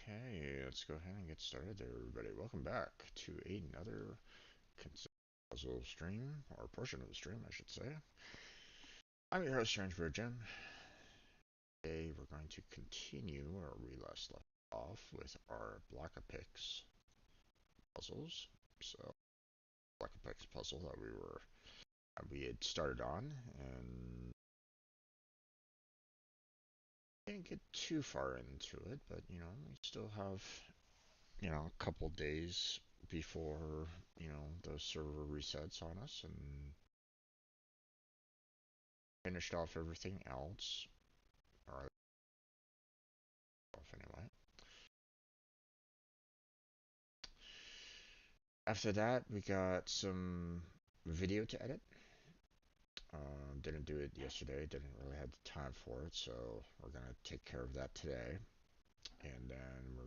Okay, let's go ahead and get started there, everybody. Welcome back to another puzzle stream, or portion of the stream, I should say. I'm your host, Strangebird Jim. Today we're going to continue where we last left off with our block of picks puzzles. So, block of picks puzzle that we had started on, and didn't get too far into it, but we still have a couple days before the server resets on us, and finished off everything else, or off anyway. After that, we got some video to edit. Didn't do it yesterday, didn't really have the time for it, so we're gonna take care of that today, and then we're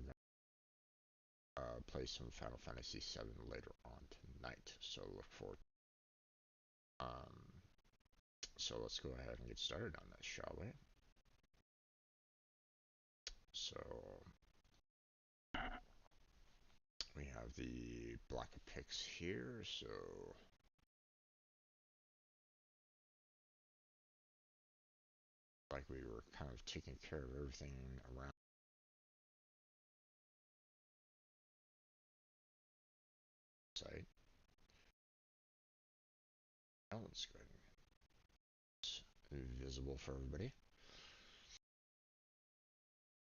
gonna play some Final Fantasy VII later on tonight. So look forward. Um, so let's go ahead and get started on this, shall we? So we have the block of picks here. So like we were kind of taking care of everything around the site. Now let's go ahead and it's visible for everybody.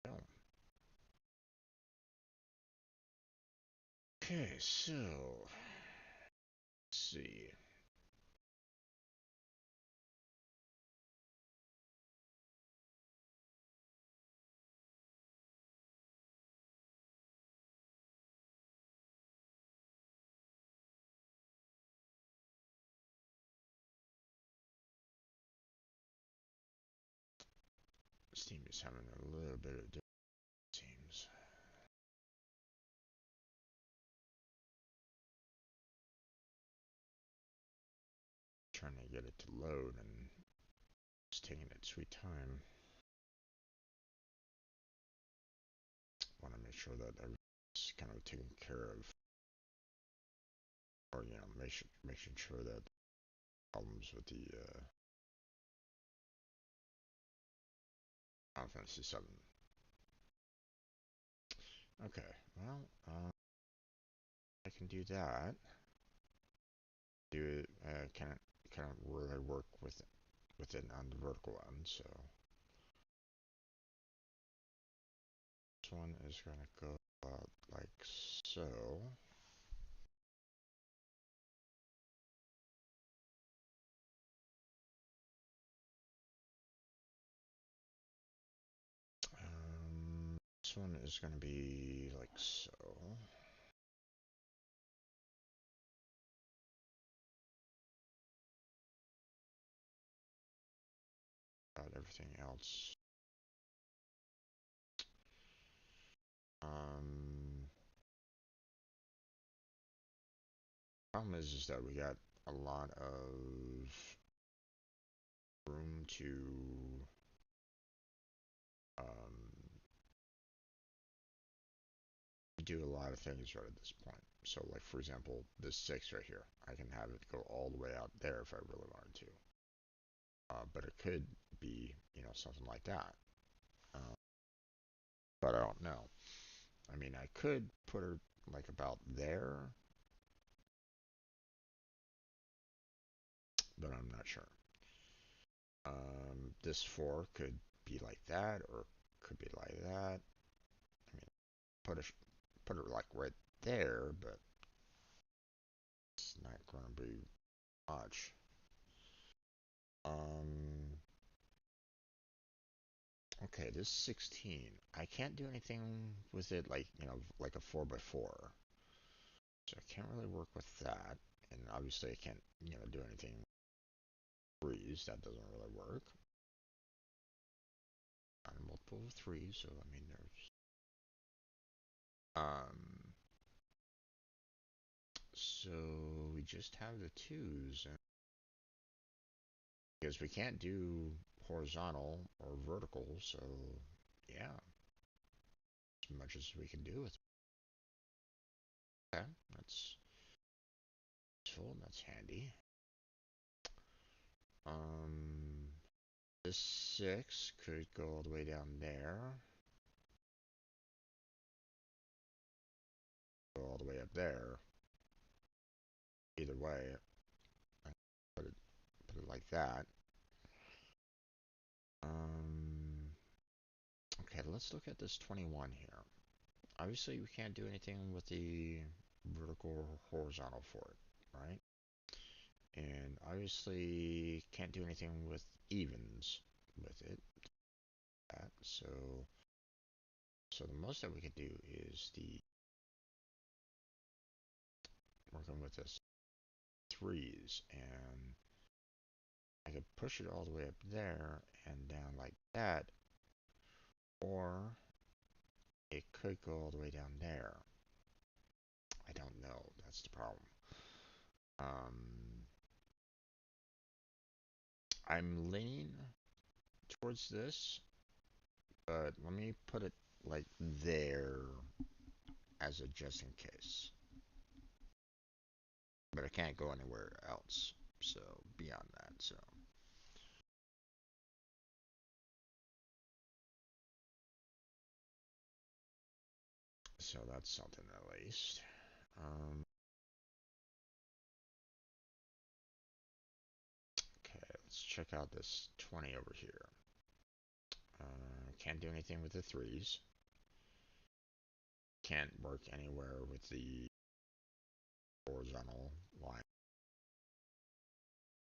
Oh. Okay, so let's see. Steam is having a little bit of difficulty, seems. Trying to get it to load and it's taking its sweet time. Want to make sure that everything's kind of taken care of, or making sure that problems with the Final Fantasy VII. Okay, well, I can do that. Do it, kind of really work with it on the vertical end. So this one is going to go like so. This one is going to be like so. Everything else. Problem is that we got a lot of room to do a lot of things right at this point. So, like for example, this 6 right here, I can have it go all the way out there if I really wanted to. But it could be, something like that. But I don't know. I mean, I could put her like about there, but I'm not sure. This 4 could be like that, or could be like that. I mean, put her like right there, but it's not going to be much. Okay, this 16. I can't do anything with it like, like a 4x4. So I can't really work with that. And obviously I can't, do anything threes. That doesn't really work. On a multiple of 3, so I mean there's so we just have the 2s, and because we can't do horizontal or vertical, so yeah. as much as we can do with it. Okay, that's useful. That's handy. Um, this 6 could go all the way down there. Go all the way up there. Either way, I put it like that. Okay, let's look at this 21 here. Obviously, we can't do anything with the vertical or horizontal for it, right? And obviously, can't do anything with evens with it. So the most that we could do is the working with this 3s, and I could push it all the way up there and down like that, or it could go all the way down there. I don't know. That's the problem. Um, I'm leaning towards this, but let me put it like there as a just in case. But I can't go anywhere else. So beyond that, so that's something at least. Okay, let's check out this 20 over here. Can't do anything with the 3s. Can't work anywhere with the horizontal line.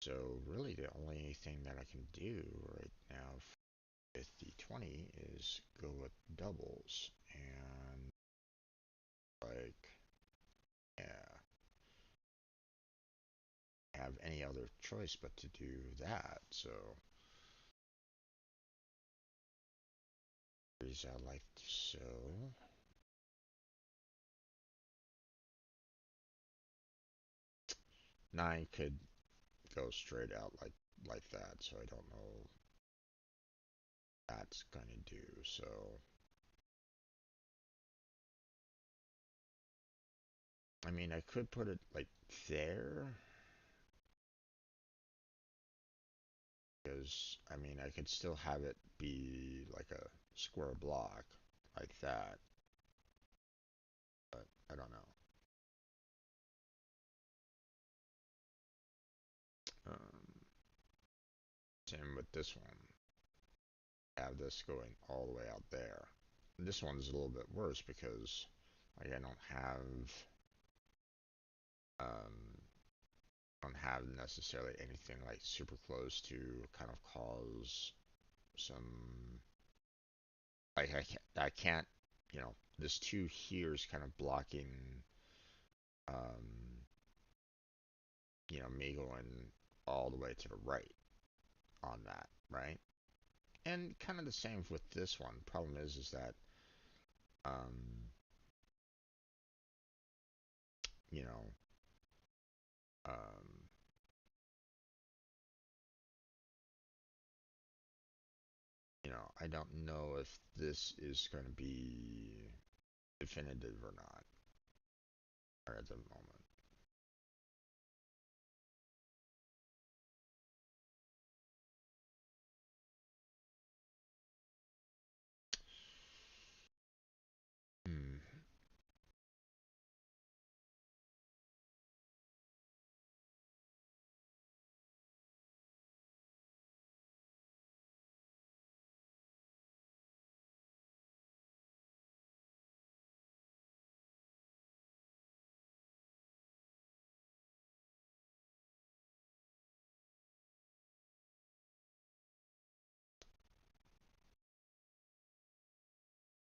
So really the only thing that I can do right now with the 20 is go with doubles, and like, yeah, have any other choice but to do that. So is that like so? 9 could go straight out like that, so I don't know what that's gonna do. So I mean, I could put it like there, because I mean, I could still have it be like a square block like that, but I don't know. Um, Same with this one. Have this going all the way out there. This one's a little bit worse because like um, I don't have necessarily anything like super close to kind of cause some, like I can't, this 2 here is kind of blocking um, me going all the way to the right on that, right? And kind of the same with this one. Problem is that um, you know, um, I don't know if this is going to be definitive or not, or at the moment. Hmm.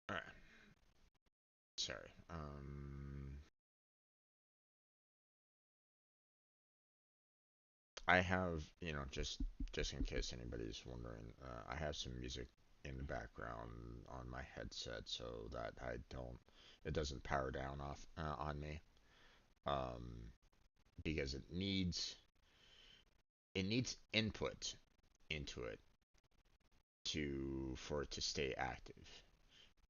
All right. Sorry. I have, just in case anybody's wondering, I have some music in the background on my headset so that it doesn't power down off on me, um, because it needs input into it for it to stay active.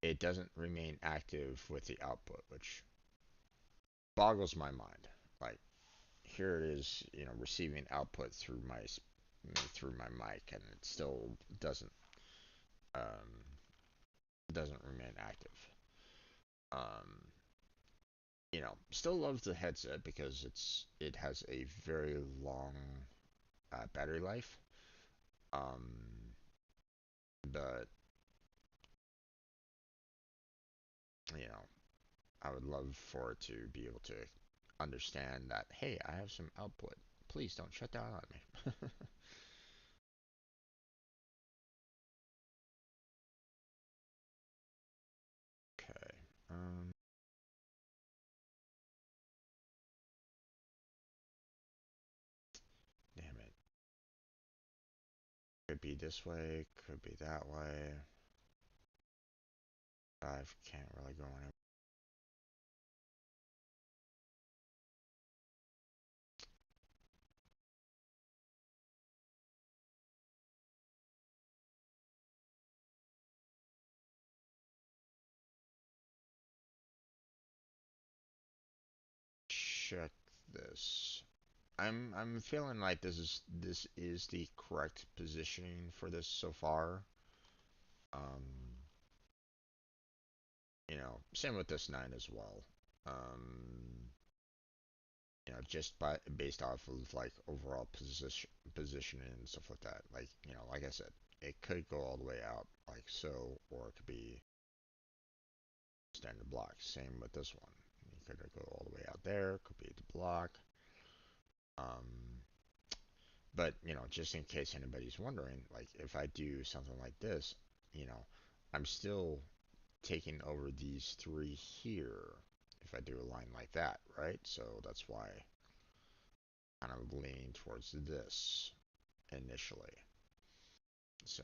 it doesn't remain active with the output, which boggles my mind. Like here it is, receiving output through my mic, and it still um, doesn't remain active. Um, still love the headset because it has a very long battery life. Um, but you know, I would love for it to be able to understand that, hey, I have some output. Please don't shut down on me. Okay. Damn it. Could be this way, could be that way. I can't really go anywhere. Check this. I'm feeling like this is the correct positioning for this so far. Um, same with this nine as well. Um, just based off of like overall positioning and stuff like that. Like, like I said, it could go all the way out like so, or it could be standard block. Same with this one. You could go all the way out there. Could be the block. Um, but just in case anybody's wondering, like if I do something like this, you know, I'm still taking over these three here. If I do a line like that, right? So that's why I'm kind of leaning towards this initially. So,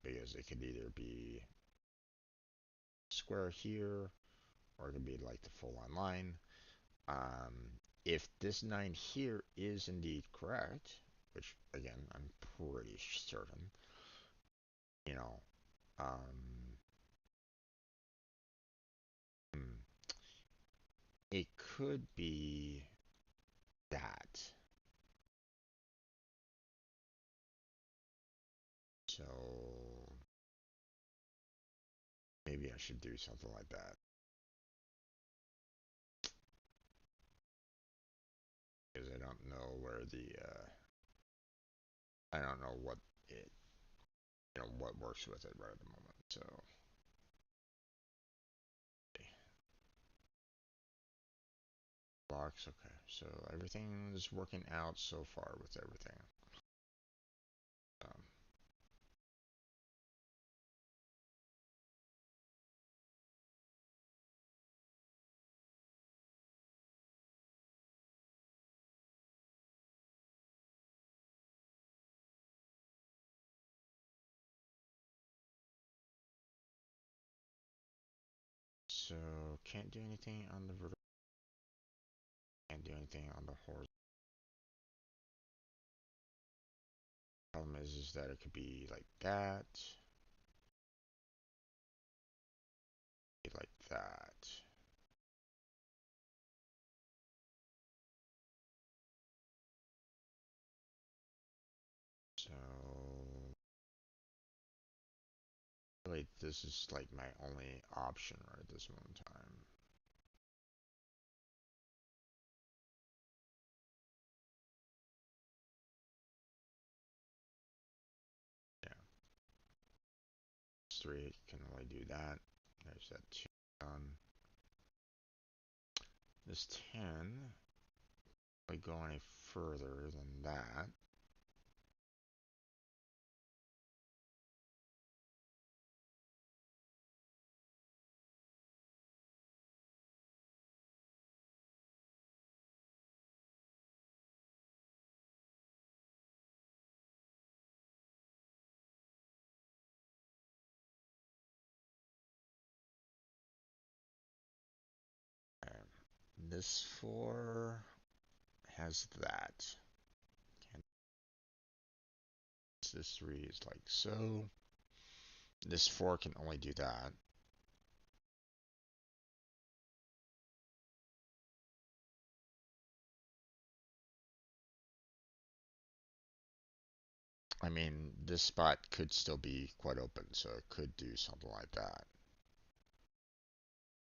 because it could either be square here, or it could be like the full on line. If this 9 here is indeed correct, which again, I'm pretty certain, you know, um, hmm, it could be that. So, maybe I should do something like that. Because I don't know where I don't know it, what works with it right at the moment. So, blocks, okay. So everything's working out so far with everything. Um, so can't do anything on the vertical, can't do anything on the horizontal. Problem is that it could be like that, be like that. So really, this is like my only option right at this moment in time. Yeah, this three can only do that. There's that two done. This 10 like go any further than that. Um, this 4 has that. And this 3 is like so. This 4 can only do that. I mean, this spot could still be quite open, so it could do something like that.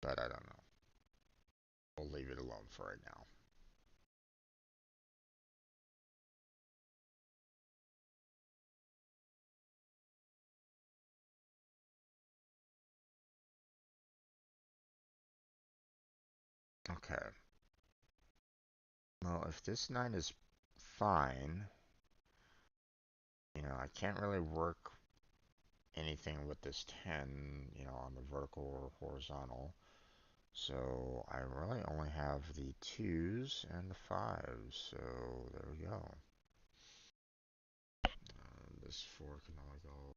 But I don't know. We'll leave it alone for right now. Okay. Well, if this 9 is fine, I can't really work anything with this 10, on the vertical or horizontal. So I really only have the 2s and the 5s. So there we go. This 4 can only go.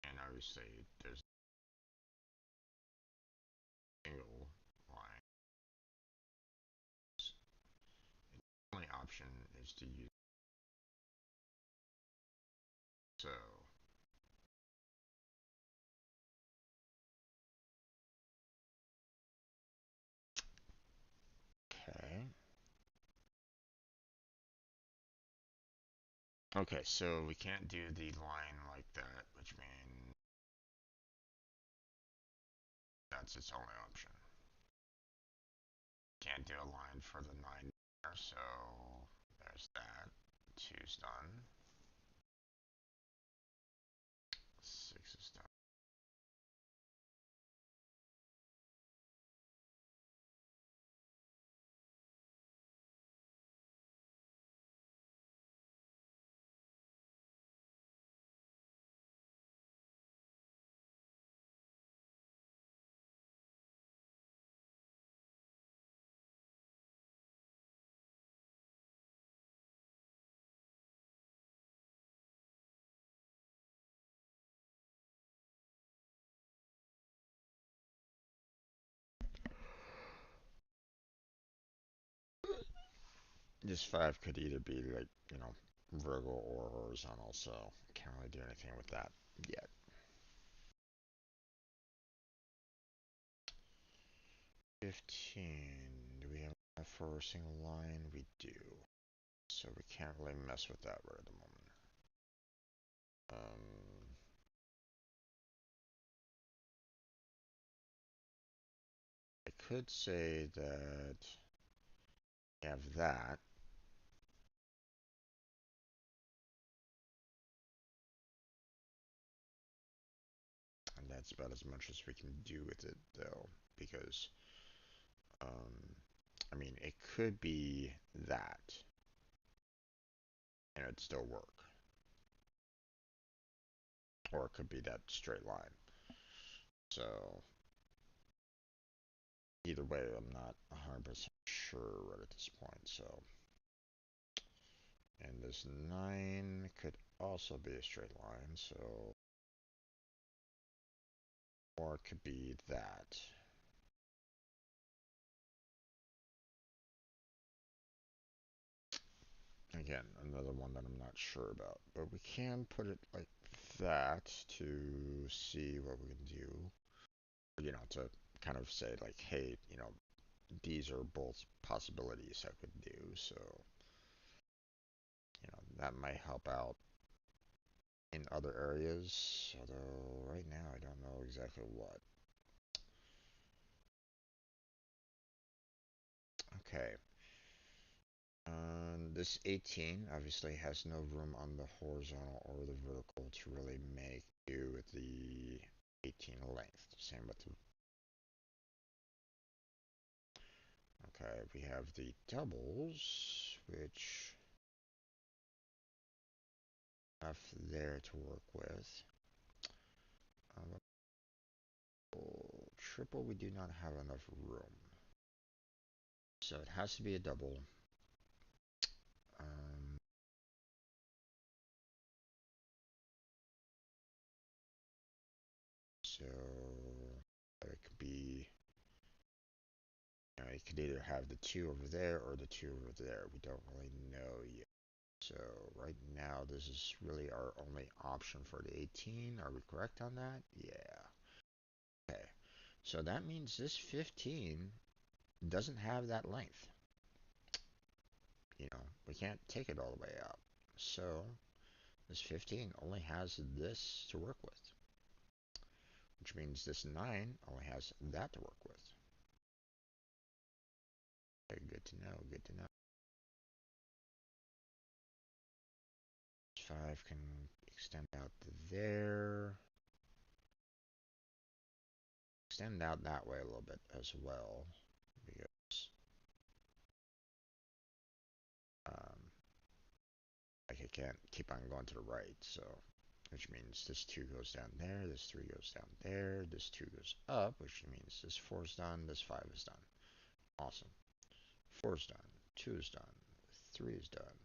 And obviously, there's a single line. The only option is to use. So, okay. Okay, so we can't do the line like that, which means that's its only option. Can't do a line for the 9 there, so there's that. 2's done. 6 is done. This 5 could either be like, vertical or horizontal, so can't really do anything with that yet. 15. Do we have enough for a single line? We do. So we can't really mess with that right at the moment. I could say that we have that. And that's about as much as we can do with it, though, because, I mean, it could be that, and it'd still work. Or it could be that straight line. So, either way, I'm not 100% sure right at this point, so. And this 9 could also be a straight line, so. Or it could be that. Again, another one that I'm not sure about. But we can put it like that to see what we can do. To kind of say like, hey, these are both possibilities I could do. So, that might help out in other areas. Although right now I don't know exactly what. Okay. This 18 obviously has no room on the horizontal or the vertical to really make 15 length. Same with the... Okay, we have the doubles, which enough there to work with. Triple, we do not have enough room. So it has to be a double. Um, so it could be, you could either have the 2 over there or the 2 over there. We don't really know yet. So right now, this is really our only option for the 18. Are we correct on that? Yeah. Okay. So that means this 15 doesn't have that length. We can't take it all the way up. So this 15 only has this to work with, which means this 9 only has that to work with. Okay, good to know, good to know. 5 can extend out to there. Extend out that way a little bit as well, because like I can't keep on going to the right, so which means this 2 goes down there, this 3 goes down there, this 2 goes up, which means this 4 is done, this 5 is done. Awesome. 4 is done, 2 is done, 3 is done.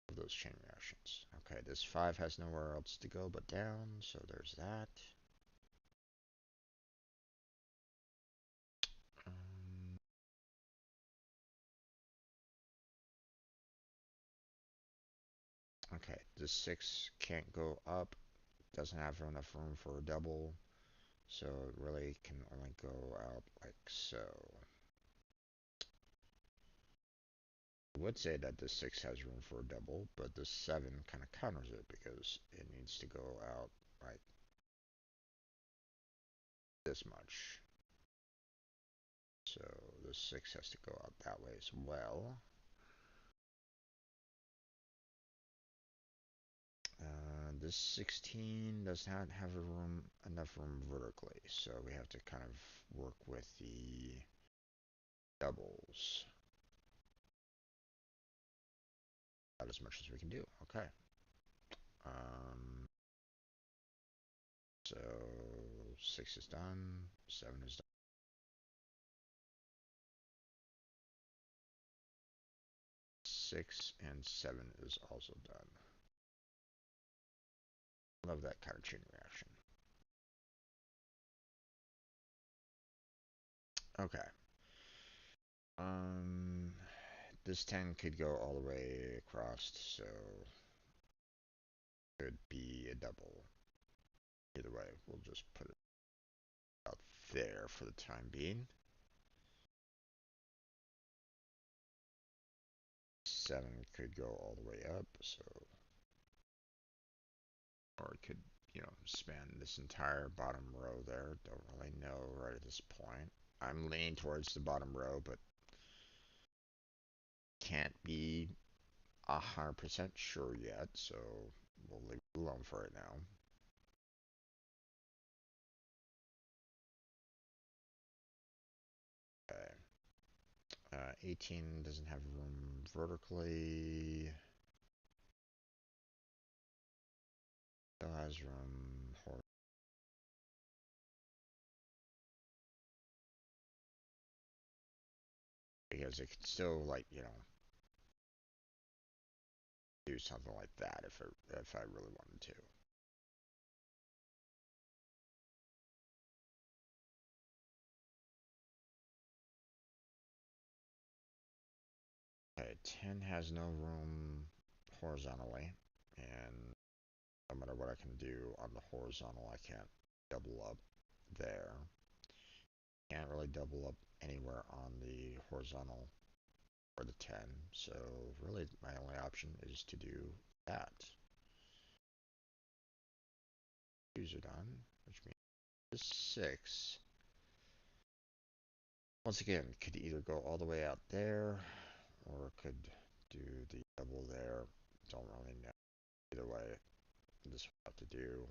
Of those chain reactions. Okay, this 5 has nowhere else to go but down, so there's that. Okay, this 6 can't go up, doesn't have enough room for a double, so it really can only go out like so. I would say that the 6 has room for a double, but the 7 kind of counters it because it needs to go out like this much. So the 6 has to go out that way as well. This 16 does not have enough room vertically, so we have to kind of work with the doubles. About as much as we can do. Okay. So 6 is done, 7 is done. 6 and 7 is also done. Love that kind of chain reaction. Okay. This 10 could go all the way across, so it could be a double. Either way, we'll just put it out there for the time being. 7 could go all the way up, so, or it could, span this entire bottom row there. Don't really know right at this point. I'm leaning towards the bottom row, but can't be 100% sure yet, so we'll leave it alone for it now. Okay. 18 doesn't have room vertically. Still has room horizontally. Because it could still, like, do something like that if I really wanted to. Okay, 10 has no room horizontally, and no matter what I can do on the horizontal, I can't double up there. Can't really double up anywhere on the horizontal for the 10, so really my only option is to do that. 2's are done, which means this 6, once again, could either go all the way out there, or it could do the double there. Don't really know. Either way, this will have to do.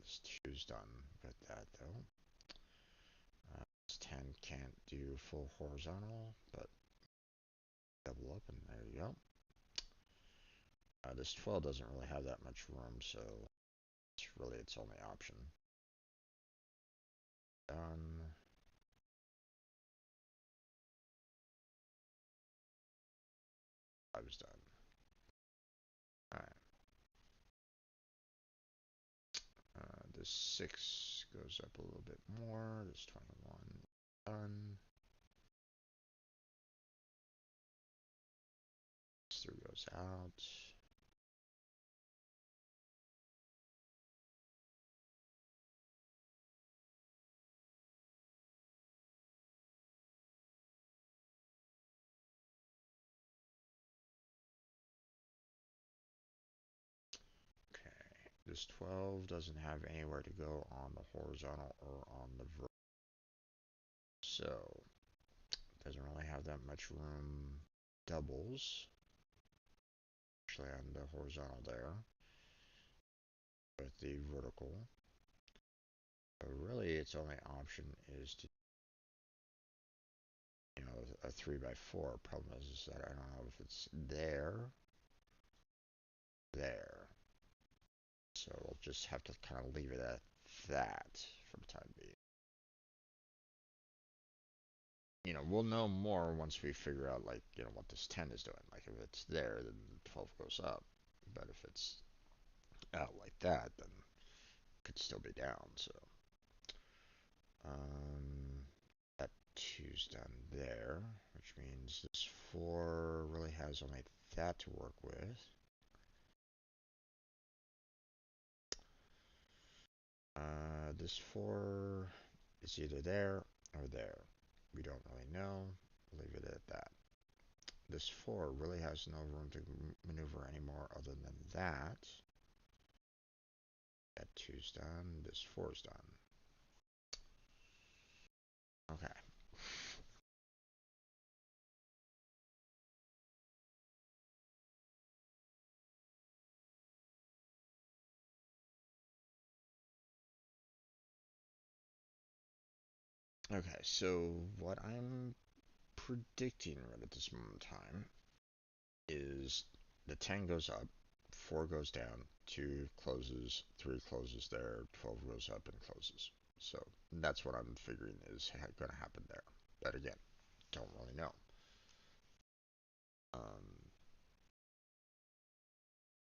This 2's done with that though. This 10 can't do full horizontal, but double up and there you go. This 12 doesn't really have that much room, so it's really its only option. Done. I was done. Alright. This 6 goes up a little bit more. This 21 done. This 3 goes out. This 12 doesn't have anywhere to go on the horizontal or on the vertical. So, doesn't really have that much room. Doubles. Actually on the horizontal there. With the vertical. So really its only option is to, a 3x4. Problem is that I don't know if it's there. So we'll just have to kind of leave it at that for the time being. We'll know more once we figure out, like, what this 10 is doing. Like, if it's there, then 12 goes up. But if it's out like that, then it could still be down, so. That 2's done there, which means this 4 really has only that to work with. This 4 is either there or there. We don't really know. Leave it at that. This 4 really has no room to maneuver anymore other than that. That 2's done. This 4's done. Okay. Okay, so what I'm predicting right at this moment in time is the 10 goes up, 4 goes down, 2 closes, 3 closes there, 12 goes up and closes. So that's what I'm figuring is going to happen there. But again, don't really know.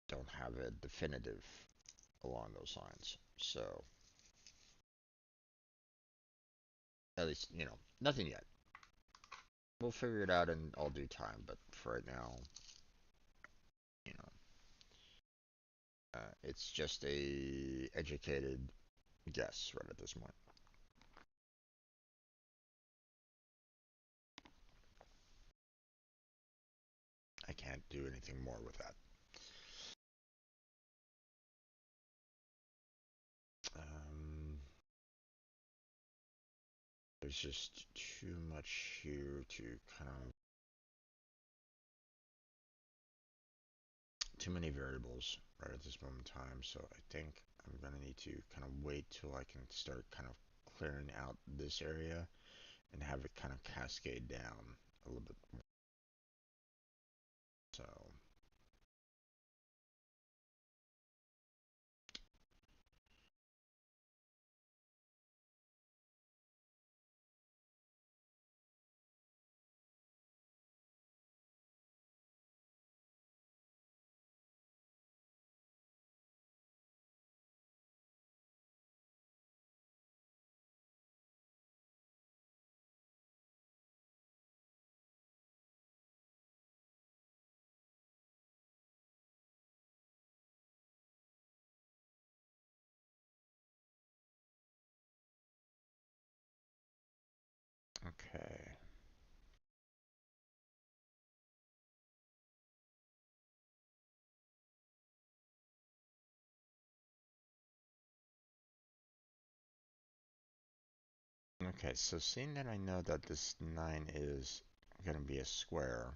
Don't have a definitive along those lines. So at least, nothing yet. We'll figure it out in all due time, but for right now, you know, it's just a educated guess right at this point. I can't do anything more with that. There's just too much here to kind of too many variables right at this moment in time. So I think I'm gonna need to kind of wait till I can start kind of clearing out this area and have it kind of cascade down a little bit more. So okay. Okay, so seeing that I know that this 9 is going to be a square,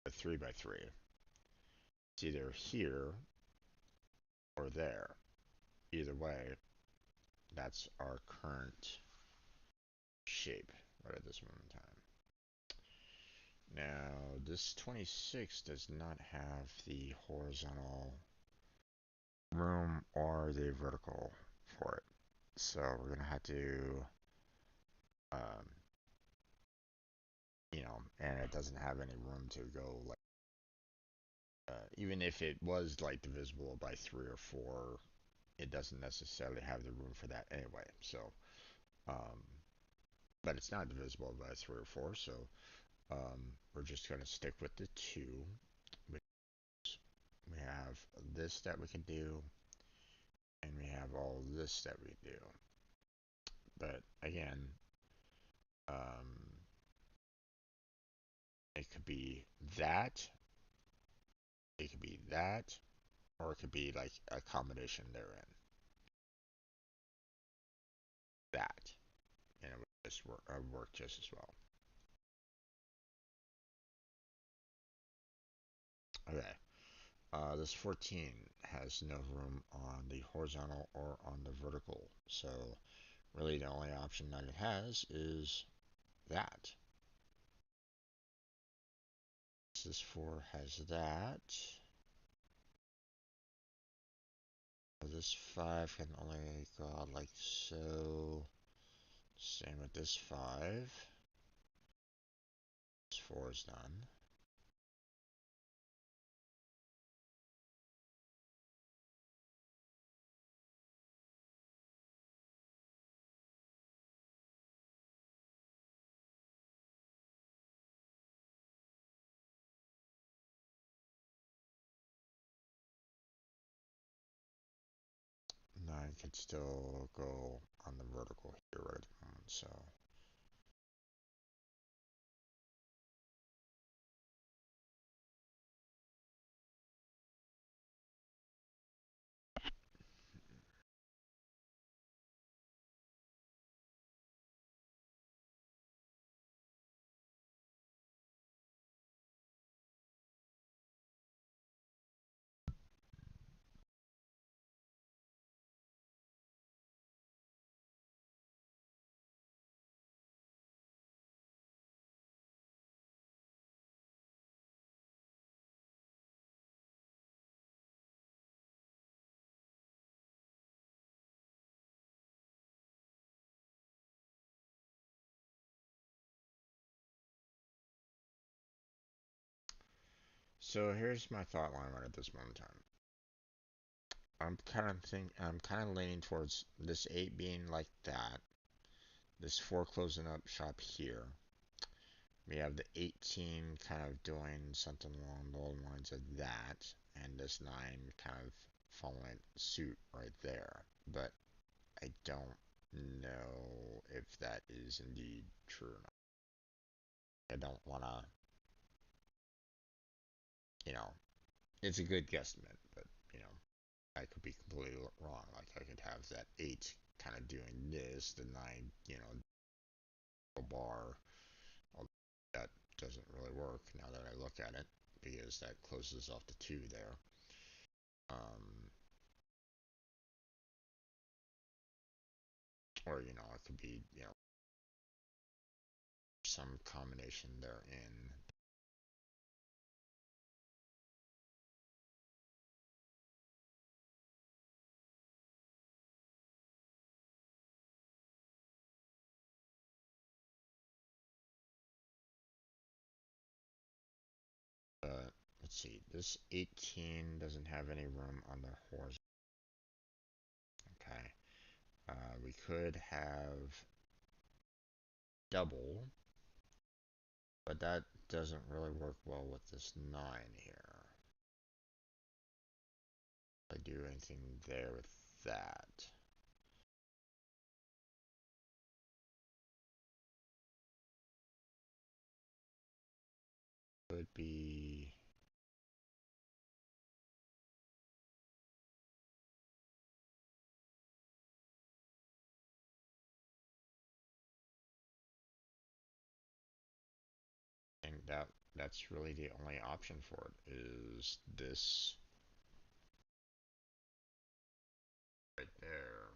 a 3 by 3, It's either here or there. Either way, that's our current shape right at this moment in time. Now, this 26 does not have the horizontal room or the vertical for it. So we're going to have to, um, and it doesn't have any room to go like, even if it was like divisible by 3 or 4, it doesn't necessarily have the room for that anyway. So, um, but it's not divisible by 3 or 4, so we're just going to stick with the 2. We have this that we can do, and we have all this that we do. But again, um, it could be that, it could be that, or it could be like a combination therein. That, and it would just work just as well. Okay. This 14 has no room on the horizontal or on the vertical, so really the only option that it has is that. This 4 has that. This 5 can only go out like so. Same with this 5. This 4 is done. I could still go on the vertical here right at the moment, so. So here's my thought line right at this moment in time. I'm kind of leaning towards this 8 being like that, this 4 closing up shop here. We have the 18 kind of doing something along the lines of that, and this 9 kind of following suit right there. But I don't know if that is indeed true or not. I don't want to, you know, it's a good guesstimate, but, you know, I could be completely wrong. Like, I could have that 8 kind of doing this, the 9, a bar. That doesn't really work now that I look at it, because that closes off the 2 there. Or, it could be, some combination therein. But let's see, this 18 doesn't have any room on the horizontal. Okay. We could have double, but that doesn't really work well with this 9 here. If I do anything there with that. Could be. And that That's really the only option for it, is this right there.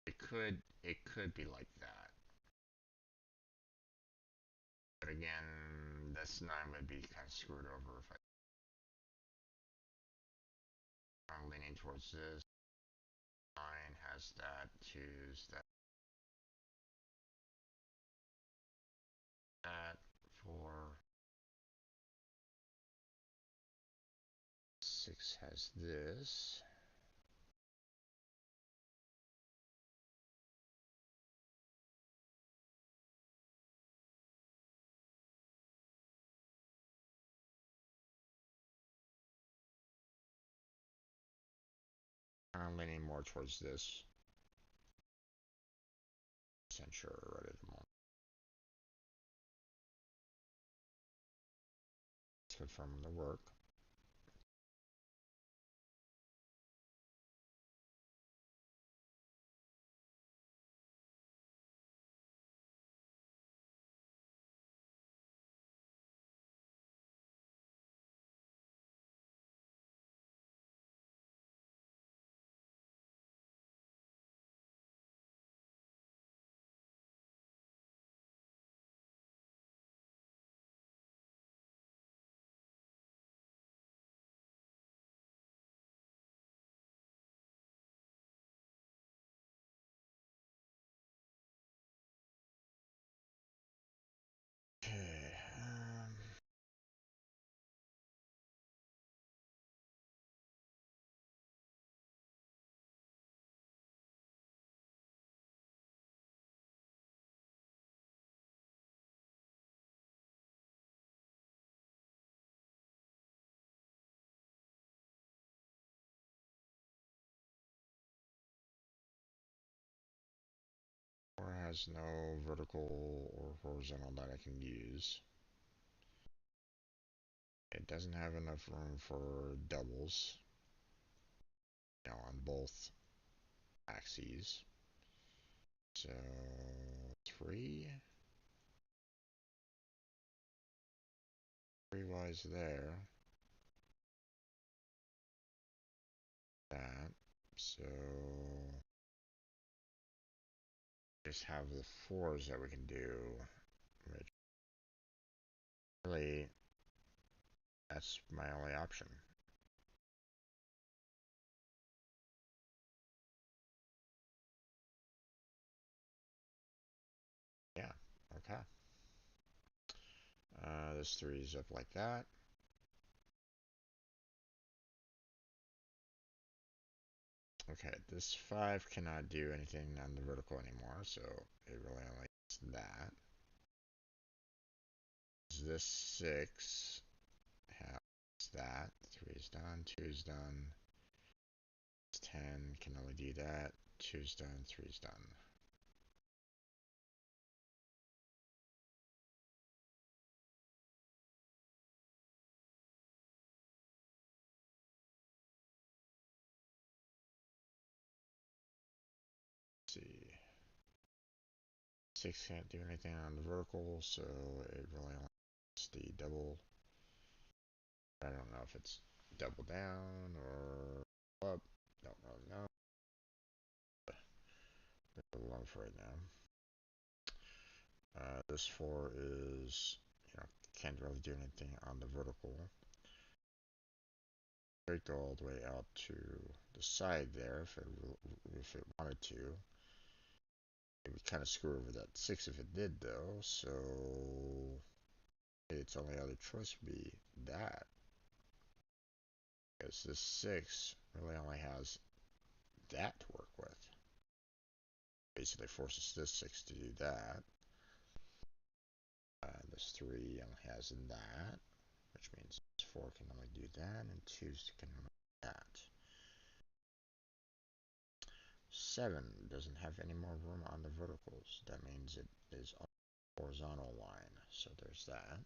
It could be like that. But again, this 9 would be kind of screwed over if I'm leaning towards this. 9 has that, 2's that, 4, 6 has this. I'm leaning more towards this. Percent sure right at the moment. Let's confirm the work. Okay. Or has no vertical or horizontal that I can use. It doesn't have enough room for doubles, on both axes. So 3, 3 Y's there. That. So just have the 4's that we can do. Which really, that's my only option. Yeah. Okay. This 3 is up like that. Okay, this 5 cannot do anything on the vertical anymore, so it really only does that. This 6 has that. 3 is done, 2 is done. 10 can only do that. 2 is done, 3 is done. Let's see. 6 can't do anything on the vertical, so it really only has the double. I don't know if it's double down or up. Don't really know. Bit of a love right now. This 4 is, can't really do anything on the vertical. Could go all the way out to the side there if it wanted to. It would kind of screw over that 6 if it did, though. So its only other choice would be that, because this 6 really only has that to work with. Basically forces this 6 to do that. This 3 only has that, which means 4 can only do that, and 2 can only do that. 7 doesn't have any more room on the verticals. That means it is on the horizontal line. So there's that.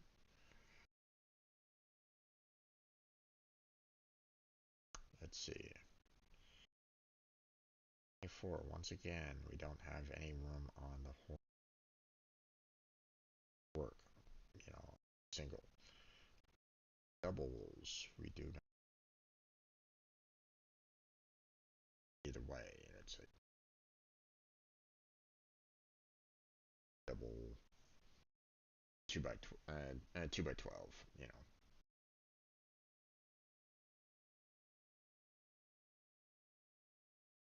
Let's see. 4. Once again, we don't have any room on the single. Doubles, we do not either way. It's a double 2 by 12. You know,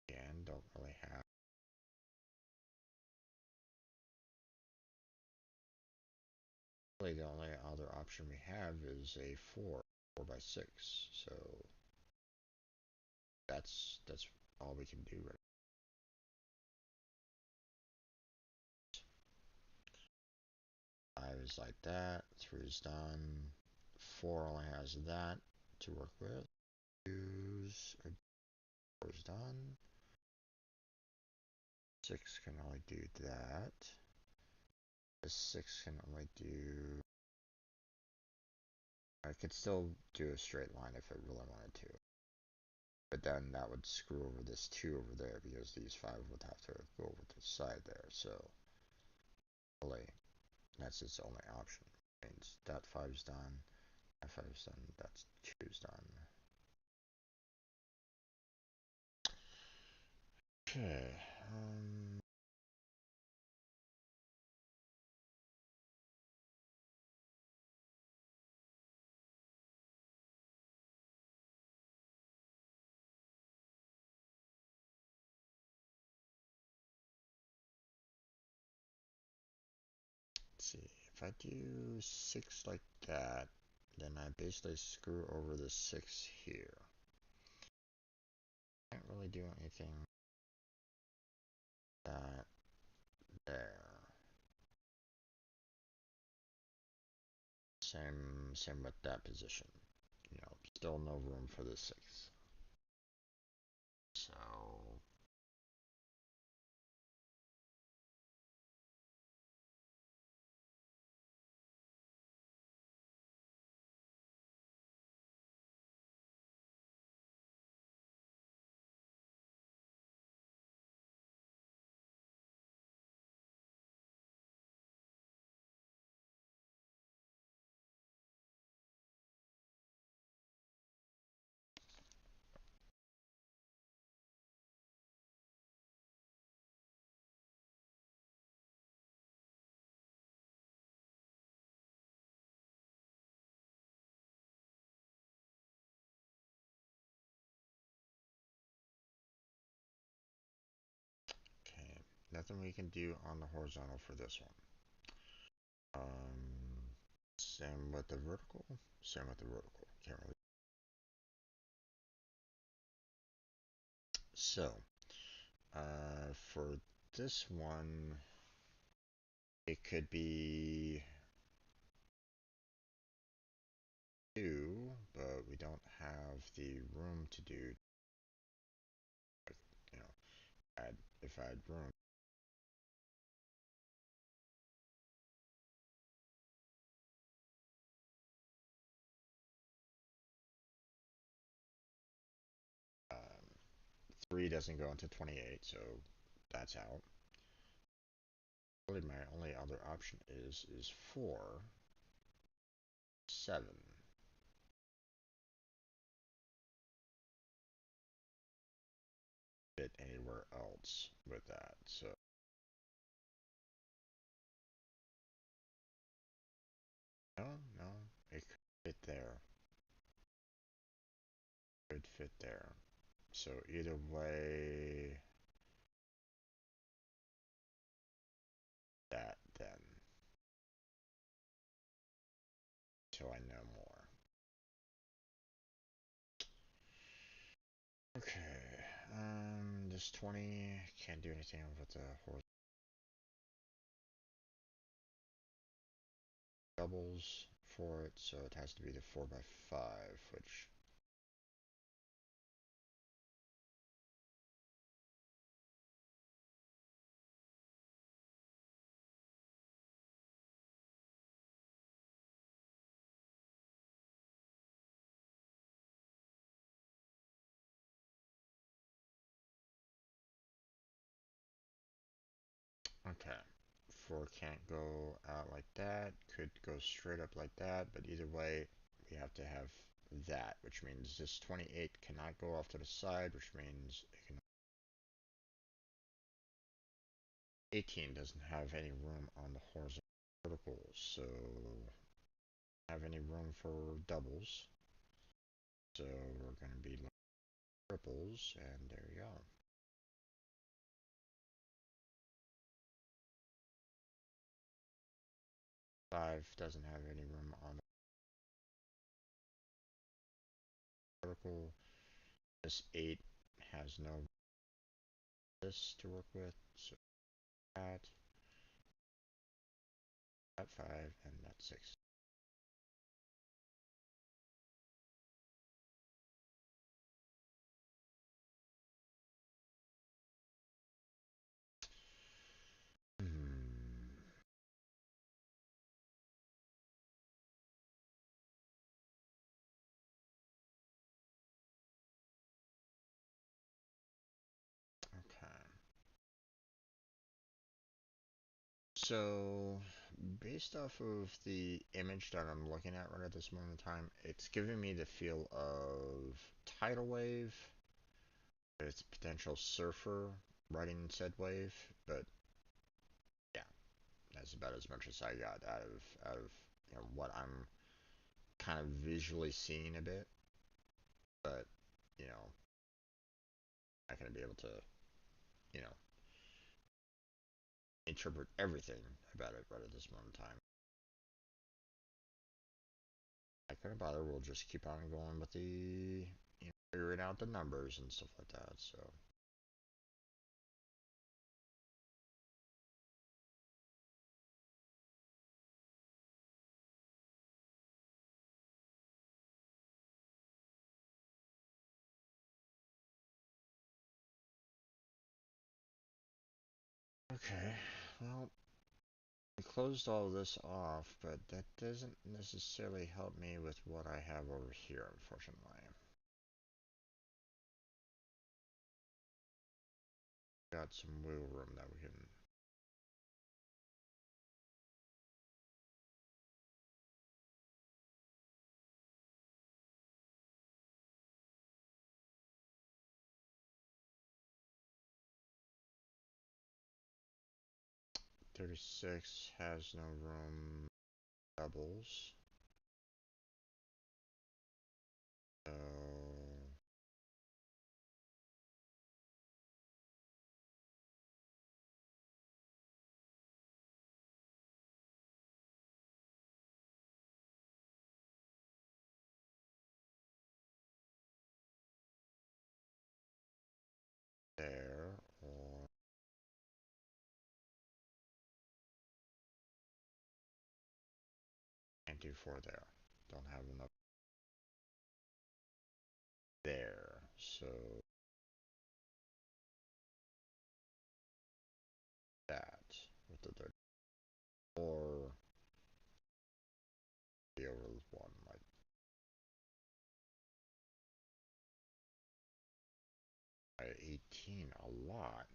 and don't really have. Really, the only other option we have is a 4 by 6. So that's all we can do right. 5 is like that. 3 is done. 4 only has that to work with. 2's 4 is done. 6 can only do that. The 6 can only do. I could still do a straight line if I really wanted to. But then that would screw over this 2 over there because these 5 would have to go over to the side there. So, really, that's its only option. Means that 5 is done, that 5 is done, that's 2 is done. Okay. Let's see. If I do 6 like that, then I basically screw over the 6 here. Can't really do anything that there. Same with that position. You know, still no room for the 6. So okay, nothing we can do on the horizontal for this one. Same with the vertical. Same with the vertical. Can't really. So, for this one, it could be 2, but we don't have the room to do. You know, if I had room. 3 doesn't go into 28, so that's out. Really, my only other option is 4, 7. Fit anywhere else with that. So no, it could fit there. Could fit there. So either way, that then, till I know more. Okay, this 20 can't do anything with the horse doubles for it, so it has to be the 4 by 5, which okay. 4 can't go out like that. Could go straight up like that, but either way, we have to have that, which means this 28 cannot go off to the side, which means it can 18 doesn't have any room on the horizontal verticals, so have any room for doubles. So we're going to be looking at triples, and there you go. 5 doesn't have any room on the vertical. This 8 has no this to work with, so that 5 and that 6. Hmm. Okay. So, based off of the image that I'm looking at right at this moment in time, it's giving me the feel of tidal wave with potential surfer riding said wave, but yeah, that's about as much as I got out of what I'm kind of visually seeing a bit, but not gonna be able to you know interpret everything about it right at this moment in time. I couldn't bother. We'll just keep on going with the figuring out the numbers and stuff like that. So okay, well, I closed all this off, but that doesn't necessarily help me with what I have over here, unfortunately. Got some wiggle room that we can. .36 has no room doubles. So there, or can't do 4 there. Don't have enough there. So that with the third, or the over 1, like by 18 a lot.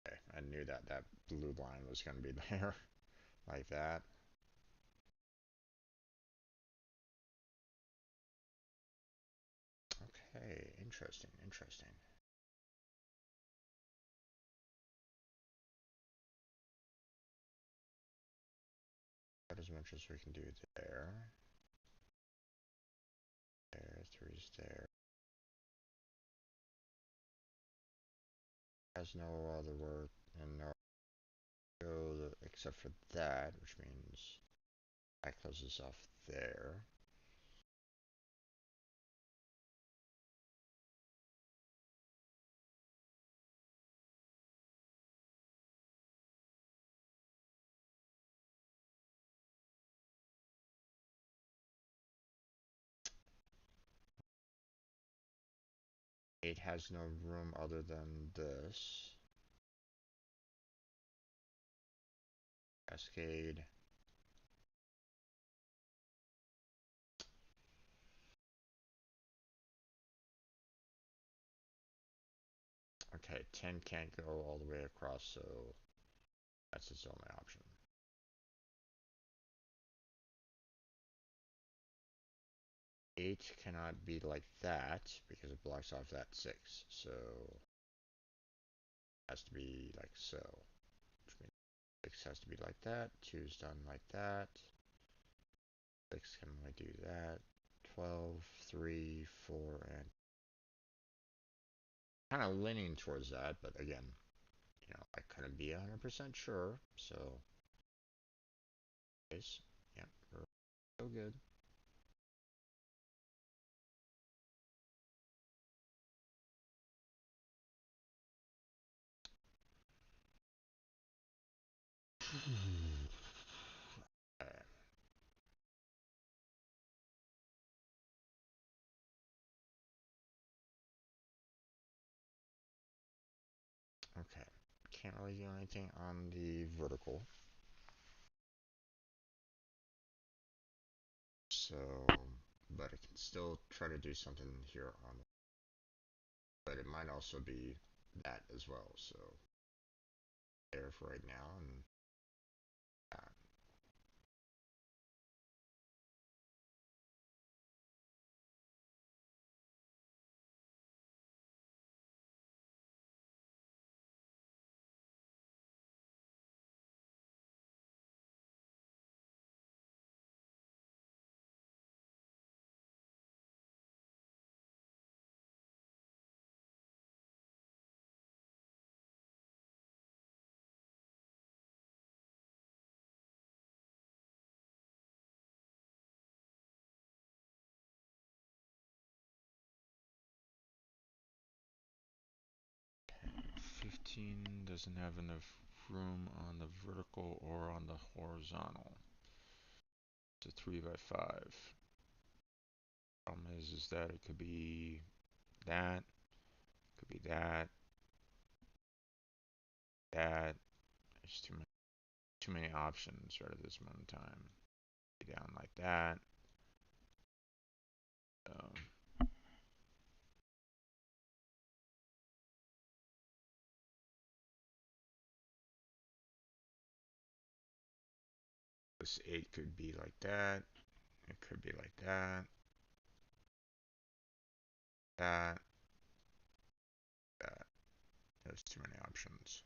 Okay, I knew that blue line was going to be there, like that. Okay, interesting, interesting. About as much as we can do there. There, three's there. Has no other word and no go except for that, which means that closes off there. 8 has no room other than this. Cascade. Okay, 10 can't go all the way across, so that's its only option. Eight cannot be like that because it blocks off that 6, so it has to be like so. Which means 6 has to be like that, 2 is done like that. 6 can only do that. 12, 3, 4, and kind of leaning towards that, but again, you know, I couldn't be 100% sure, so yeah, we're so good. Okay, can't really do anything on the vertical. So, but I can still try to do something here on, but it might also be that as well. So, there for right now, and that. Okay, 15 doesn't have enough room on the vertical or on the horizontal. It's a 3 by 5. Problem is that it could be that, could be that, that. There's too many options right at this moment in time. Be down like that. This 8 could be like that. It could be like that. That. That. There's too many options.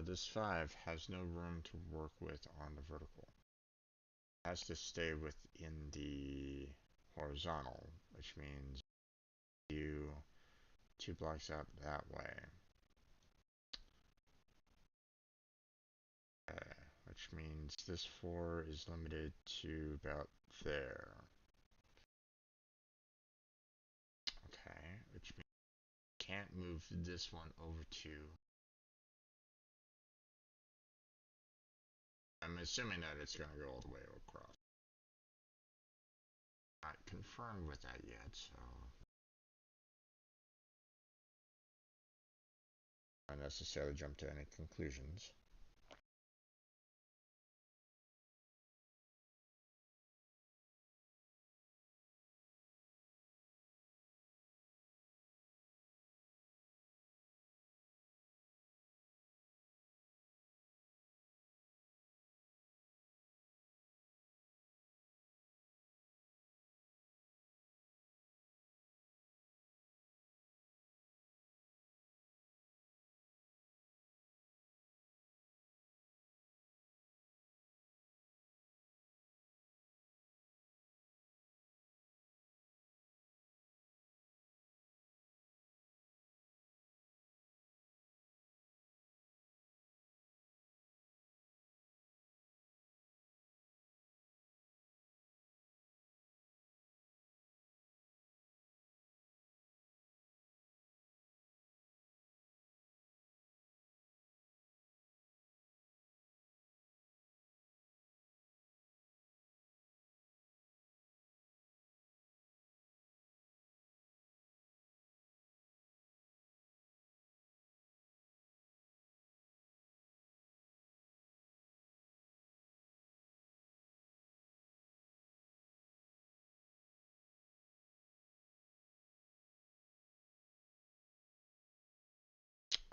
This 5 has no room to work with on the vertical. It has to stay within the horizontal, which means you 2 blocks out that way. Which means this 4 is limited to about there. Okay, which means you can't move this one over to. I'm assuming that it's going to go all the way across. Not confirmed with that yet, so not necessarily jump to any conclusions.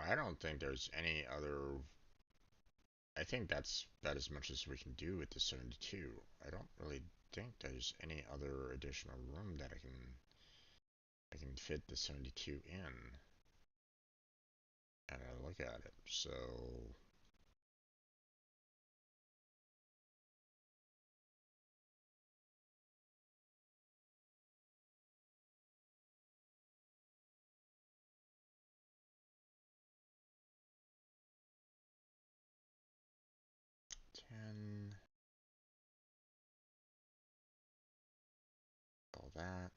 I don't think there's any other. I think that's about as much as we can do with the 72. I don't really think there's any other additional room that I can fit the 72 in. And I look at it. So 10, all that.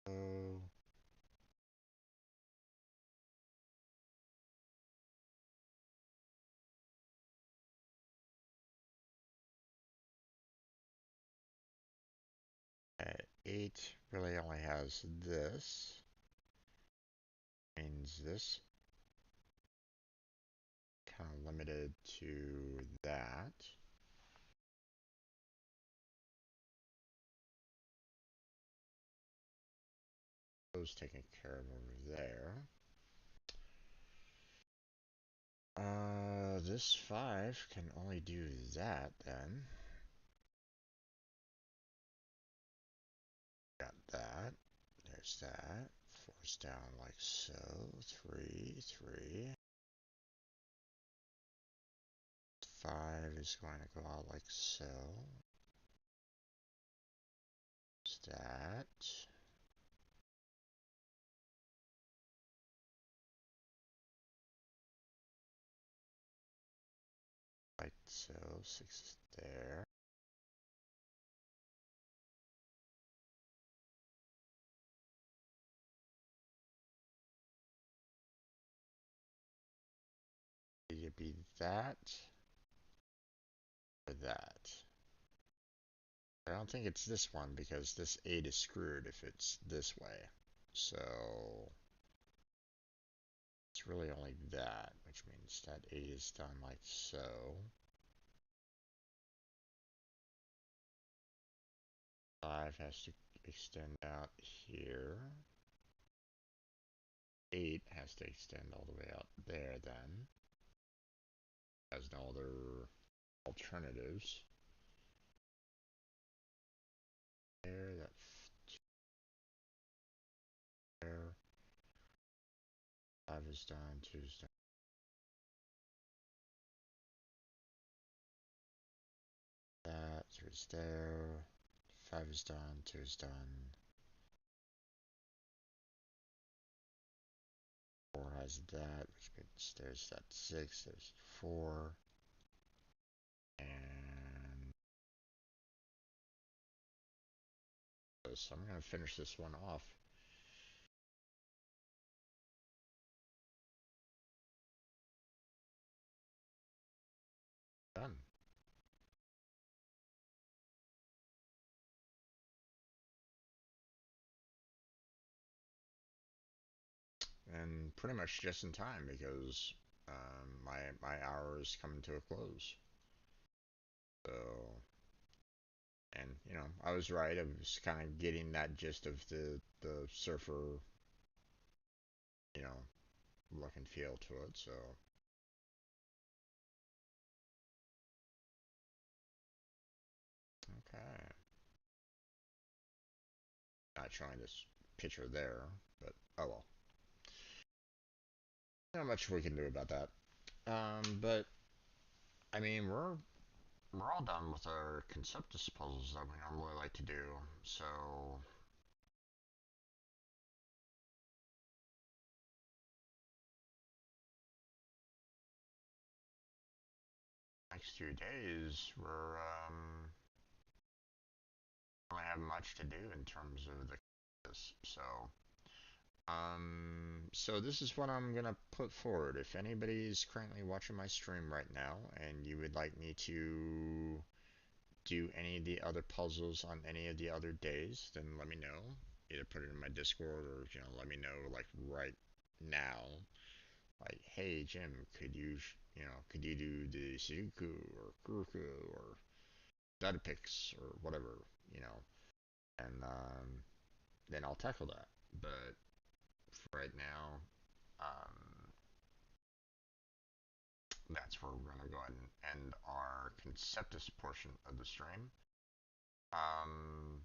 So 8 really only has this. Means this kind of limited to that. Those taken care of over there. This 5 can only do that then. Got that. There's that. 4's down like so. 3, 3. 5 is going to go out like so. There's that. Like so. 6 is there. It'd be that or that. I don't think it's this one because this 8 is screwed if it's this way. So it's really only that, which means that 8 is done like so. 5 has to extend out here. 8 has to extend all the way out there then. Has no other alternatives. There, that there. 5 is done, 2 is done. That, 3 is there. 5 is done, 2 is done. 4 has that, which means there's that 6, there's 4. And so I'm going to finish this one off. Done. And pretty much just in time because my hour is coming to a close. So, and I was right. I was kind of getting that gist of the surfer, you know, look and feel to it. So, okay, not showing this picture there, but oh well. Not much we can do about that. But I mean, we're all done with our Conceptus puzzles that we normally like to do. So next 2 days we're don't really have much to do in terms of the this. So this is what I'm gonna put forward. If anybody's currently watching my stream right now and you would like me to do any of the other puzzles on any of the other days, then let me know. Either put it in my Discord or let me know like right now. Like, hey Jim, could you do the Sudoku or Kuruku or data picks or whatever, you know, and then I'll tackle that. But for right now, um, that's where we're gonna go ahead and end our Conceptus portion of the stream. Um,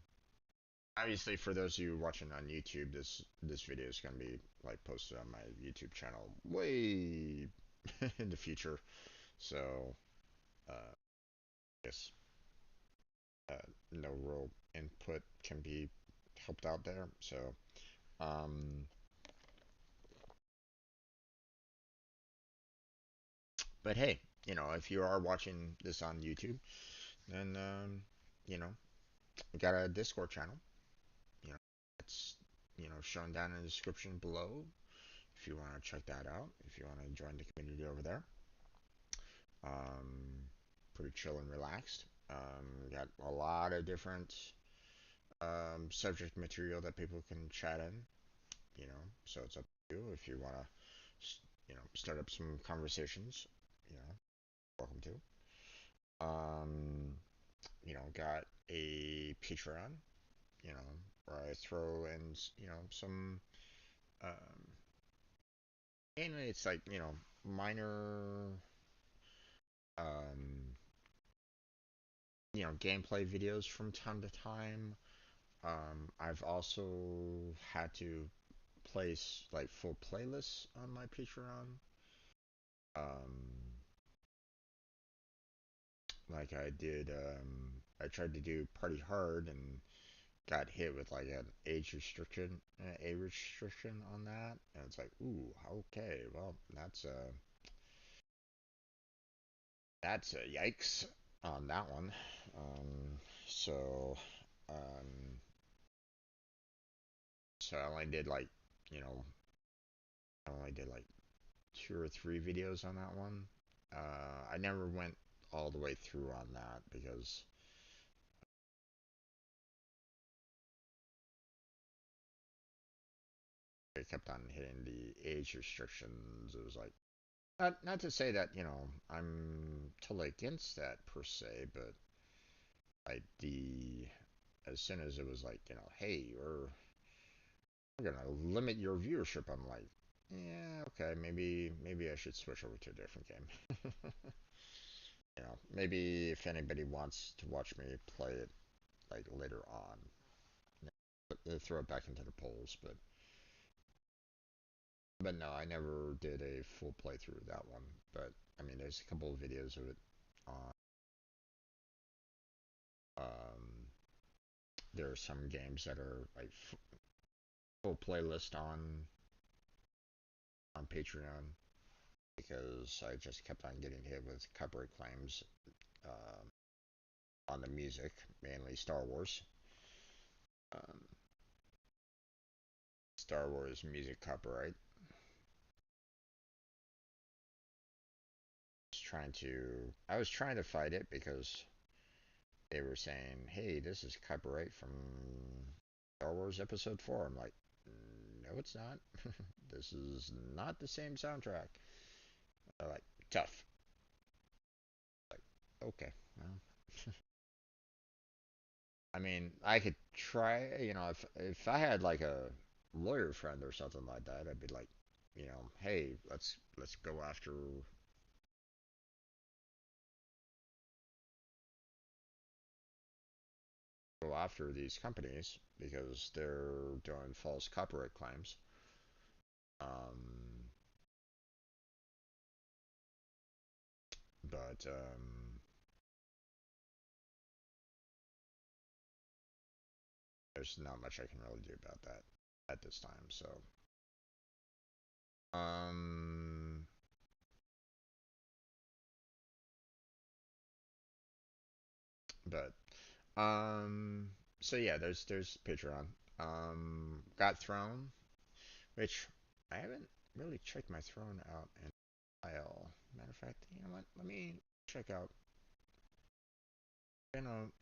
Obviously, for those of you watching on YouTube, this video is gonna be like posted on my YouTube channel way in the future. So, uh, I guess uh, no real input can be helped out there. So, um, but hey, if you are watching this on YouTube, then you know, we got a Discord channel. You know, it's shown down in the description below. If you want to check that out, if you want to join the community over there, pretty chill and relaxed. We got a lot of different subject material that people can chat in. So it's up to you if you want to, start up some conversations. You know, welcome to. Um, got a Patreon. Where I throw in, some mainly it's like minor um, gameplay videos from time to time. I've also had to place like full playlists on my Patreon. Um, like I tried to do Party Hard and got hit with like an age restriction on that, and it's like, ooh, okay, well, that's a yikes on that one. So, um, so I only did like, you know, I only did like 2 or 3 videos on that one. I never went all the way through on that because it kept on hitting the age restrictions. It was like, not to say that, I'm totally against that per se, but like as soon as it was like, hey, we're gonna limit your viewership, I'm like, yeah, okay, maybe I should switch over to a different game. Maybe if anybody wants to watch me play it like later on, throw it back into the polls. But no, I never did a full playthrough of that one. But I mean, there's a couple of videos of it on. Um, there are some games that are like full playlist on Patreon because I just kept on getting hit with copyright claims um, on the music, mainly Star Wars. Um, Star Wars music copyright. I was trying to fight it because they were saying, "Hey, this is copyright from Star Wars Episode 4." I'm like, "No, it's not. This is not the same soundtrack." They're like, "Tough." Like, okay, well, I mean, I could try. If I had like a lawyer friend or something like that, I'd be like, "Hey, let's go after these companies because they're doing false copyright claims." Um, but there's not much I can really do about that at this time. So, um, but so yeah, there's Patreon. Got Throne, which I haven't really checked my Throne out in a while. Matter of fact, you know what? Let me check out.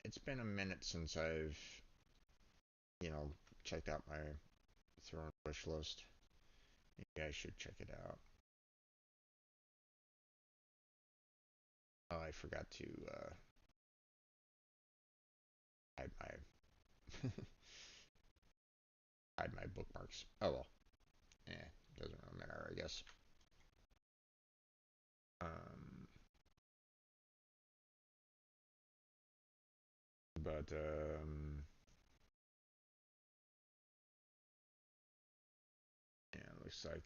It's been a minute since I've checked out my Throne wish list. Maybe I should check it out. Oh, I forgot to hide my hide my bookmarks. Oh well. Doesn't really matter, I guess. Um, but yeah, looks like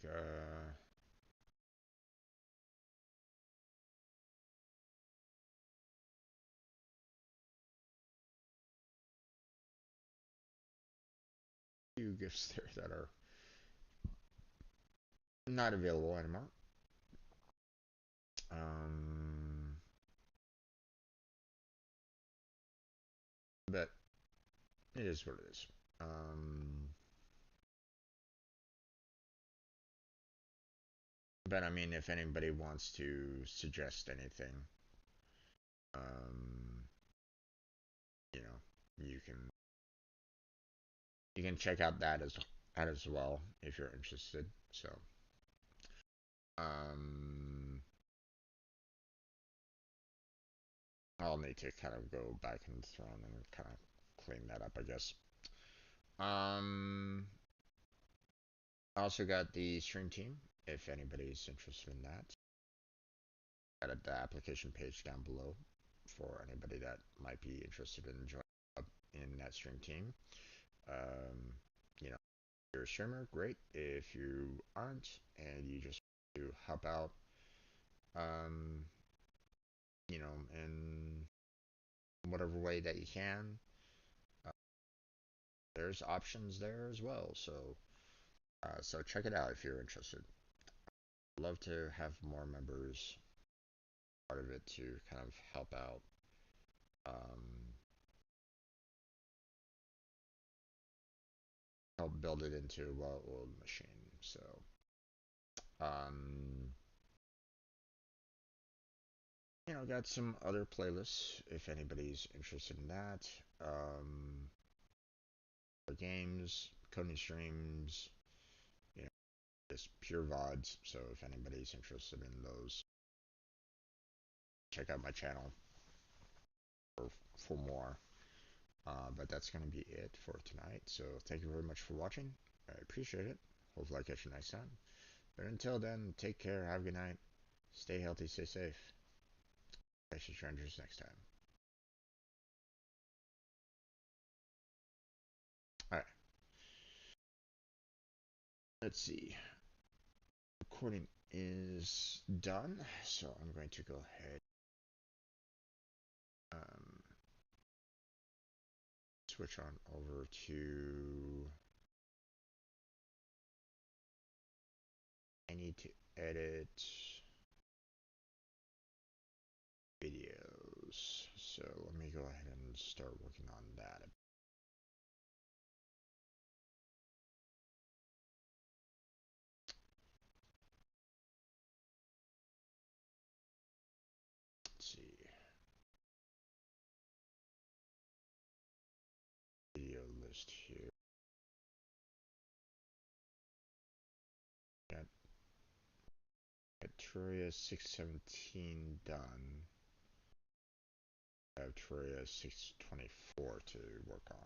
few gifts there that are not available anymore. Um, but it is what it is. But I mean, if anybody wants to suggest anything, um, you know, you can check out that as well if you're interested. So, um, I'll need to kind of go back in the throne and kind of clean that up, I guess. Um, I also got the stream team if anybody's interested in that. Added the application page down below for anybody that might be interested in joining up in that stream team. Um, you know, if you're a streamer, great. If you aren't and you just want to help out, um, in whatever way that you can, uh, there's options there as well. So check it out if you're interested. I'd love to have more members part of it to kind of help out. Um, Help build it into a well-oiled machine. So, um, got some other playlists if anybody's interested in that. For games, coding streams, you know, just pure VODs. So if anybody's interested in those, check out my channel for more. But that's going to be it for tonight. So thank you very much for watching. I appreciate it. Hopefully I catch you next time. But until then, take care. Have a good night. Stay healthy. Stay safe. Catch you strangers next time. All right. Let's see. Recording is done. So I'm going to go ahead. Um, Switch on over to. I need to edit videos. So let me go ahead and start working on that. Let's see. Video list here. Got Terraria 617 done. I have Terraria 624 to work on.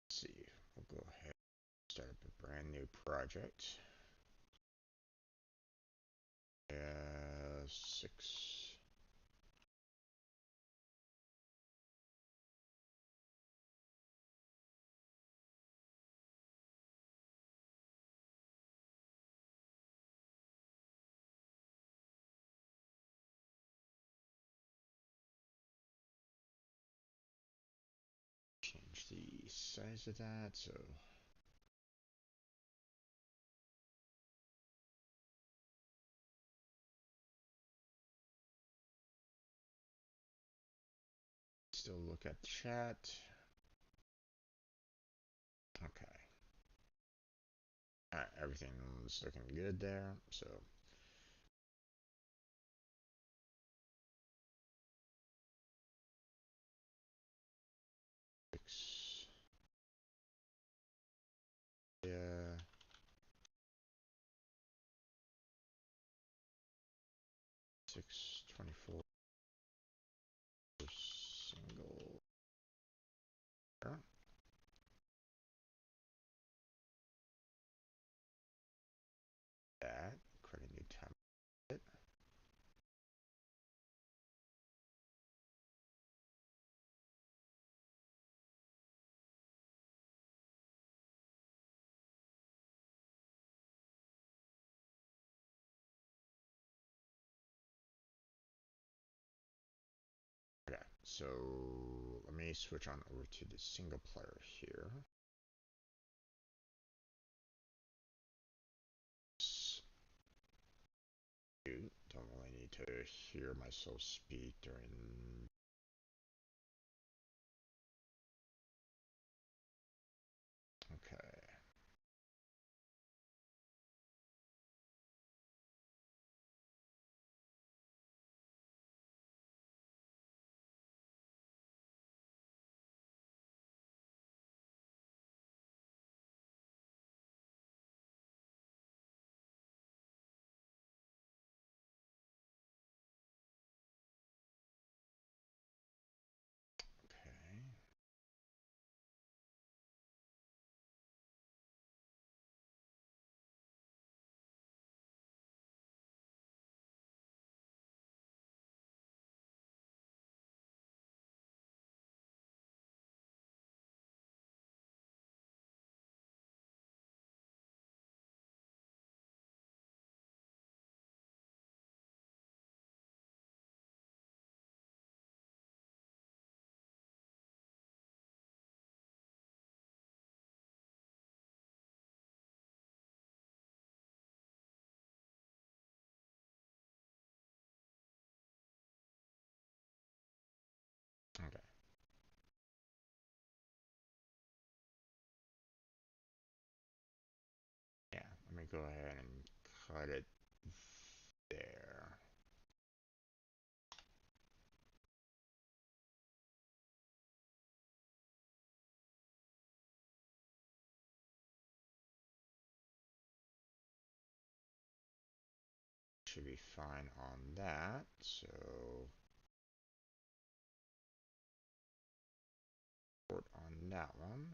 Let's see. We'll go ahead and start up a brand new project. Six. Change the size of that. So still look at the chat. Okay. Alright, everything's looking good there. So Yeah. 624 single. That. Create a new template. Okay, so let me switch on over to the single player here. Don't really need to hear myself speak during. Okay. Okay. Okay. Yeah, let me go ahead and cut it there. Should be fine on that. So, port on that one.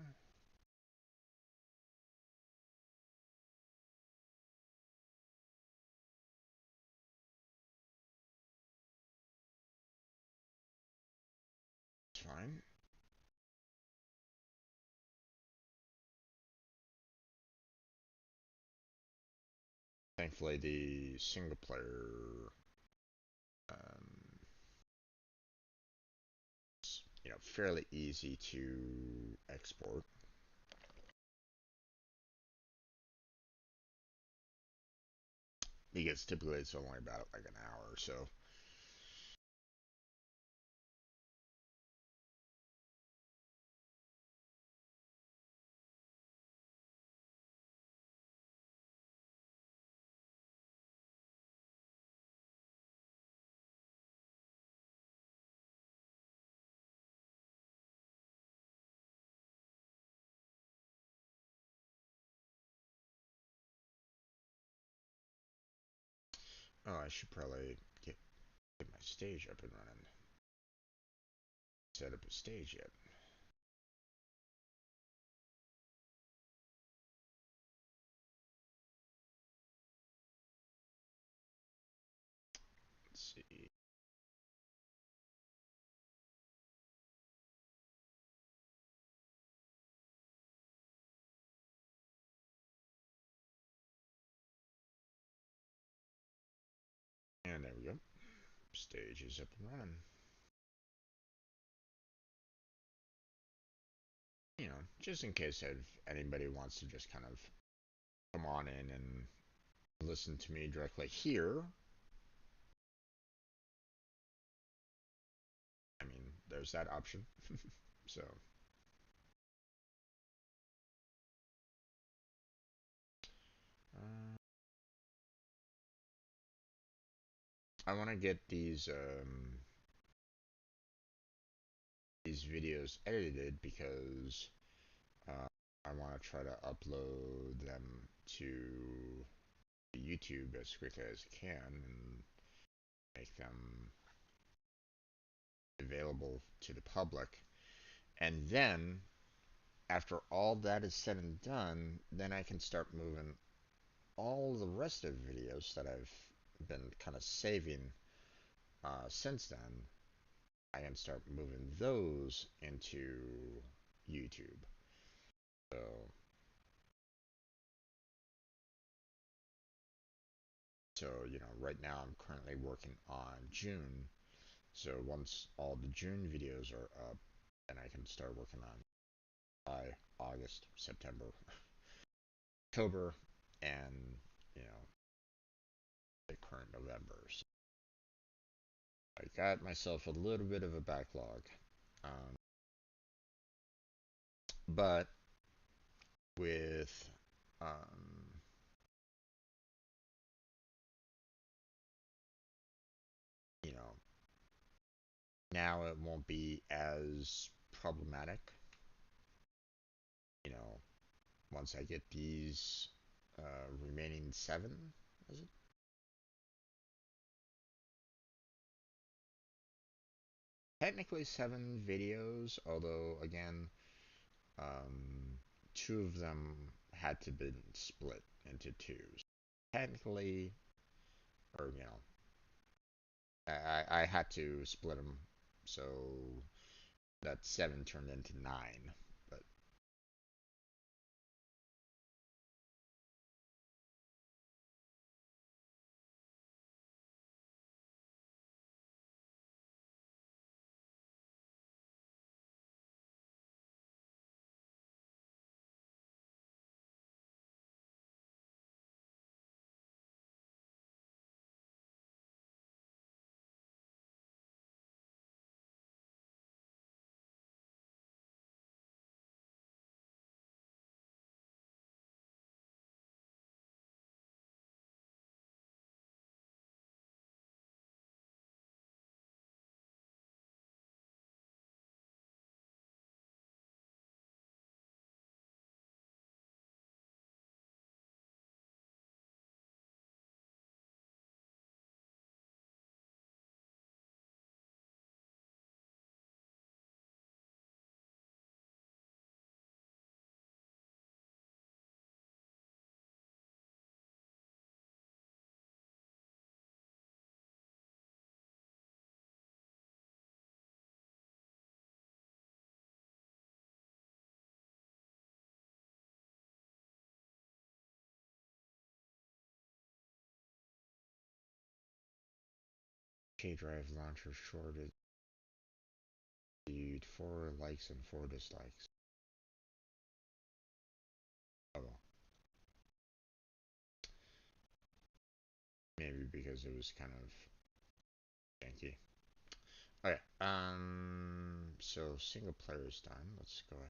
It's fine. Thankfully, the single player, um, is, fairly easy to export. Because typically it's only about like an hour or so. Oh, I should probably get my stage up and running. Set up a stage yet. Let's see. And there we go. Stage is up and running. Just in case if anybody wants to just kind of come on in and listen to me directly here. I mean, there's that option. So, uh, I want to get these videos edited because I want to try to upload them to YouTube as quickly as I can and make them available to the public. And then, after all that is said and done, then I can start moving all the rest of the videos that I've been kind of saving since then. I can start moving those into YouTube. So, right now I'm currently working on June. So once all the June videos are up, then I can start working on July, August, September, October, and you know the current November. So I got myself a little bit of a backlog, um, but with you know now it won't be as problematic. You know, once I get these remaining seven, is it? Technically seven videos, although again, um, two of them had to be split into two. Technically, or I had to split them, so that seven turned into nine. But K Drive launcher shorted viewed 4 likes and 4 dislikes. Oh well, maybe because it was kind of janky. Okay, so single player is done. Let's go ahead.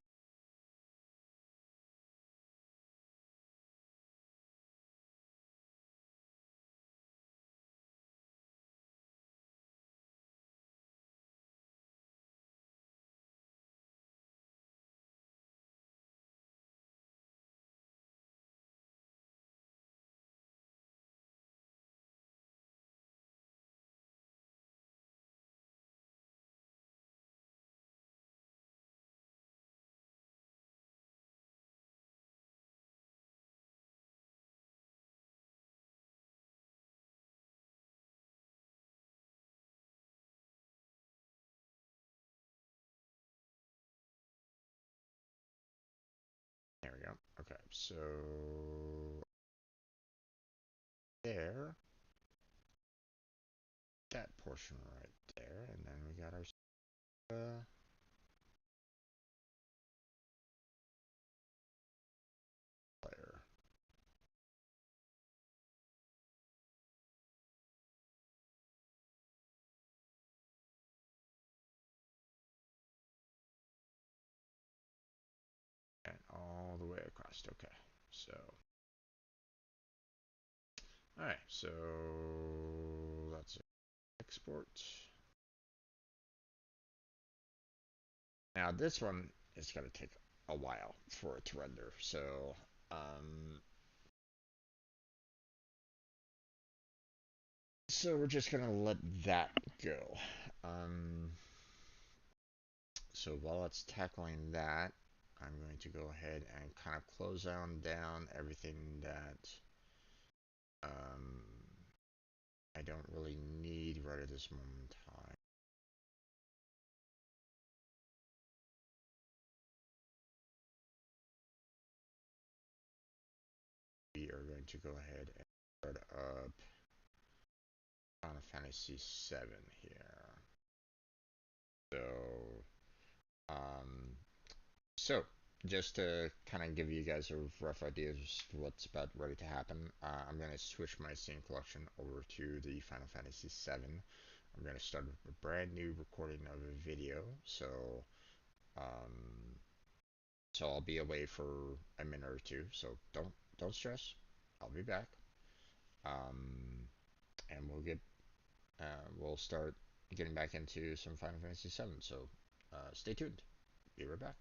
There we go. Okay, so there, that portion right there, and then we got our player. And all the way across. Okay, so all right, so let's export. Now this one is going to take a while for it to render. Um, so we're just gonna let that go. Um, so while it's tackling that, I'm going to go ahead and kind of close down everything that um, I don't really need right at this moment in time. We are going to go ahead and start up Final Fantasy VII here. So, um, so just to kind of give you guys a rough idea of what's about ready to happen, I'm going to switch my scene collection over to the Final Fantasy VII. I'm going to start a brand new recording of a video. Um, so I'll be away for a minute or two. So don't stress. I'll be back. Um, and we'll start getting back into some Final Fantasy VII. So stay tuned. Be right back.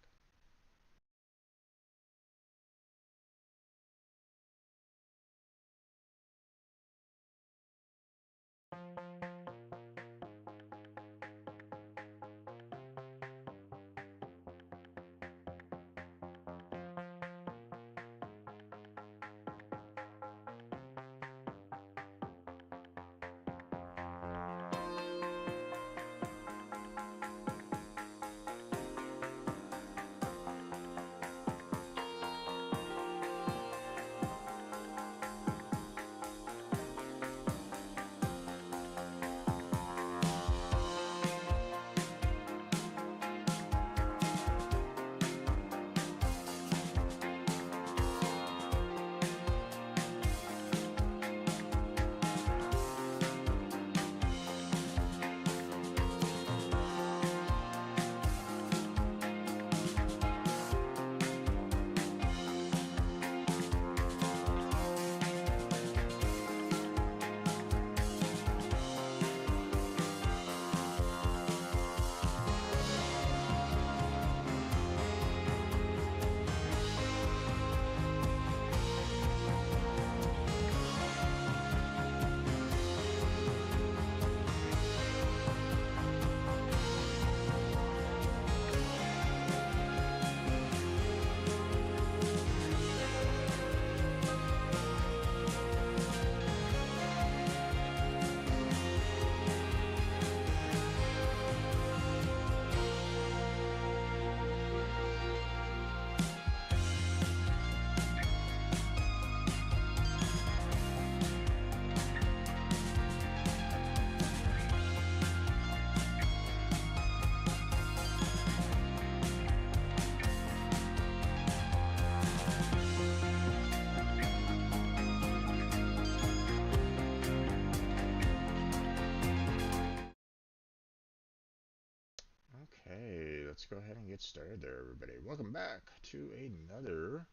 Okay, let's go ahead and get started there, everybody. Welcome back to another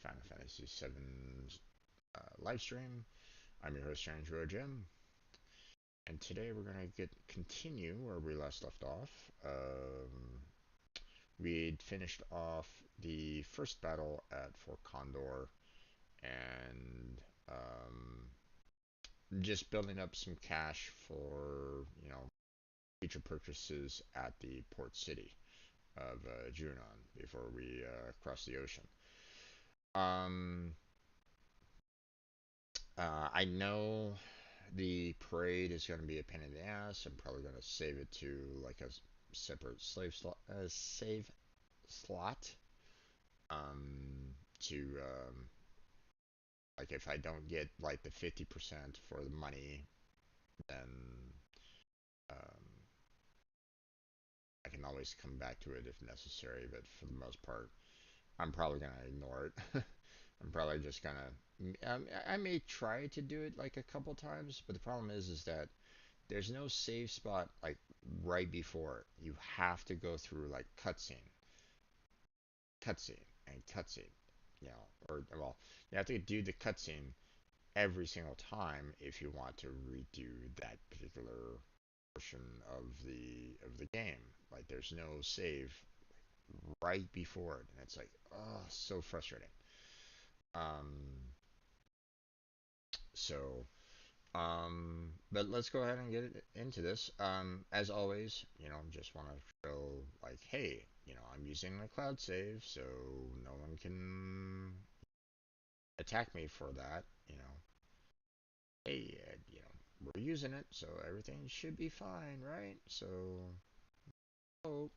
Final Fantasy VII live stream. I'm your host, Andrew Jim, and today we're gonna continue where we last left off. We'd finished off the first battle at Fort Condor, and just building up some cash for future purchases at the port city of Junon before we cross the ocean. Um, I know the parade is going to be a pain in the ass. I'm probably going to save it to like a separate save slot. To like if I don't get like the 50% for the money, then um, I can always come back to it if necessary. But for the most part, I'm probably gonna ignore it. I'm probably just gonna. I may try to do it like a couple times, but the problem is that there's no save spot like right before it. You have to go through like cutscene, and cutscene. Or well, you have to do the cutscene every single time if you want to redo that particular portion of the game. Like there's no save right before it, and it's like, oh, so frustrating. Um, so, but let's go ahead and get into this. As always, just want to show like, hey, I'm using a cloud save, so no one can attack me for that. Hey, we're using it, so everything should be fine, right? So, oh,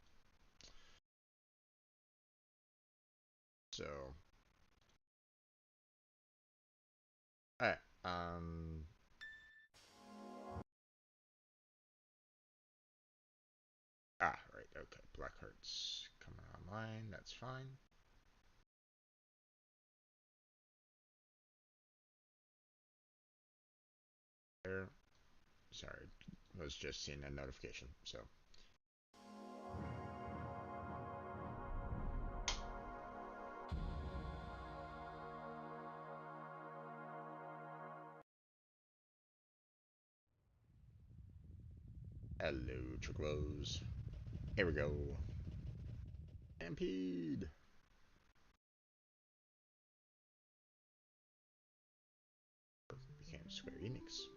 so, alright, right, okay, Blackheart's coming online, that's fine. There, sorry, was just seeing a notification, so. Hello, Chocobos. Here we go. Stampede! Became Square Enix.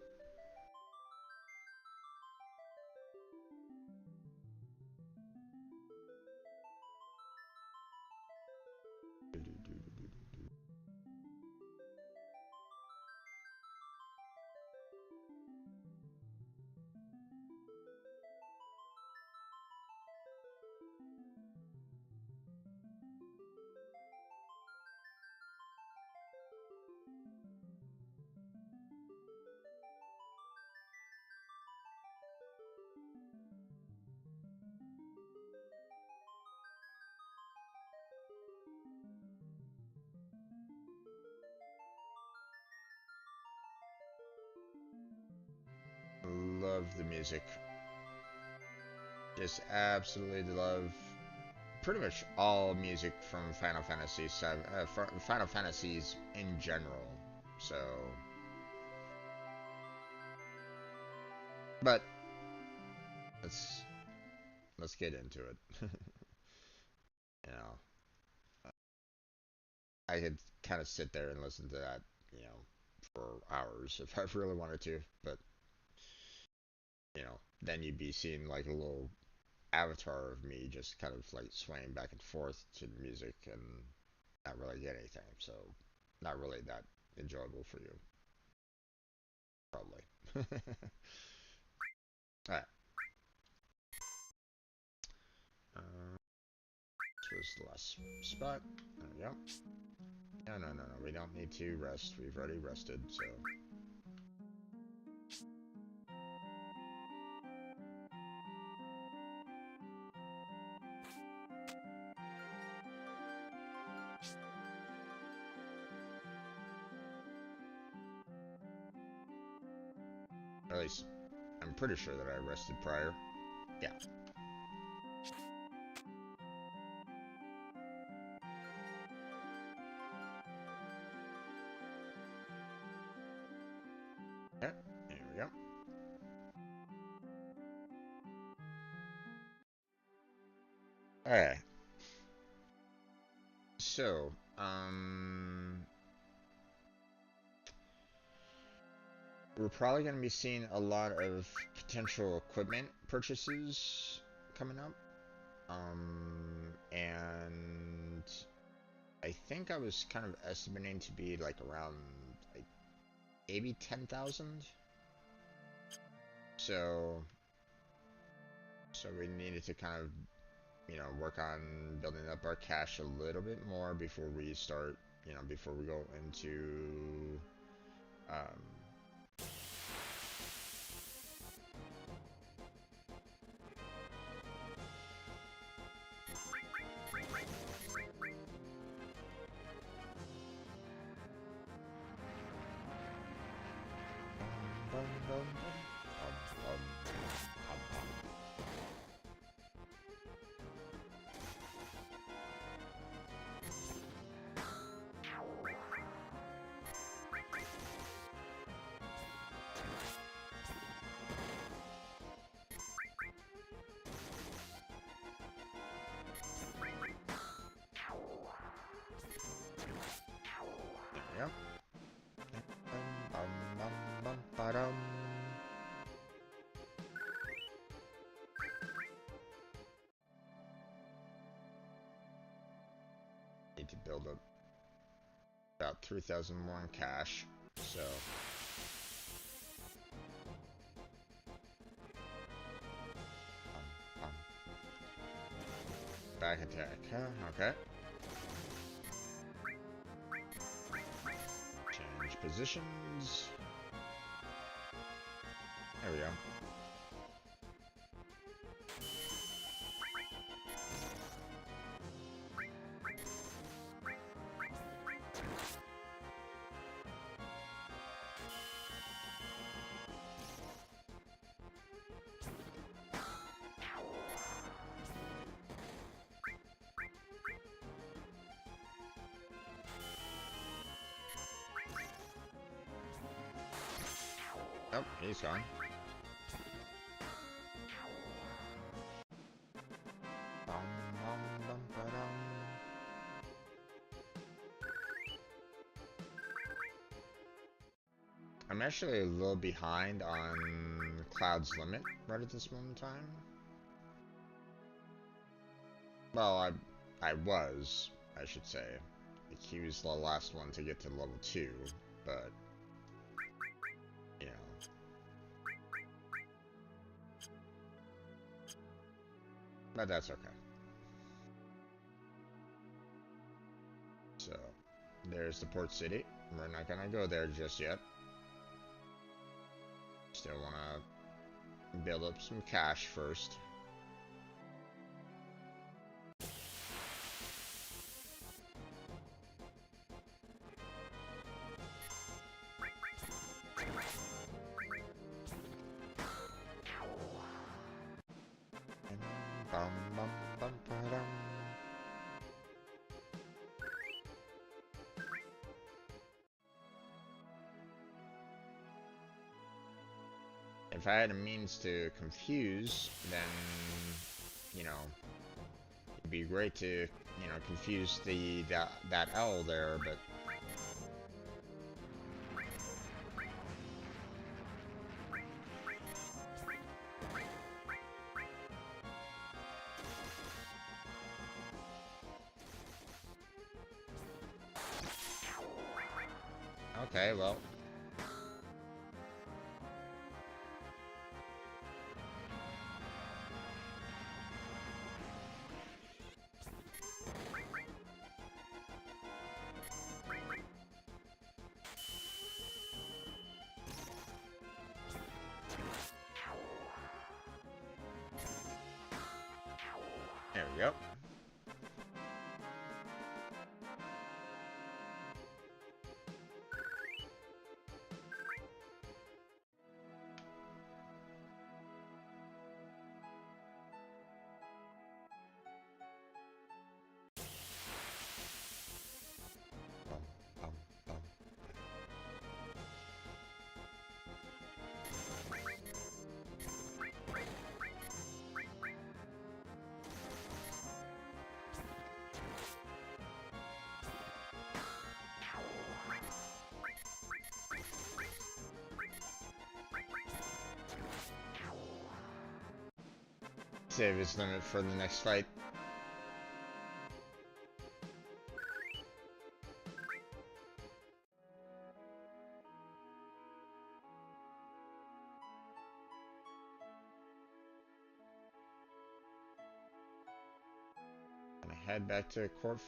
Love the music. Just absolutely love pretty much all music from Final Fantasy 7, Final Fantasies in general. So, but let's let's get into it. you know, I could kind of sit there and listen to that, for hours if I really wanted to. But then you'd be seeing like a little avatar of me just kind of like swaying back and forth to the music and not really get anything. So, not really that enjoyable for you, probably. Alright. This was the last spot. There we go. No, no, no, no. We don't need to rest. We've already rested, so. At least, I'm pretty sure that I rested prior. Yeah. Okay, there we go. Alright. So, we're probably going to be seeing a lot of potential equipment purchases coming up. And I think I was kind of estimating to be like around like maybe 10,000. So, so we needed to kind of, work on building up our cash a little bit more before we start, before we go into, um, need to build up about 3,000 more in cash, so... Back attack, huh? Okay. Change positions. There we go. Oh, he's gone. I'm actually a little behind on Cloud's limit right at this moment in time. Well, I should say. Like, he was the last one to get to level 2, but, you know. But that's okay. So, there's the port city. We're not gonna go there just yet. Still wanna build up some cash first. If I had a means to confuse, then, you know, it'd be great to, you know, confuse that L there, but... Okay, well... There we go. Save his limit for the next fight. Gonna head back to Fort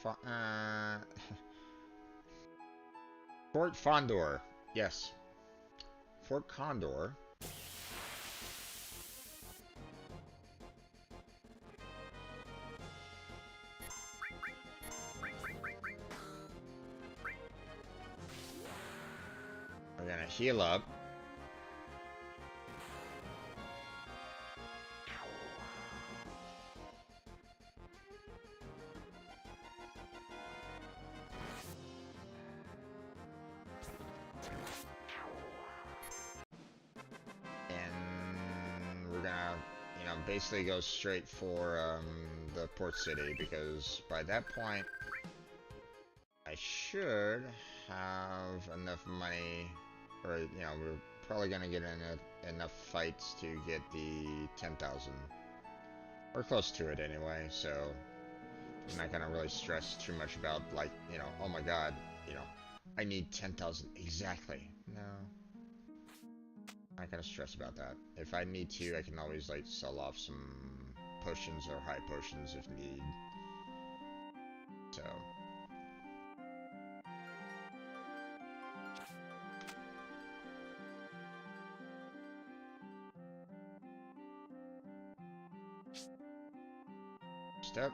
Fondor. Yes. Fort Condor. We're gonna heal up. And we're gonna, you know, basically go straight for the port city, because by that point I should have enough money, or, you know, we're probably gonna get enough fights to get the 10,000. We're close to it anyway, so I'm not gonna really stress too much about, like, you know, oh my god, you know, I need 10,000 exactly. No, I'm not gonna stress about that. If I need to, I can always, like, sell off some potions or high potions if need. So. Step.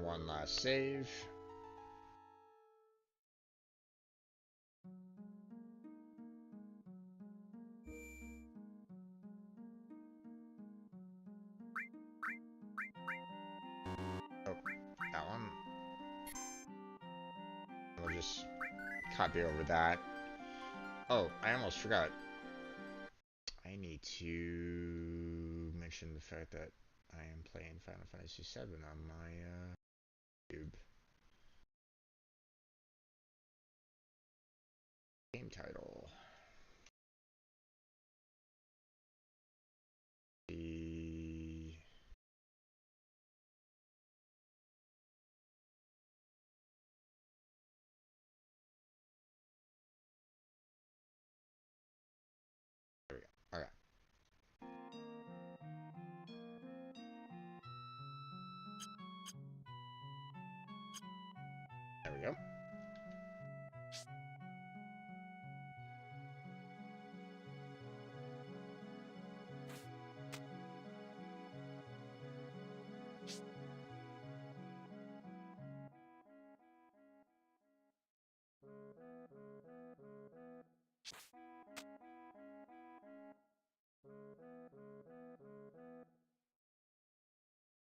One last save. Oh, that one. We'll just copy over that. Oh, I almost forgot. I need to mention the fact that I am playing Final Fantasy VII on my YouTube. Game title. The there we go. Okay. There we go.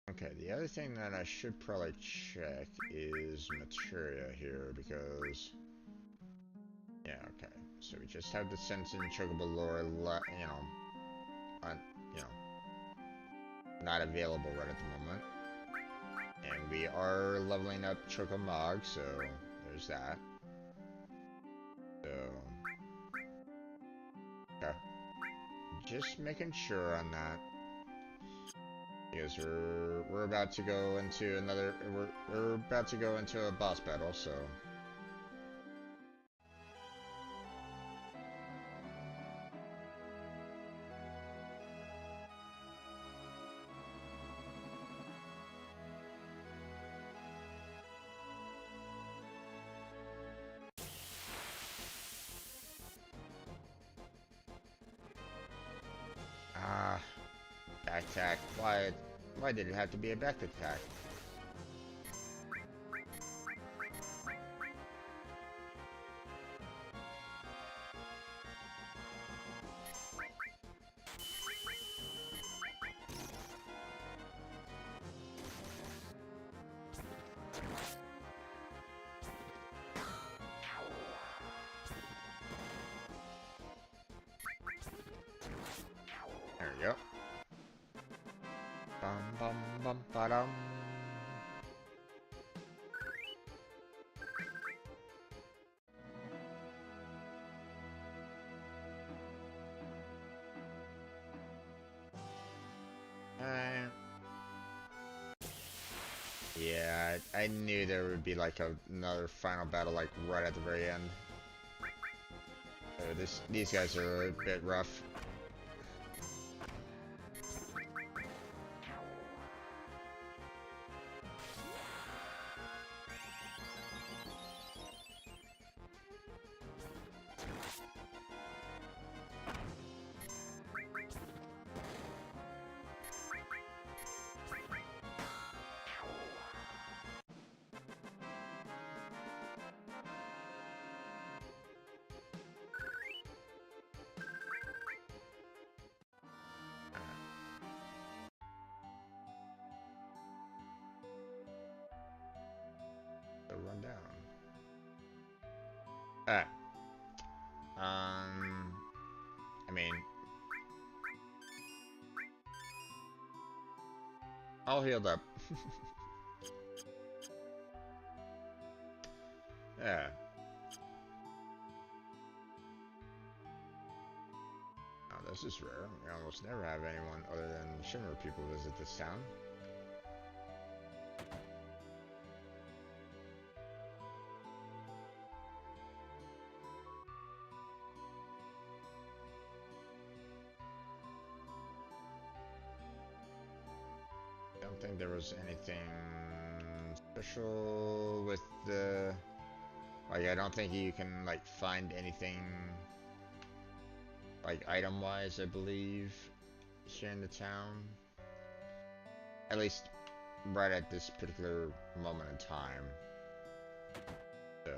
Okay, the other thing that I should probably check is materia here because yeah, okay. So we just have the Sense and Chocobo lore, you know, on, you know, not available right at the moment. And we are leveling up Chocomog, so there's that. So, okay. Just making sure on that. Because we're about to go into another, we're about to go into a boss battle, so. Ah, back attack. Why did it have to be a back attack? There we go. Bum bum bum ba dum. Yeah, I knew there would be like another final battle like right at the very end. These guys are a bit rough. So run down. Alright. I mean, all healed up. Yeah. Now This is rare. We almost never have anyone other than Shimmer people visit this town. I don't think there was anything special with the... Like, I don't think you can, like, find anything, like, item-wise, I believe, here in the town. At least, right at this particular moment in time. So...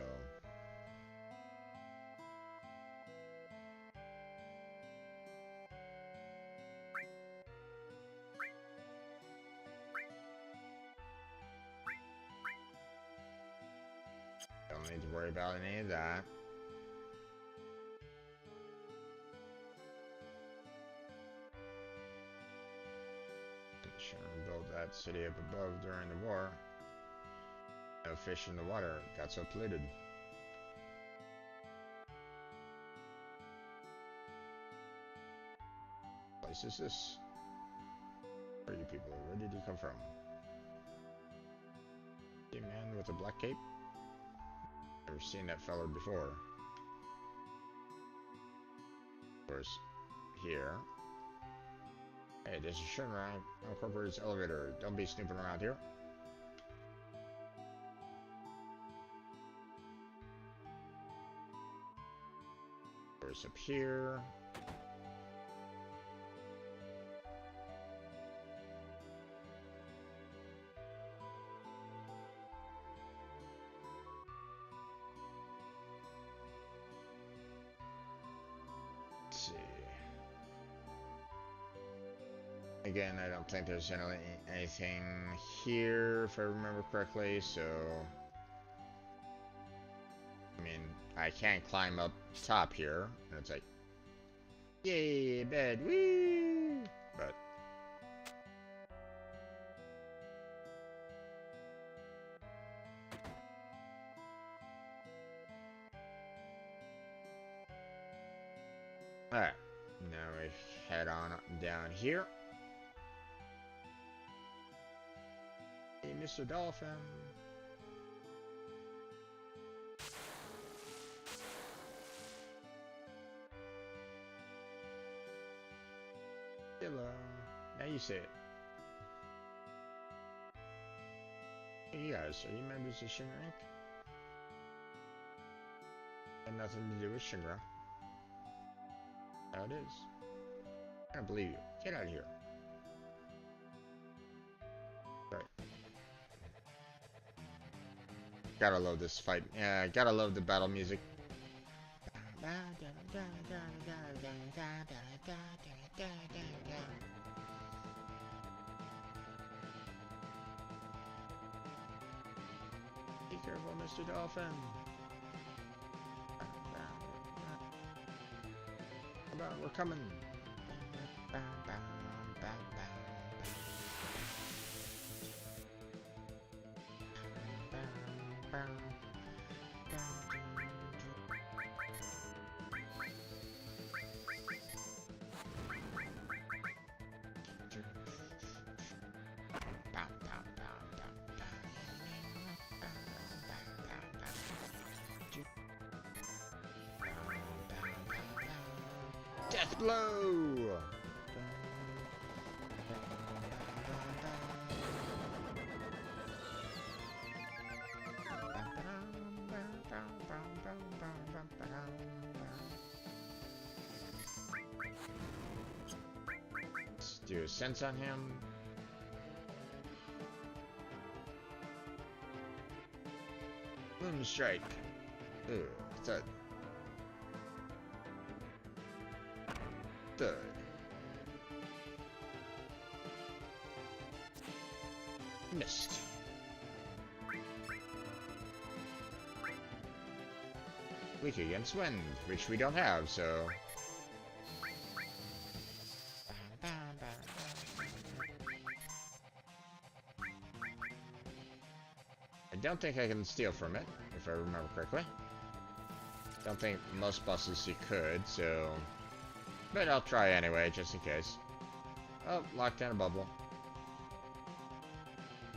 Don't need to worry about any of that. Sure, build that city up above during the war. No fish in the water, got so polluted. What place is this? Where are you people? Where did you come from? A man with a black cape? Never seen that feller before. Of course, here. Hey, this is Shinra, Corporate's elevator. Don't be snooping around here. Of course, up here. Let's see. Again, I don't think there's anything here, if I remember correctly, so... I mean, I can't climb up top here, and it's like... Yay, bed, woo! But... Alright, now we head on down here. Hey, Mr. Dolphin. Hello. Now you say it. Hey, you guys, are you members of Shinra Inc? Had nothing to do with Shinra. How it is. I don't believe you. Get out of here. Right. Gotta love this fight. Yeah, gotta love the battle music. Be careful, Mr. Dolphin. We're coming. Death blow! Let's do a sense on him. Moon strike. Ugh, thud. Thud. Missed. Weak against wind, which we don't have, so... I don't think I can steal from it, if I remember correctly. Don't think most bosses you could, so... But I'll try anyway, just in case. Oh, locked in a bubble.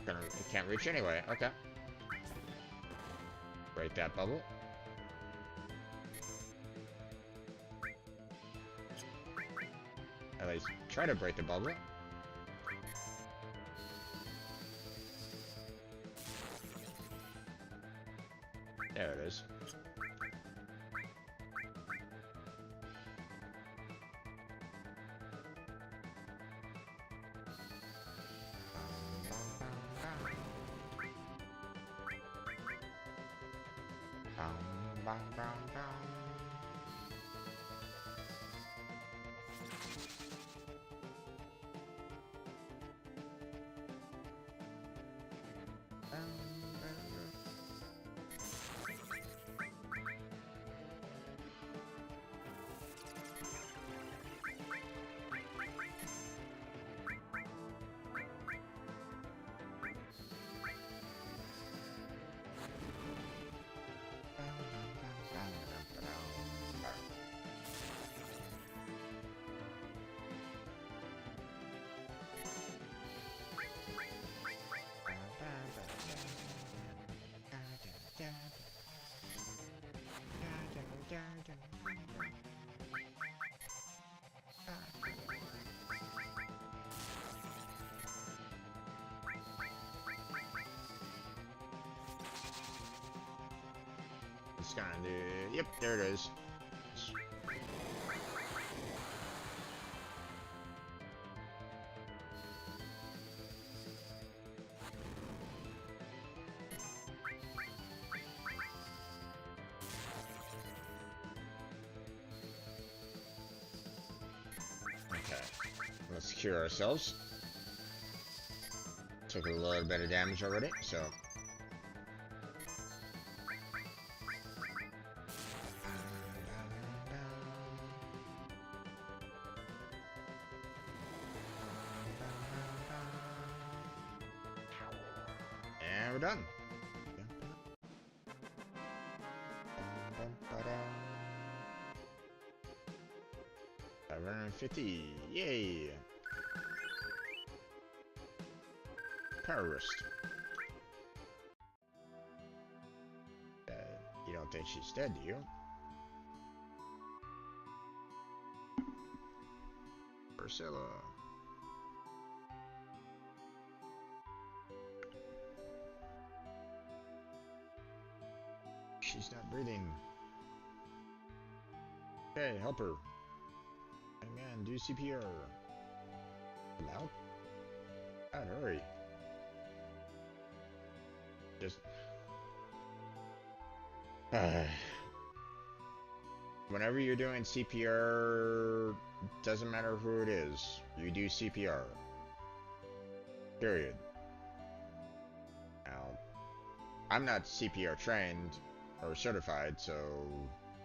It can't reach anyway. Okay. Break that bubble. At least try to break the bubble. There it is. It's gonna do. Yep, there it is. Okay, let's cure ourselves. Took a little bit of damage already, so. And we're done. 550, yay! Power wrist. You don't think she's dead, do you? Priscilla. She's not breathing. Okay, help her. Hey man, do CPR. Come out. God, hurry. Just. Whenever you're doing CPR, doesn't matter who it is, you do CPR. Period. Now, I'm not CPR trained or certified, so,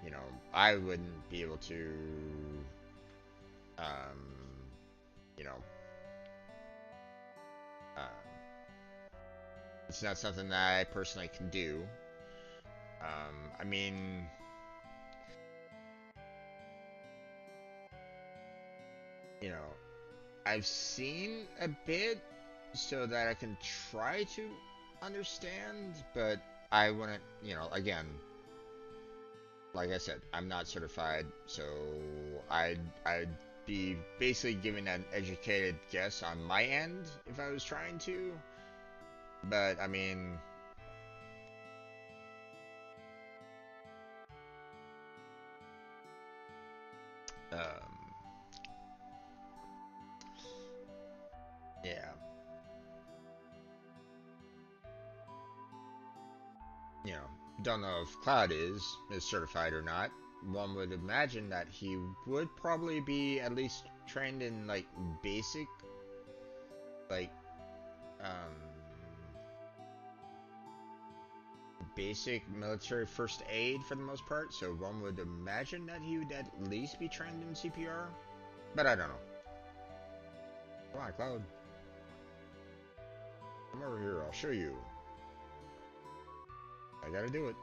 you know, I wouldn't be able to, you know, it's not something that I personally can do. I mean, you know, I've seen a bit so that I can try to understand, but I wouldn't, you know, again, like I said, I'm not certified, so I'd be basically giving an educated guess on my end if I was trying to. But I mean, yeah, you know, don't know if Cloud is certified or not. One would imagine that he would probably be at least trained in like basic, like, um, basic military first aid for the most part. So one would imagine that he would at least be trained in CPR, but I don't know. Come on, Cloud. Come over here. I'll show you. I gotta do it.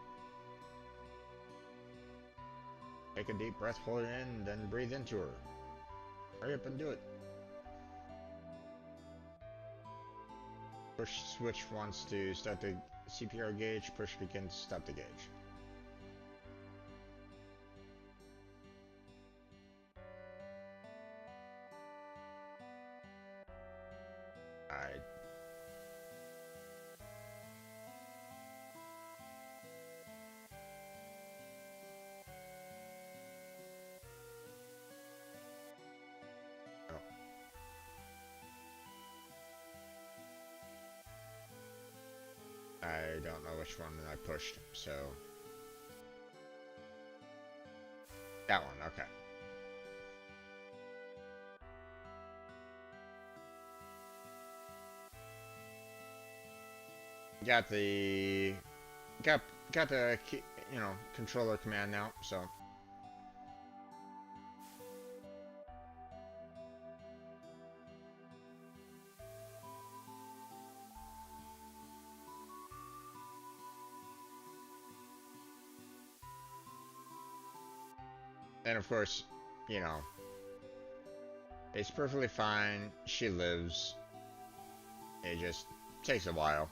Take a deep breath, hold it in, then breathe into her. Hurry up and do it. Push switch wants to start the CPR gauge. Push it again to stop the gauge. Alright. Oh. I don't know which one I pushed, so... That one, okay. Got the... Got the, you know, controller command now, so... And of course, you know, it's perfectly fine. She lives. It just takes a while.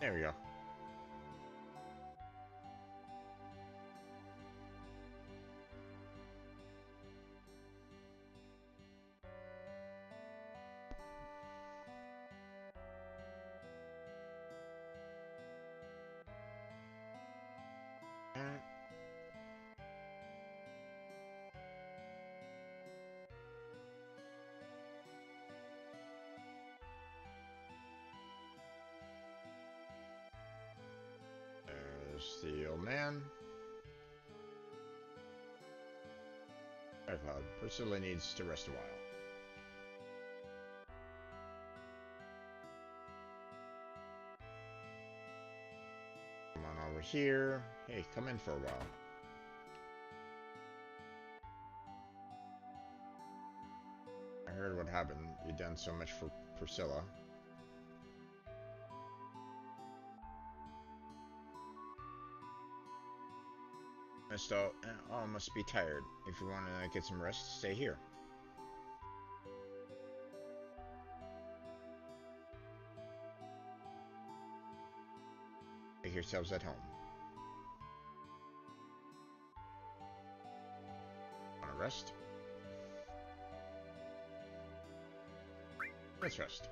There we go. There's the old man. Priscilla needs to rest a while. Come on over here. Hey, come in for a while. I heard what happened. You've done so much for Priscilla. So, oh, must be tired. If you want to get some rest, stay here. Make yourselves at home. Want to rest? Let's rest.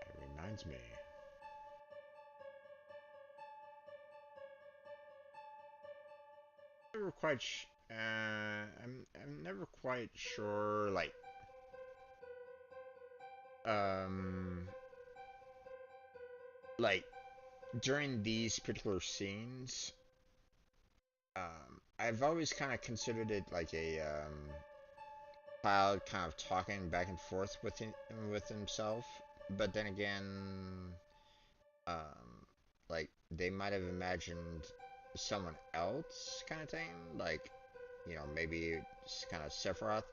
It reminds me. Never quite. I'm never quite sure. Um, like during these particular scenes, I've always kind of considered it like a child kind of talking back and forth with himself. But then again, um, like they might have imagined someone else kind of thing, like you know maybe it's kind of Sephiroth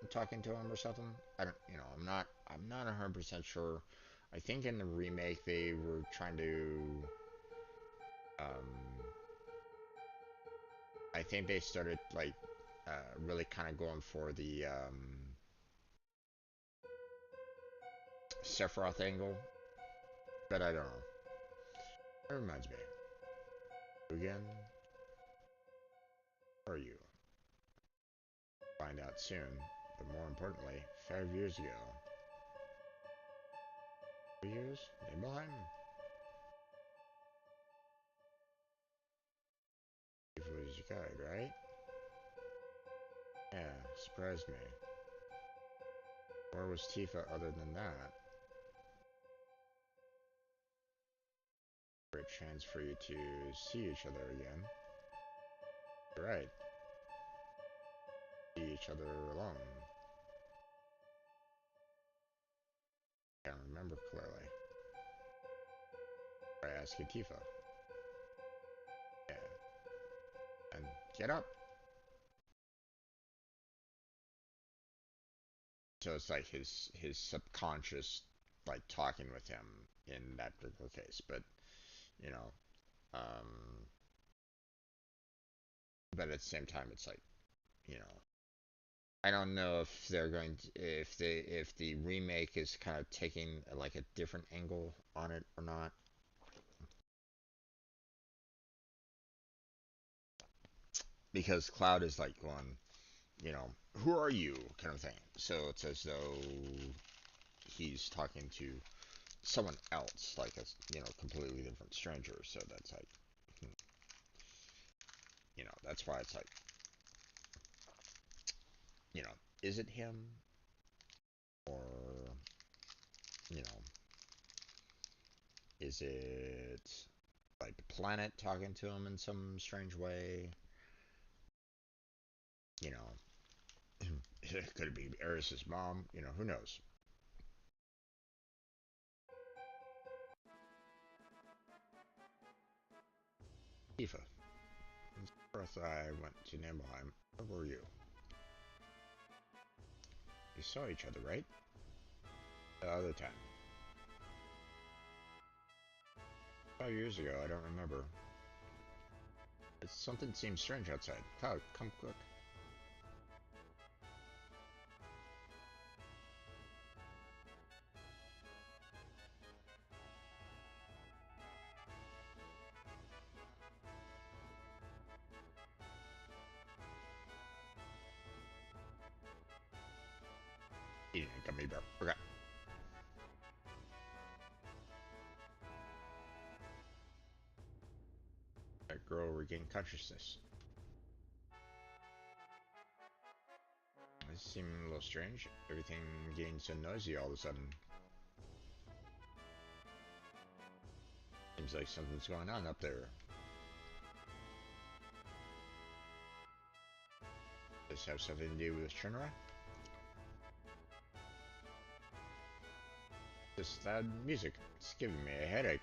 talking to him or something. I don't, you know, I'm not 100% sure. I think in the remake they were trying to, um, I think they started like really kind of going for the Sephiroth angle, but I don't know. That reminds me. Again, who are you? Find out soon, but more importantly, 5 years ago. 4 years? Nibelheim? If it was your guide, right? Yeah, surprised me. Where was Tifa other than that? Great chance for you to see each other again. You're right. see each other alone. Can't remember clearly. I asked Tifa. Yeah. And get up. So it's like his subconscious like talking with him in that particular case. But you know, um but at the same time it's like, you know, I don't know if they're going to, if the remake is kind of taking like a different angle on it or not. Because Cloud is like going, you know, who are you kind of thing. So it's as though he's talking to someone else, like a, you know, completely different stranger. So that's like, you know, that's why it's like, you know, is it him, or you know, is it like the planet talking to him in some strange way? You know, could it be Eris's mom? You know, who knows? Tifa. First I went to Nibelheim. Where were you? You saw each other, right? The other time. 5 years ago, I don't remember. Something seems strange outside. Cloud, come quick. Eating a gummy bear. Okay. That girl regained consciousness. This seemed a little strange. Everything getting so noisy all of a sudden. Seems like something's going on up there. Does this have something to do with Shinra? This loud music. It's giving me a headache.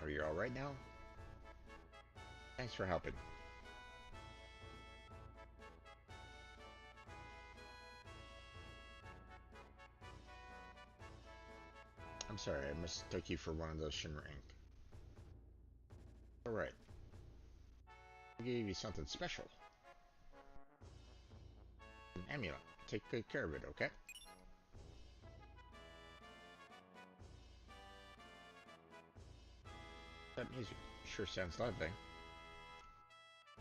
Are you alright now? Thanks for helping. I'm sorry, I mistook you for one of those Shinra Inc. Alright. I gave you something special. An amulet. Take good care of it, okay? That music sure sounds lively.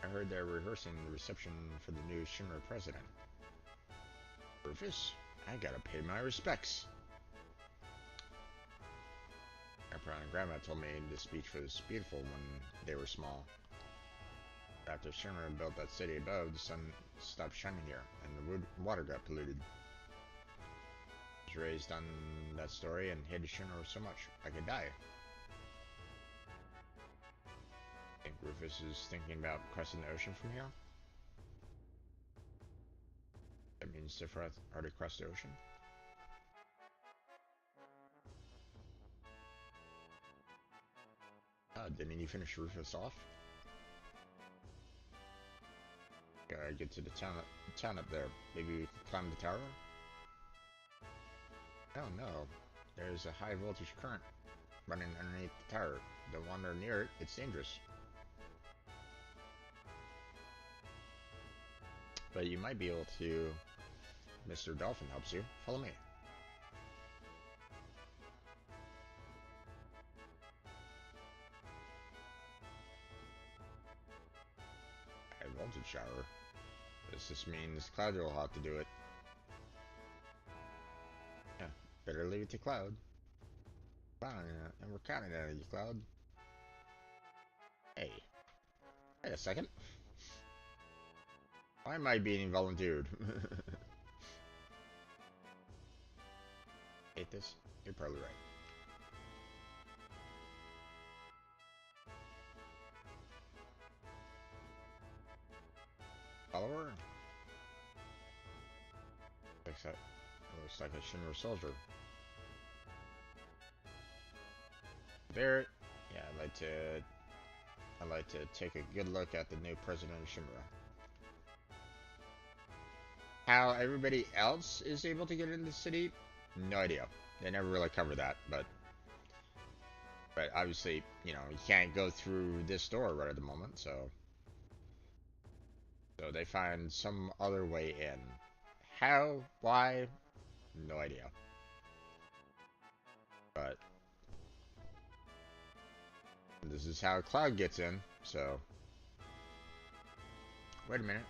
I heard they're rehearsing the reception for the new Shinra president. Rufus, I gotta pay my respects. Grandpa and Grandma told me this beach was beautiful when they were small. After Shinra built that city above, the sun stopped shining here, and the water got polluted. I was raised on that story and hated Shinra so much I could die. I think Rufus is thinking about crossing the ocean from here. That means Sephiroth already crossed the ocean. Didn't you finish Rufus off? Gotta get to the town up there. Maybe we can climb the tower? Oh no. There's a high voltage current running underneath the tower. Don't wander near it, it's dangerous. But you might be able to... Mr. Dolphin helps you. Follow me. High voltage shower. This just means Cloud will have to do it. Yeah, better leave it to Cloud. And we're counting on you, Cloud. Hey, wait a second. Why am I being volunteered? Hate this? You're probably right. follower? Looks like a Shinra soldier. Barrett? Yeah, I'd like to take a good look at the new president of Shimura. How everybody else is able to get into the city? No idea. They never really cover that, but obviously, you know, you can't go through this door right at the moment, so they find some other way in. How? Why? No idea. But this is how Cloud gets in, so wait a minute.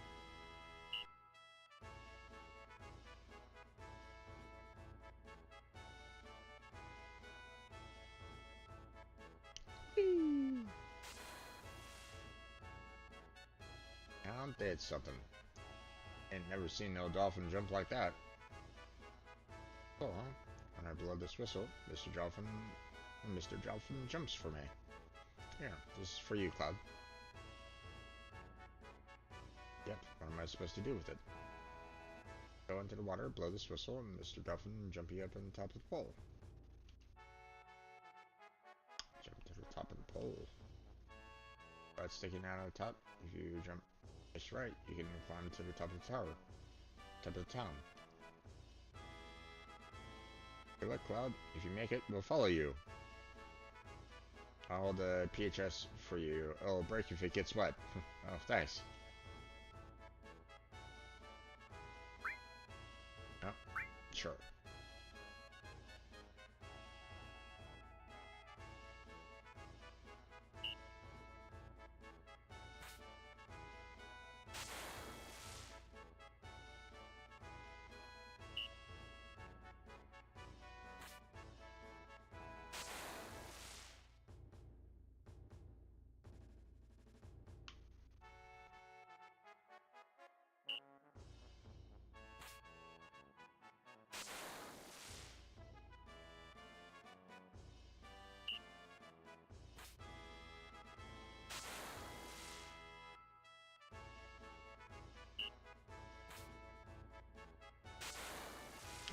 Now that's something. Ain't never seen no dolphin jump like that. Oh, when I blow this whistle, Mr. Dolphin jumps for me. Here, this is for you, Cloud. Yep, what am I supposed to do with it? Go into the water, blow this whistle, and Mr. Dolphin jump you up on the top of the pole. Jump to the top of the pole. By sticking out of the top, if you jump just right, you can climb to the top of the tower. Top of the town. Good luck, Cloud. If you make it, we'll follow you. I'll hold the PHS for you. It'll break if it gets wet. Oh, thanks. Oh, sure.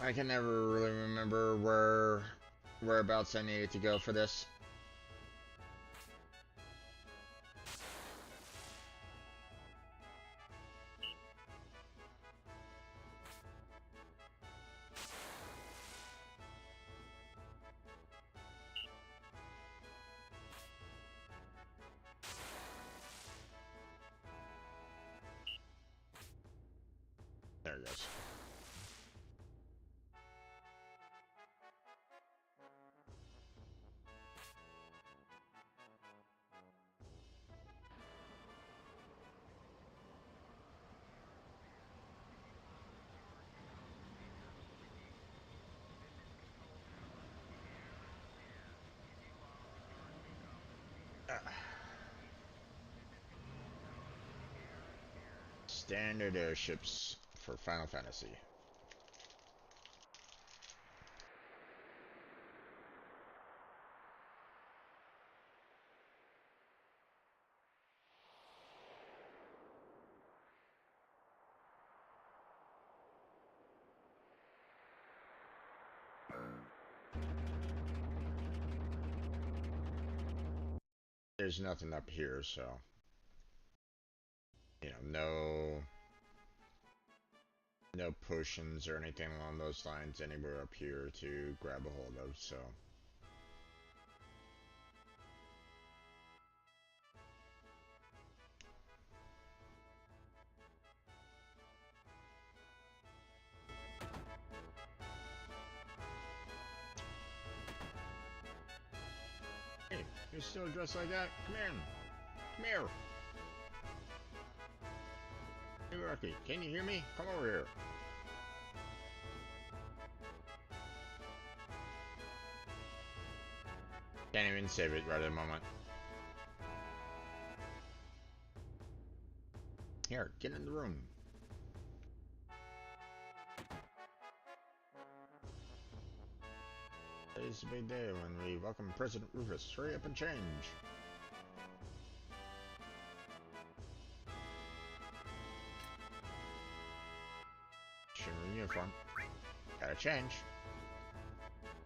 I can never really remember whereabouts I needed to go for this. There it goes. Standard airships for Final Fantasy. There's nothing up here, so you know, no potions or anything along those lines anywhere up here to grab a hold of, so. Hey, you're still dressed like that? Come here. Come here. Hey, Rocky, can you hear me? Come over here. Can't even save it right at the moment. Here, get in the room. Today's a big day when we welcome President Rufus. Hurry up and change. uniform. Gotta change.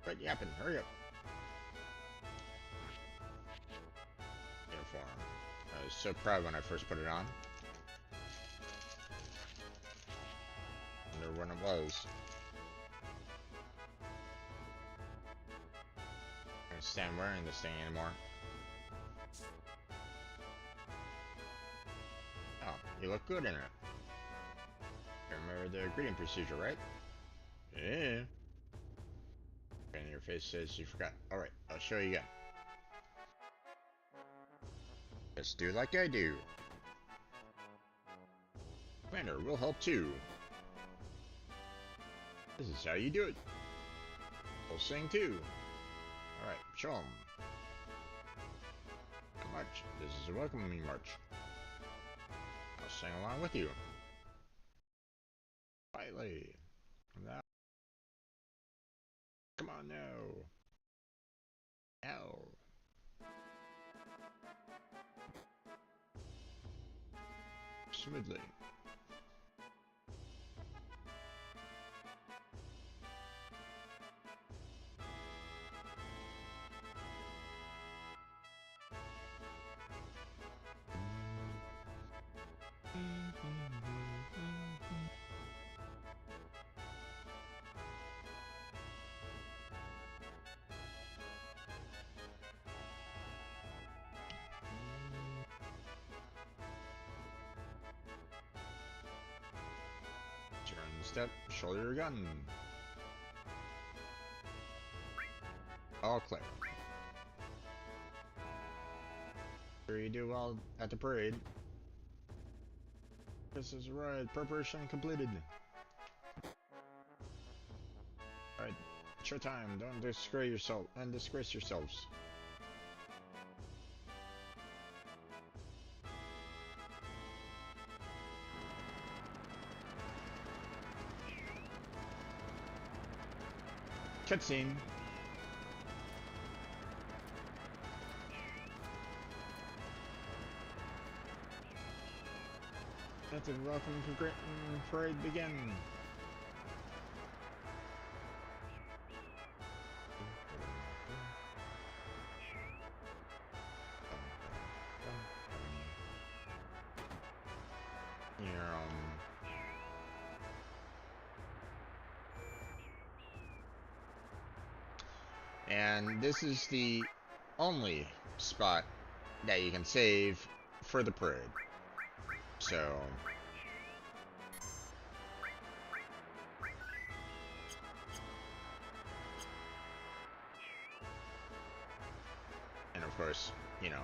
Quit yapping, hurry up. Uniform. I was so proud when I first put it on. Wonder when it was. I can't stand wearing this thing anymore. Oh, you look good in it. Remember the greeting procedure, right? Yeah. And your face says you forgot. Alright, I'll show you again. Just do like I do. Commander will help too. This is how you do it. We'll sing too. Alright, show 'em. March. This is a welcoming march. I'll sing along with you. Quietly. Now. Come on now. Now. Smoothly. Turn step, shoulder your gun. All clear. Sure you do well at the parade. This is right. Preparation completed. Alright, it's your time. Don't disgrace yourselves. Cutscene. Let the welcome to Great Parade begin. And this is the only spot that you can save for the parade. So and of course, you know,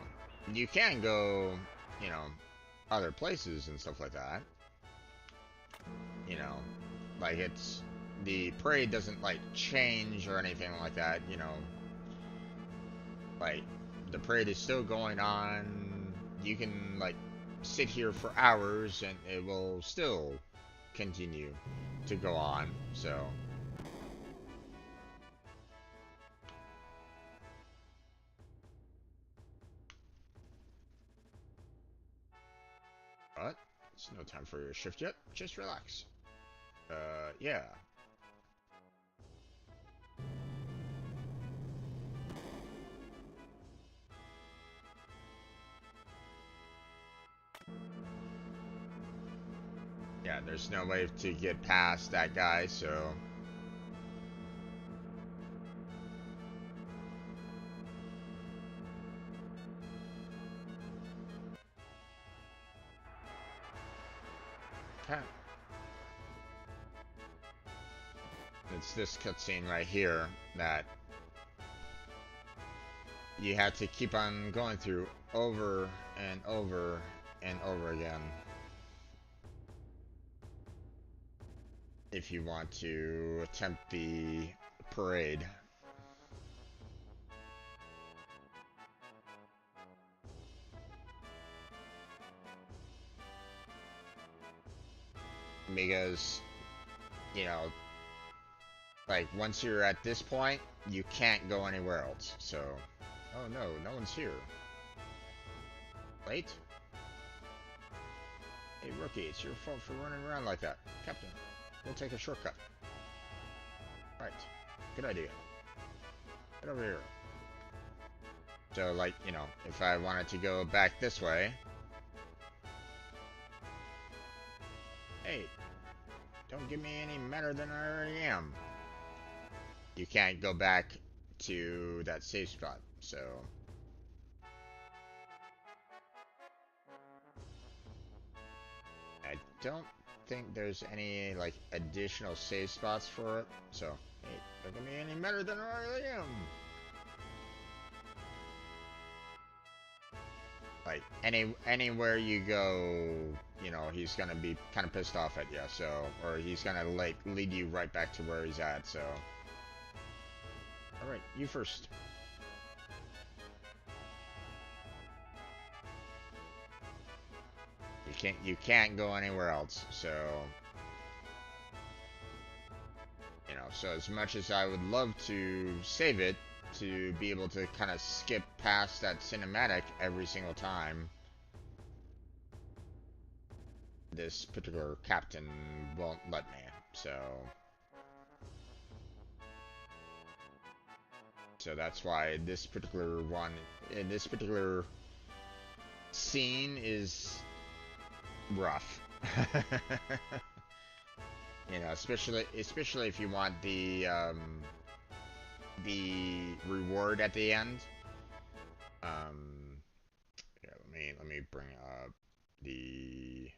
you can go, you know, other places and stuff like that. You know, like it's the parade doesn't like change or anything like that, you know. Like the parade is still going on. You can like sit here for hours and it will still continue to go on. So but it's no time for your shift yet. Just relax. Yeah. Yeah, there's no way to get past that guy, so okay. It's this cutscene right here that you have to keep on going through over and over and over again if you want to attempt the parade. Because, you know, like once you're at this point, you can't go anywhere else. So, oh no, no one's here. Late? Hey rookie, it's your fault for running around like that. Captain. we'll take a shortcut. Right. Good idea. Get over here. So, like, you know, if I wanted to go back this way... Hey, don't give me any better than I already am. You can't go back to that safe spot, so... I don't think there's any, like, additional save spots for it, so... Hey, don't give me any better than I already am. Like, anywhere you go, you know, he's gonna be kind of pissed off at you, so... Or he's gonna, like, lead you right back to where he's at, so... Alright, you first. You can't go anywhere else, so... You know, so as much as I would love to save it, to be able to kind of skip past that cinematic every single time, this particular captain won't let me, so... So that's why this particular one, in this particular scene is rough. You know, especially if you want the reward at the end. Yeah, let me bring up the...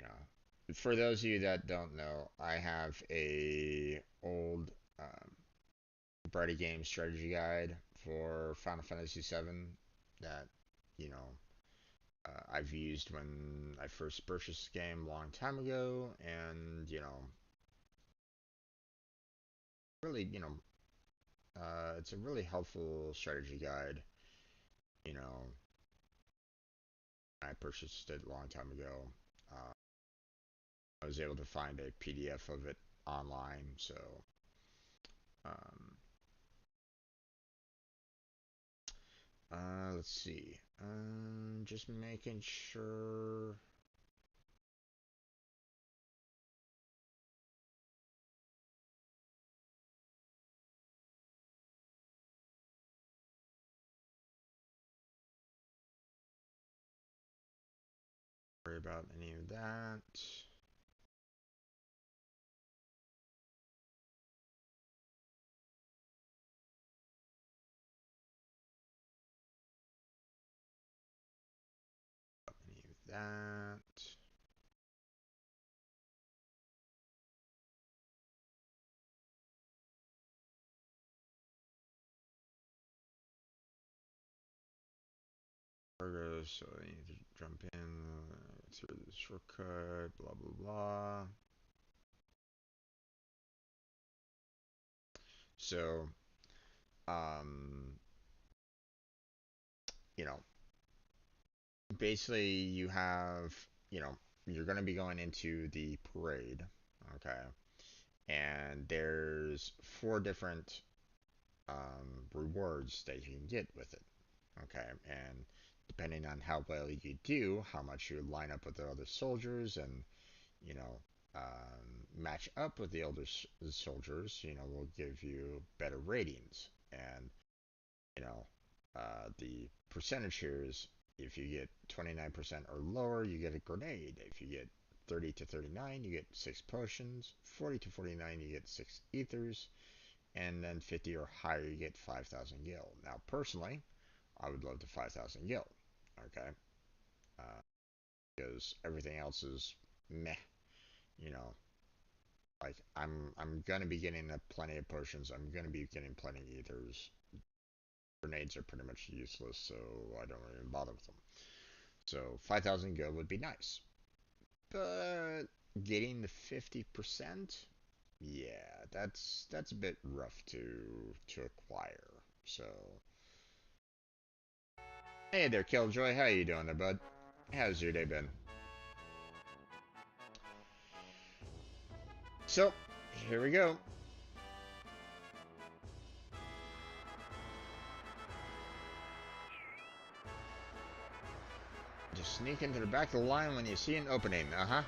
You know, for those of you that don't know, I have a old party game strategy guide for Final Fantasy VII that, you know, I've used when I first purchased the game a long time ago, and, you know, really, you know, it's a really helpful strategy guide. You know, I purchased it a long time ago. Uh, I was able to find a PDF of it online, so um, let's see. Just making sure. Worry about any of that. Any of that. So I need to jump in through the shortcut, blah blah blah. So, um, you know, basically you have, you know, you're going to be going into the parade, okay? And there's 4 different rewards that you can get with it, okay? And depending on how well you do, how much you line up with the other soldiers, and you know, match up with the other soldiers, you know, will give you better ratings. And you know, the percentage here is if you get 29% or lower, you get a grenade. If you get 30 to 39, you get 6 potions. 40 to 49, you get 6 ethers. And then 50 or higher, you get 5,000 gil. Now, personally, I would love the 5,000 gil. Okay? Uh, because everything else is meh. You know, like I'm gonna be getting plenty of potions. I'm gonna be getting plenty of ethers. Grenades are pretty much useless, so I don't even bother with them. So 5,000 gil would be nice. But getting the 50%, yeah, that's a bit rough to acquire. So hey there, Killjoy, how you doing there, bud? How's your day been? So here we go. Just sneak into the back of the line when you see an opening. Uh-huh.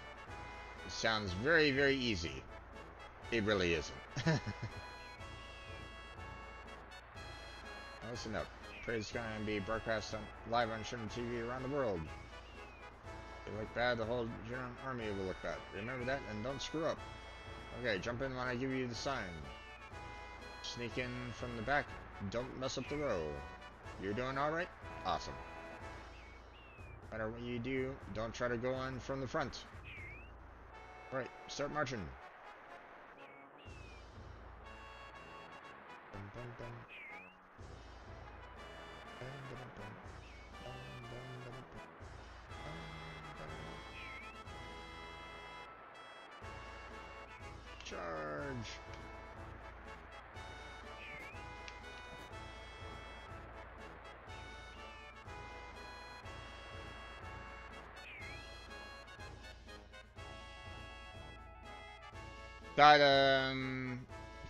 It sounds very, very easy. It really isn't. Listen up. Praise going to be broadcast on live on Shin TV around the world. If you look bad, the whole German army will look bad. Remember that and don't screw up. Okay, jump in when I give you the sign. Sneak in from the back. Don't mess up the row. You're doing alright? Awesome. No matter what you do, don't try to go in from the front. Alright, start marching. Dun, dun, dun. Charge!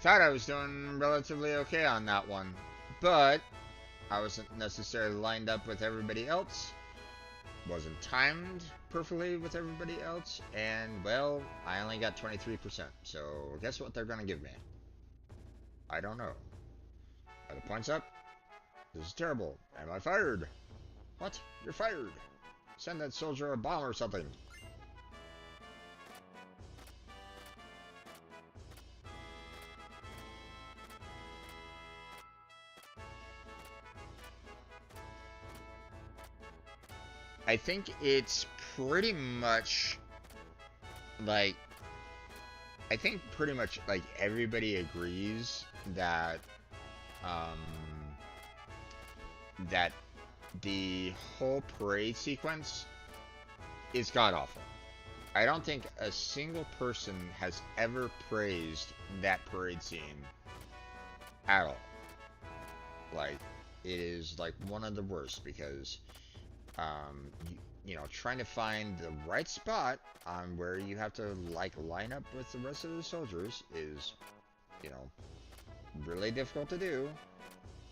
Thought I was doing relatively okay on that one, but I wasn't necessarily lined up with everybody else, wasn't timed perfectly with everybody else, and well, I only got 23%, so guess what they're gonna give me? I don't know. Are the points up? This is terrible. Am I fired? What? You're fired. Send that soldier a bomb or something. I think it's pretty much like, I think pretty much like everybody agrees that that the whole parade sequence is god awful. I don't think a single person has ever praised that parade scene at all. Like, it is like one of the worst because you know, trying to find the right spot on where you have to like line up with the rest of the soldiers is, you know, really difficult to do.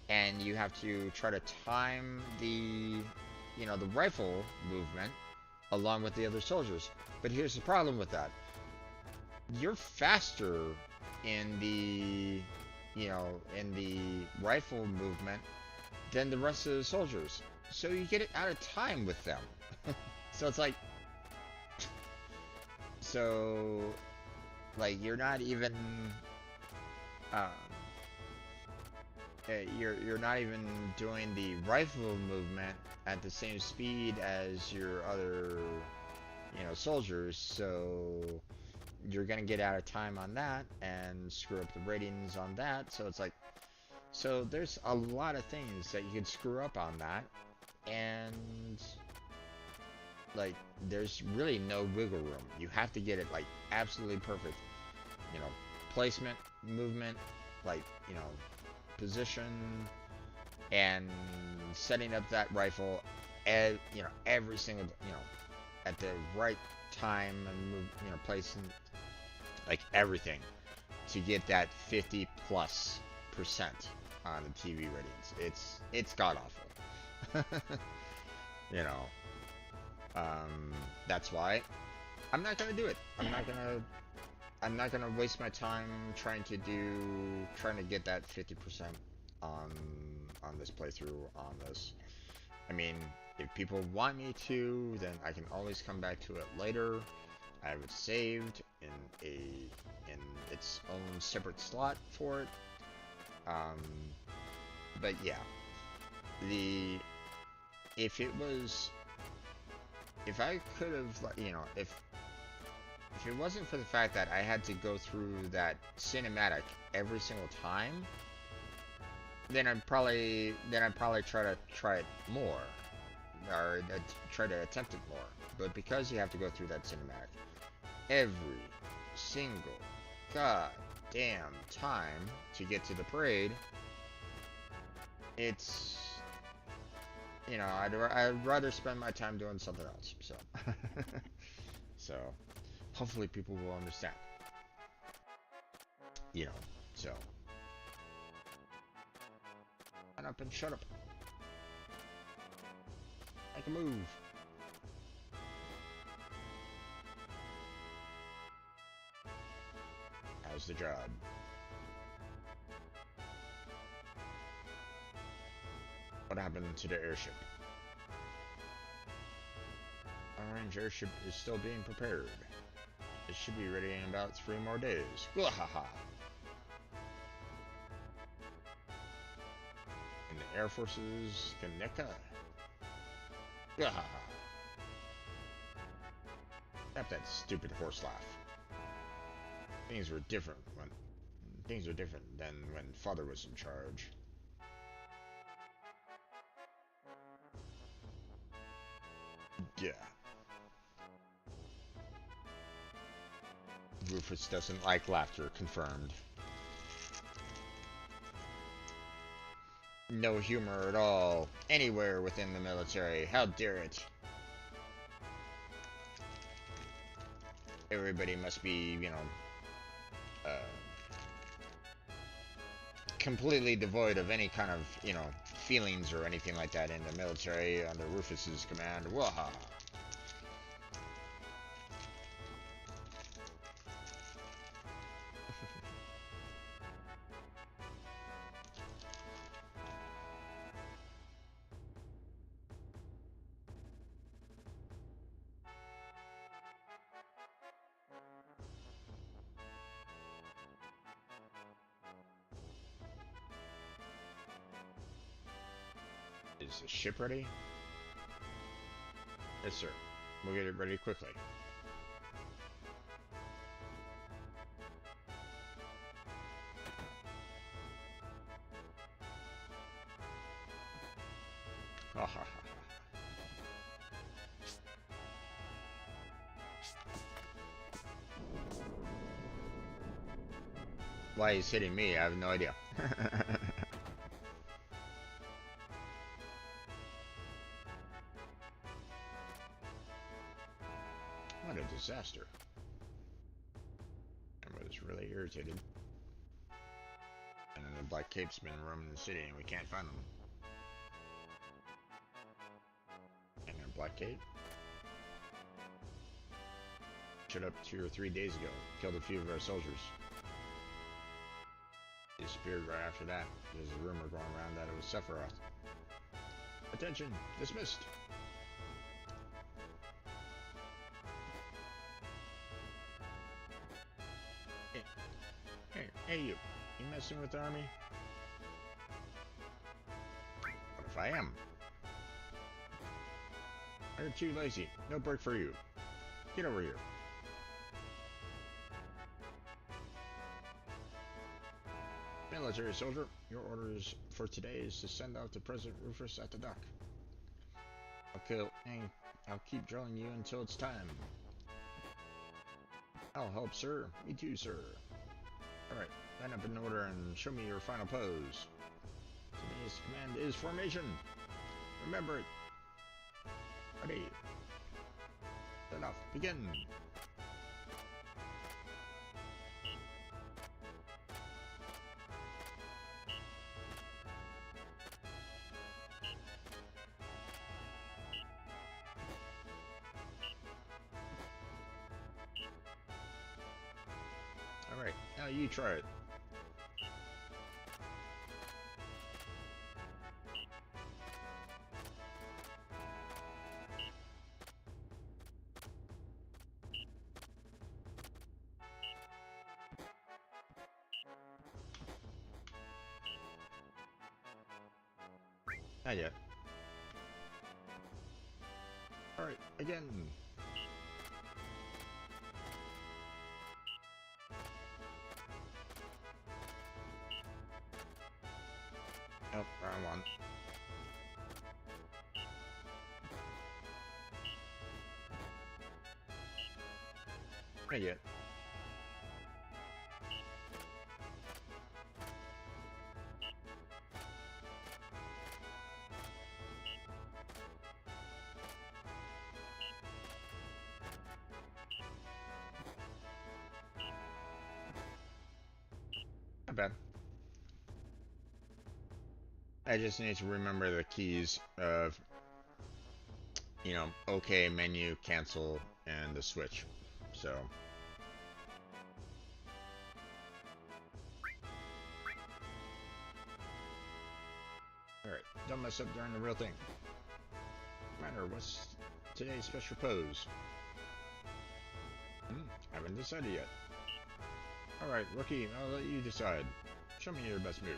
And you have to try to time the, you know, the rifle movement along with the other soldiers. But here's the problem with that. You're faster in the, you know, in the rifle movement than the rest of the soldiers. So you get it out of time with them. So it's like, so like you're not even you're not even doing the rifle movement at the same speed as your other, you know, soldiers, so you're gonna get out of time on that and screw up the ratings on that. So it's like, so there's a lot of things that you could screw up on that, and like there's really no wiggle room. You have to get it like absolutely perfect, you know, placement, movement, like, you know, position, and setting up that rifle, you know, every single, you know, at the right time and move, you know, placing like everything to get that 50+% on the TV ratings. It's god awful. You know, that's why I'm not gonna do it. I'm not gonna waste my time trying to get that 50% on this playthrough on this. I mean, if people want me to, then I can always come back to it later. I have it saved in its own separate slot for it. But yeah, if I could have, you know, if it wasn't for the fact that I had to go through that cinematic every single time, then I'd probably try it more, or try to attempt it more. But because you have to go through that cinematic every single goddamn time to get to the parade, it's, you know, I'd rather spend my time doing something else. So, so hopefully people will understand. You know, so shut up and shut up. Make a move. was the job. What happened to the airship? Orange airship is still being prepared. It should be ready in about 3 more days. Gwahaha! In the Air Force's Kaneka. Gwahaha! Stop that stupid horse laugh. Things were different than when father was in charge. Yeah. Rufus doesn't like laughter, confirmed. No humor at all, anywhere within the military. How dare it? Everybody must be, completely devoid of any kind of, feelings or anything like that in the military under Rufus's command. Waha! Is the ship ready? Yes, sir. We'll get it ready quickly. Ha ha ha. Why he's hitting me, I have no idea. What a disaster. I was really irritated. And then the Black Cape's been roaming the city and we can't find them. And then Black Cape showed up 2 or 3 days ago, killed a few of our soldiers. Disappeared right after that. There's a rumor going around that it was Sephiroth. Attention! Dismissed! Hey you! You messing with the army? What if I am? You're too lazy. No break for you. Get over here. Military soldier, your orders for today is to send out the President Rufus at the dock. Okay, I'll keep drilling you until it's time. I'll help, sir. Me too, sir. Alright, line up in order and show me your final pose. Today's command is formation. Remember it. Ready. Set off. Begin. Alright, now you try it. Not yet. Alright, again. Oh, wrong one. Not yet. Not bad. I just need to remember the keys of, OK, menu, cancel, and the switch. So, Don't mess up during the real thing. Commander, what's today's special pose? Haven't decided yet. Alright, rookie, I'll let you decide. Show me your best move.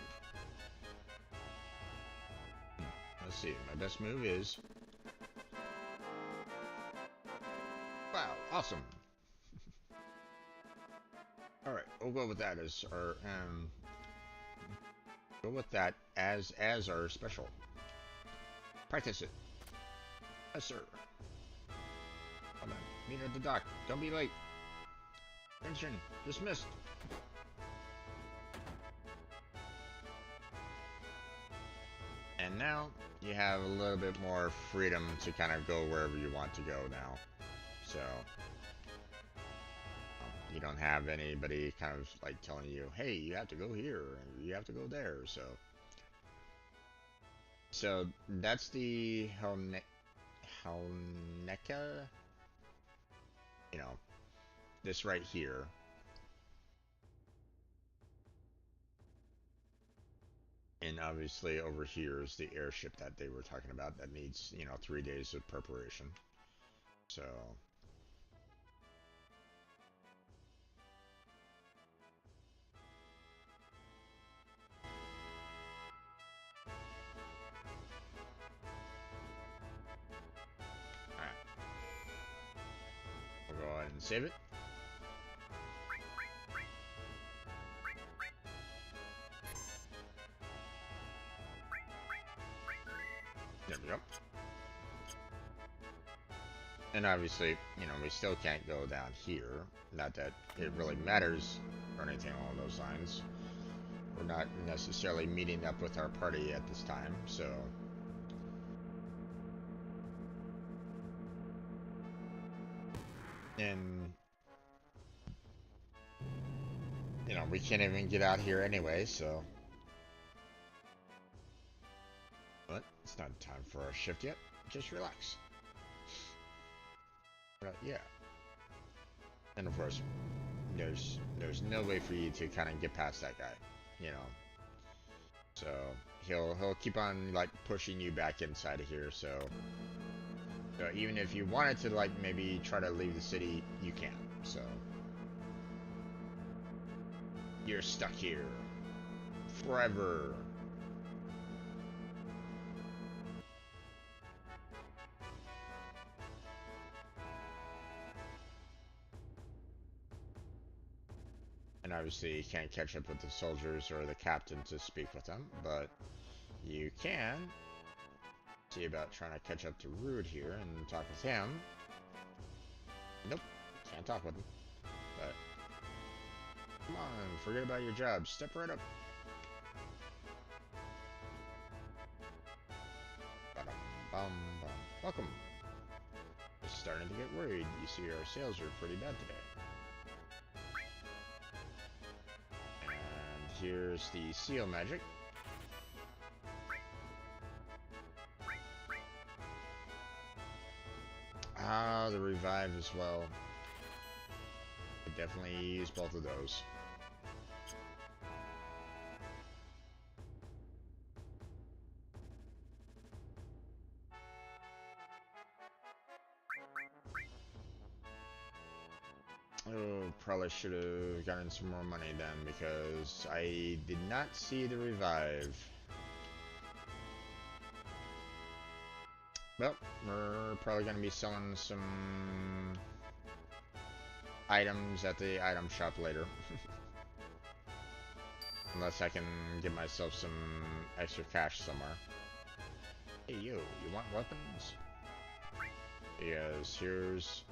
Let's see, my best move is... Wow, awesome! Alright, we'll go with that as our, go with that as our special. Practice it. Yes, sir. Come on, meet at the dock. Don't be late. Attention, dismissed. And now, you have a little bit more freedom to kind of go wherever you want to go now. So, you don't have anybody kind of like telling you, hey, you have to go here, and you have to go there, so that's the Helneka, you know, this right here. And obviously over here is the airship that they were talking about that needs, 3 days of preparation. So... Alright. We'll go ahead and save it. There we go. And obviously, we still can't go down here. Not that it really matters or anything along those lines. We're not necessarily meeting up with our party at this time, so... And... we can't even get out here anyway, so... But it's not time for our shift yet. Just relax. But yeah. And of course, there's no way for you to kind of get past that guy, So he'll keep on like pushing you back inside of here. So even if you wanted to like maybe try to leave the city, you can't. So you're stuck here forever. And obviously you can't catch up with the soldiers or the captain to speak with them, but you can see about trying to catch up to Rude here and talk with him. Nope, can't talk with him. But come on, forget about your job. Step right up. Ba-dum-bum-bum. Welcome. Just starting to get worried. You see our sales are pretty bad today. Here's the seal magic. Ah, the revive as well. Could definitely use both of those. Oh, probably should have gotten some more money then, because I did not see the revive. Well, we're probably going to be selling some items at the item shop later. Unless I can get myself some extra cash somewhere. Hey, you want weapons? Because here's,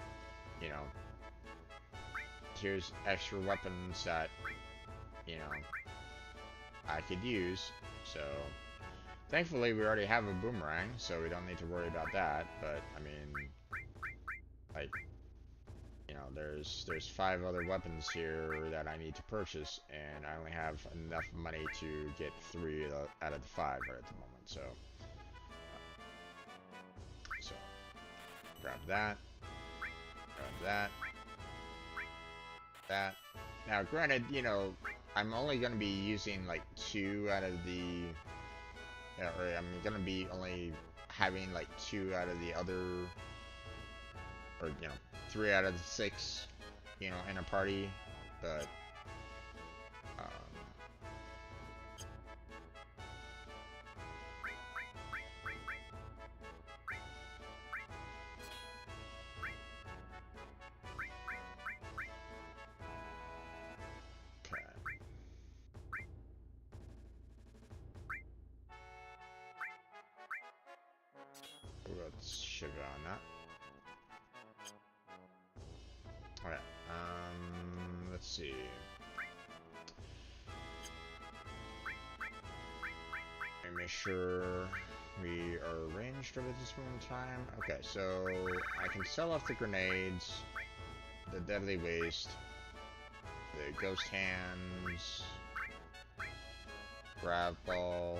here's extra weapons that, I could use. So, thankfully we already have a boomerang, so we don't need to worry about that. But, I mean, like, there's 5 other weapons here that I need to purchase, and I only have enough money to get 3 out of the 5 right at the moment. So grab that, that. Now, granted, I'm only going to be using like 2 out of the or I'm gonna be only having like 2 out of the other, or 3 out of the 6, in a party, but okay. Let's sugar on that. Alright, let's see. Let me make sure we are ranged over this moment in time. Okay, so I can sell off the grenades, the deadly waste, the ghost hands, grab ball,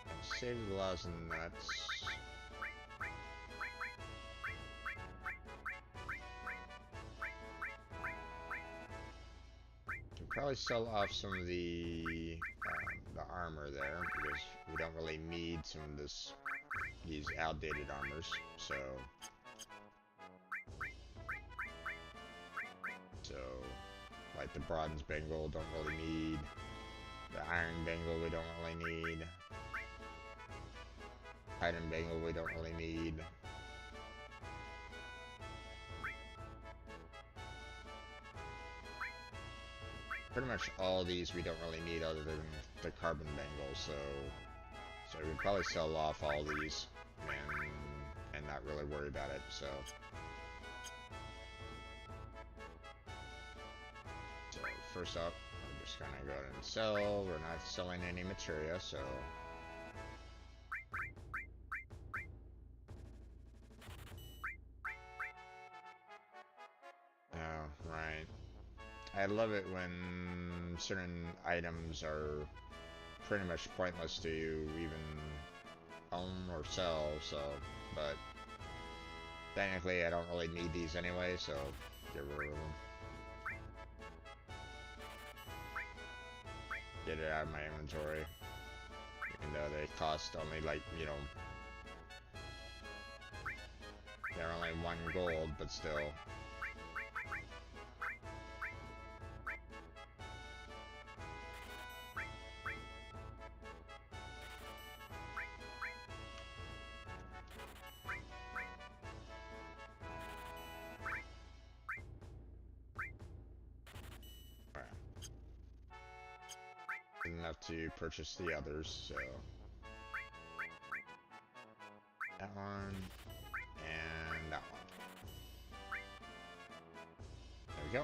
and save the laws and nuts. Probably sell off some of the armor there because we don't really need some of these outdated armors. So like the bronze bangle don't really need. The iron bangle we don't really need. Iron bangle we don't really need. Pretty much all these we don't really need other than the carbon bangle, so we'd probably sell off all these and not really worry about it, so first up, I'm just gonna go ahead and sell. We're not selling any materia, so oh, right. I love it when certain items are pretty much pointless to you even own or sell, so, but technically I don't really need these anyway, so get rid of them. Get it out of my inventory, even though they cost only like, they're only 1 gold, but still. Enough to purchase the others, so that one and that one. There we go.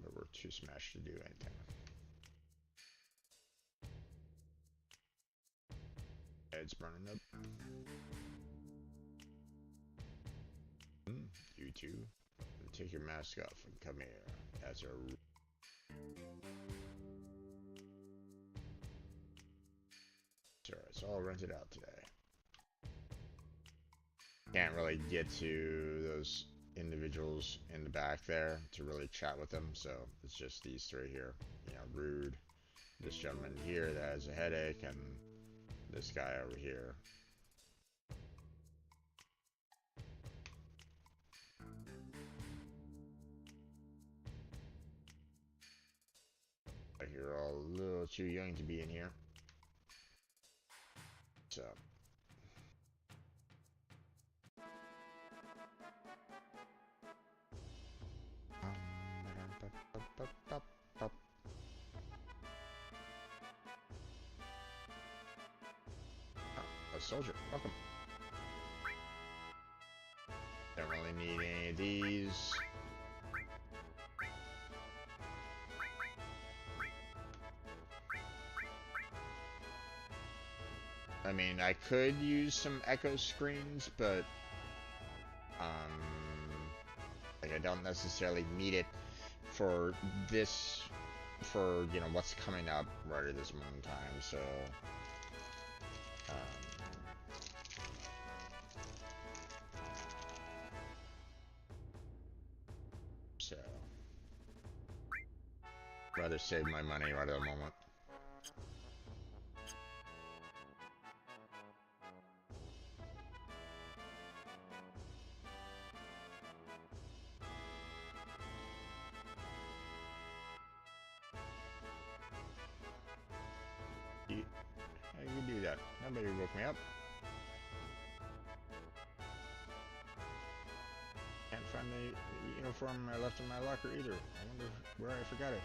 But we're too smashed to do anything. It's burning up. You two, take your mask off and come here. As a sure, it's all rented out today. Can't really get to those individuals in the back there to really chat with them, so it's just these 3 here. Rude, this gentleman here that has a headache, and this guy over here. Like you're all a little too young to be in here. So a soldier, welcome. Don't really need any of these. I mean, I could use some echo screens, but um, like I don't necessarily need it for this, for what's coming up right at this moment in time. So, um, so rather save my money right at the moment. How you do that? Nobody woke me up. Can't find the uniform I left in my locker either. I wonder where I forgot it.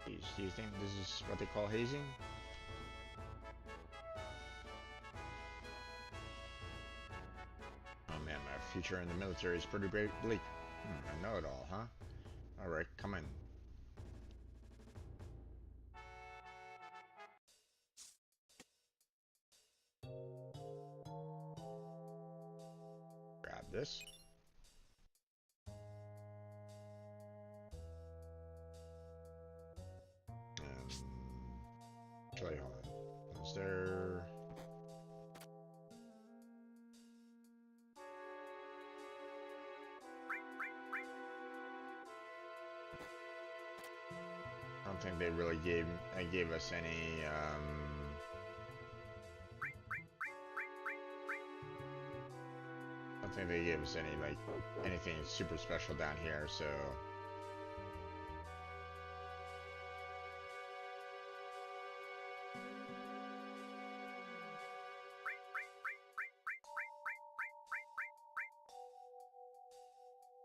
Geez, do you think this is what they call hazing? Oh man, my future in the military is pretty bleak. I know it all, huh? Alright, come in. Grab this. And actually, hold on. Is there... I don't think they really gave us any, I don't think they gave us any, like, anything super special down here, so...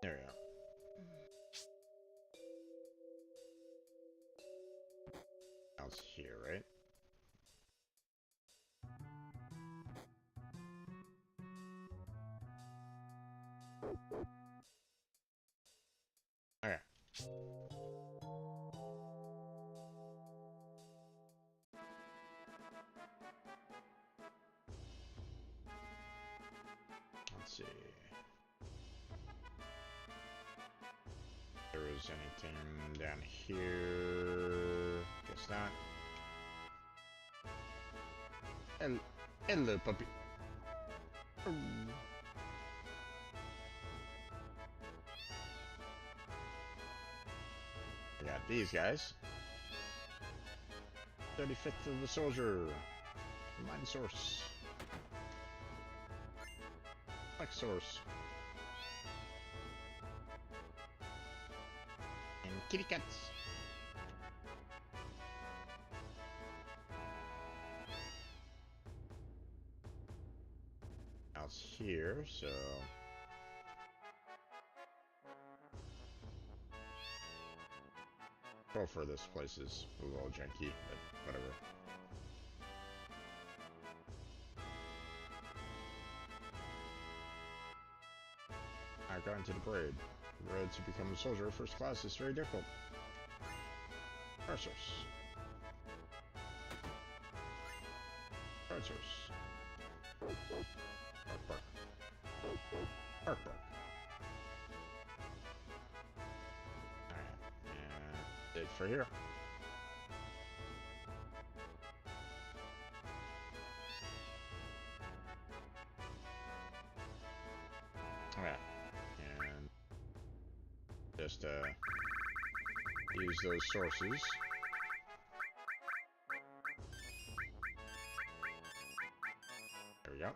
There we go. Else here, right? Okay. Let's see. If there is anything down here. Guess not. Hello, puppy. Oh. I got these guys. 35th of the soldier. Mine source. Flex source. And kitty cats. Else here, so... Go for this place is a little janky, but whatever. I got into the parade. The road to become a soldier first class is very difficult. Card source. Card source. Bark, bark. Bark, bark. Alright, and it for here. Alright, and just use those sources. There we go.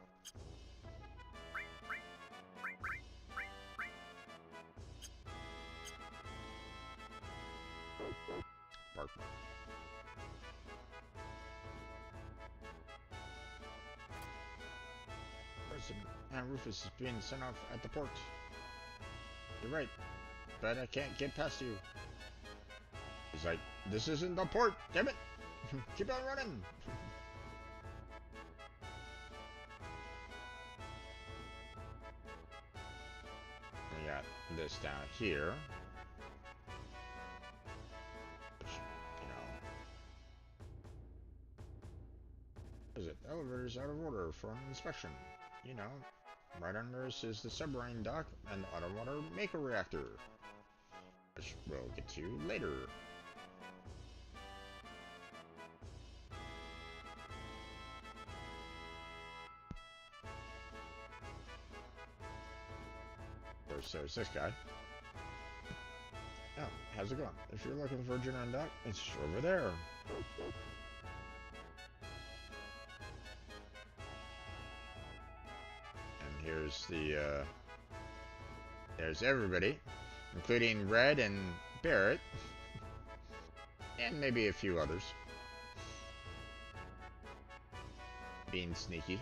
Bark, bark. President Rufus is being sent off at the port. You're right, but I can't get past you. He's like, this isn't the port, damn it! Keep on running! We got this down here. Which, elevator's out of order for an inspection. You know, right under us is the submarine dock and the underwater maker reactor, which we'll get to later. Of course, there's this guy. Oh, how's it going? If you're looking for a dinner on dock, it's over there. And here's there's everybody, including Red and Barrett, and maybe a few others. Being sneaky.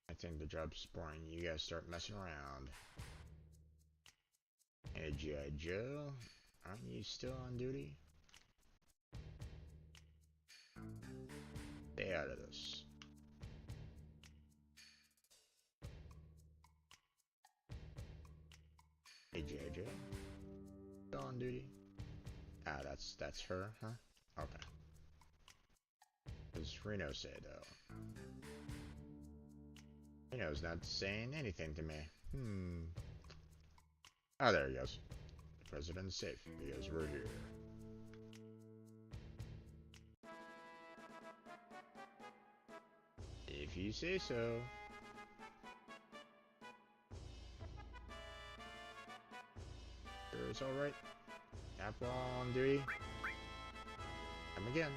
I think the job's boring. You guys start messing around. Hey, G.I. Joe, aren't you still on duty? Stay out of this. Hey, G.I. Joe, still on duty? Ah, that's her, huh? Okay. What does Reno say, though? Reno's not saying anything to me. Oh, there he goes. The president's safe because we're here. If you say so. Sure it's alright. Apple on duty. Come again.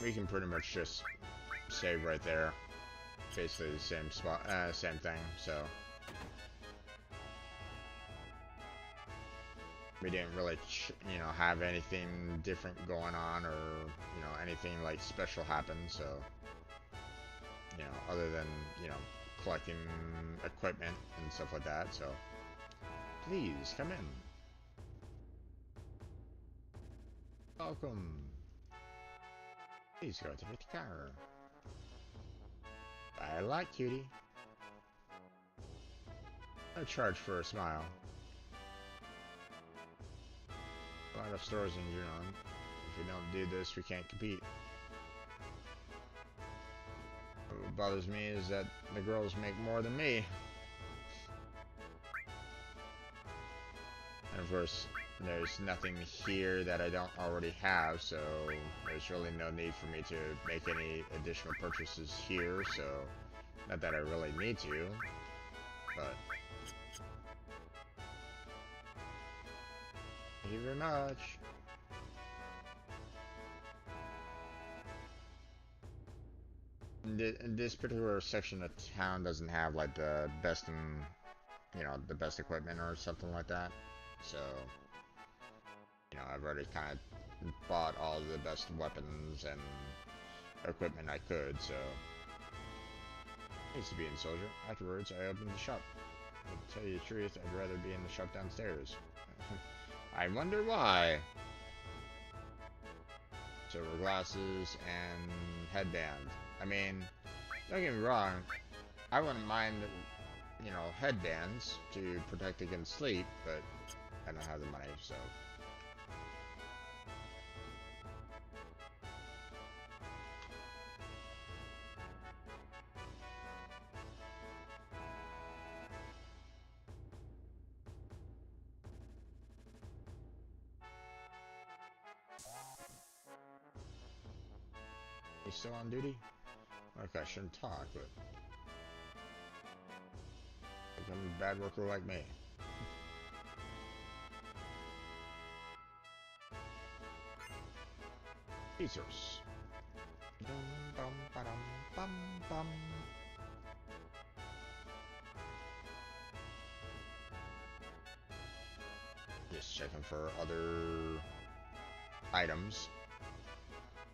We can pretty much just save right there. Basically the same spot, same thing, so. We didn't really, have anything different going on or, anything like special happen, so. Other than, collecting equipment and stuff like that, so. Please, come in. Welcome. Please go to the car. I like cutie. No charge for a smile. A lot of stores in Yunnan. If we don't do this, we can't compete. What bothers me is that the girls make more than me. And of course, there's nothing here that I don't already have, so there's really no need for me to make any additional purchases here, so not that I really need to, but thank you very much. This particular section of town doesn't have like the best the best equipment or something like that, so I've already kind of bought all the best weapons and equipment I could, so. Needs to be in soldier. Afterwards, I opened the shop. To tell you the truth, I'd rather be in the shop downstairs. I wonder why. Silver glasses and headband. I mean, don't get me wrong. I wouldn't mind, headbands to protect against sleep, but I don't have the money, so. You still on duty? Like I shouldn't talk, but become a bad worker like me. Pizzas. Just checking for other items,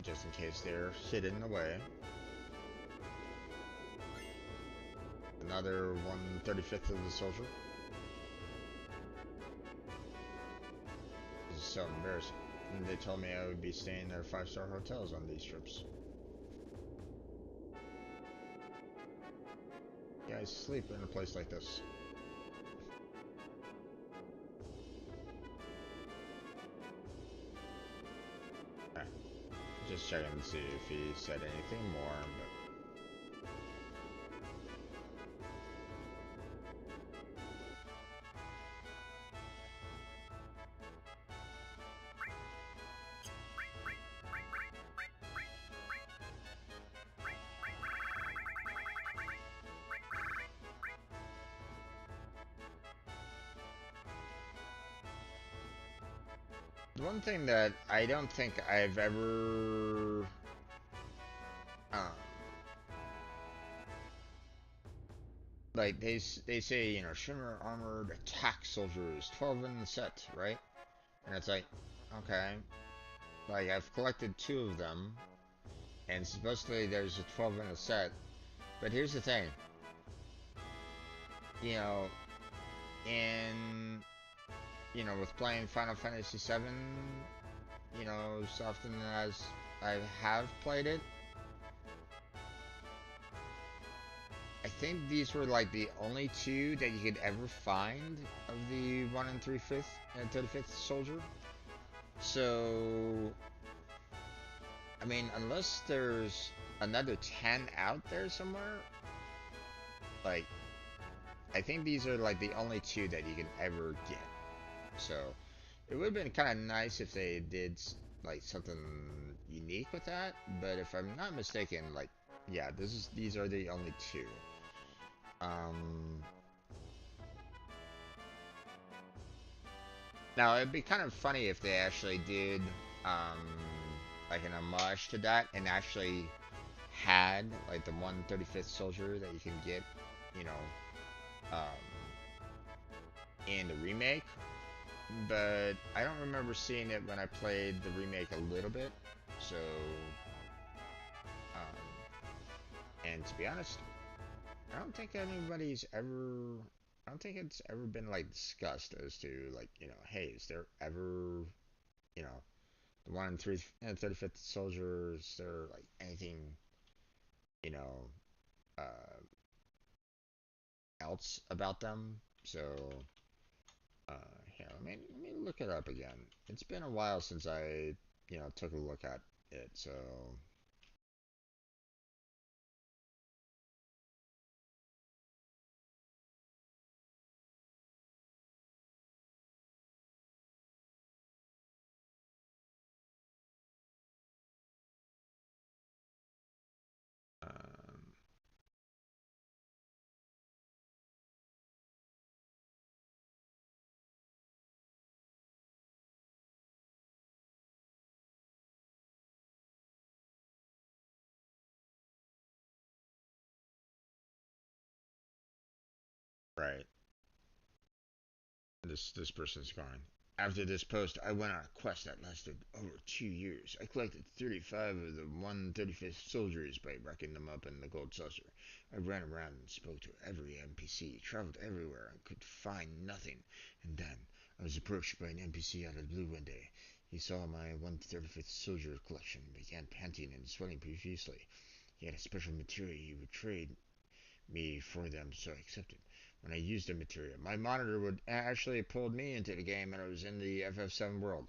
just in case they're hidden away. Another 1/35th of the soldier. This is so embarrassing. And they told me I would be staying at 5-star hotels on these trips. Yeah, I sleep in a place like this? Okay. Just checking to see if he said anything more, but the one thing that I don't think I've ever um, like they say, you know, shimmer armored attack soldiers 12 in the set, right? And it's like, okay, like I've collected 2 of them, and supposedly there's a 12 in a set. But here's the thing, you know, in with playing Final Fantasy 7, you know, as often as I have played it, I think these were like the only 2 that you could ever find of the 1 and 3/5 and 35th soldier. So, I mean, unless there's another 10 out there somewhere, like, I think these are like the only 2 that you can ever get. So, it would have been kind of nice if they did like something unique with that, but if I'm not mistaken, like, yeah, these are the only 2. Um, Now it'd be kind of funny if they actually did um, like an homage to that and actually had like the 135th soldier that you can get, you know, um, in the remake. But I don't remember seeing it when I played the remake a little bit. So, and to be honest, I don't think anybody's ever. I don't think it's ever been like discussed as to like, you know, hey, is there ever, you know, the 1 in 3 and 35th soldiers, there like anything, you know, uh, else about them? So, uh, here, let me look it up again. It's been a while since I, you know, took a look at it. So, um, right. This person's gone. After this post, I went on a quest that lasted over 2 years. I collected 35 of the 135th soldiers by racking them up in the gold saucer. I ran around and spoke to every NPC, traveled everywhere, and could find nothing. And then I was approached by an NPC out of the blue one day. He saw my 135th soldier collection and began panting and sweating profusely. He had a special material he would trade me for them, so I accepted. When I used the material, my monitor would actually pulled me into the game, and I was in the FF7 world.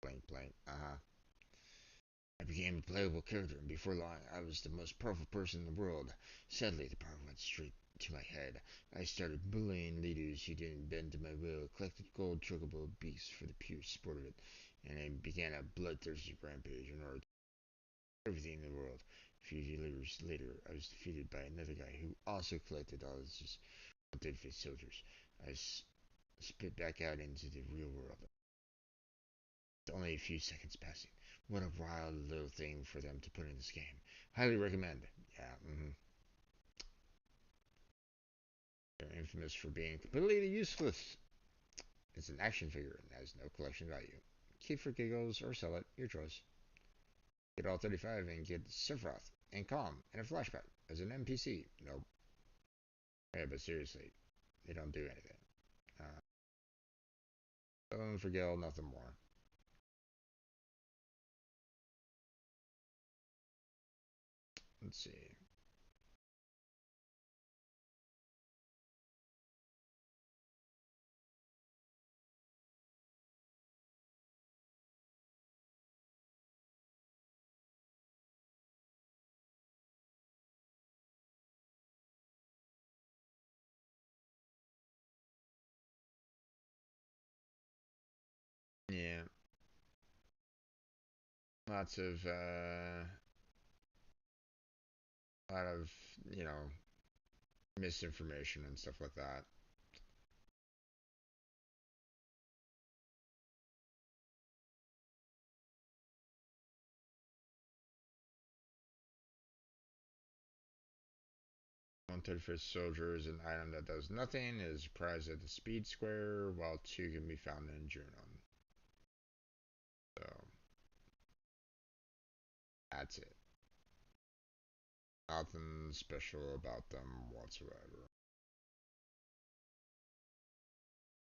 Blank, blank. I became a playable character, and before long, I was the most powerful person in the world. Sadly, the power went straight to my head. I started bullying leaders who didn't bend to my will, collected gold chocobo beasts for the pure sport of it, and I began a bloodthirsty rampage in order to everything in the world. A few years later, I was defeated by another guy who also collected all his dead face soldiers. I spit back out into the real world. Only a few seconds passing. What a wild little thing for them to put in this game. Highly recommend. Yeah, They're infamous for being completely useless. It's an action figure and has no collection value. Keep for giggles or sell it, your choice. Get all 35 and get Sephiroth and Calm and a flashback as an NPC. Nope. Yeah, but seriously, they don't do anything. Don't forget nothing more. Let's see. Yeah, lots of lot of you know misinformation and stuff like that. 131st soldier is an item that does nothing. It is prized at the speed square, while two can be found in Junon. So that's it. Nothing special about them whatsoever,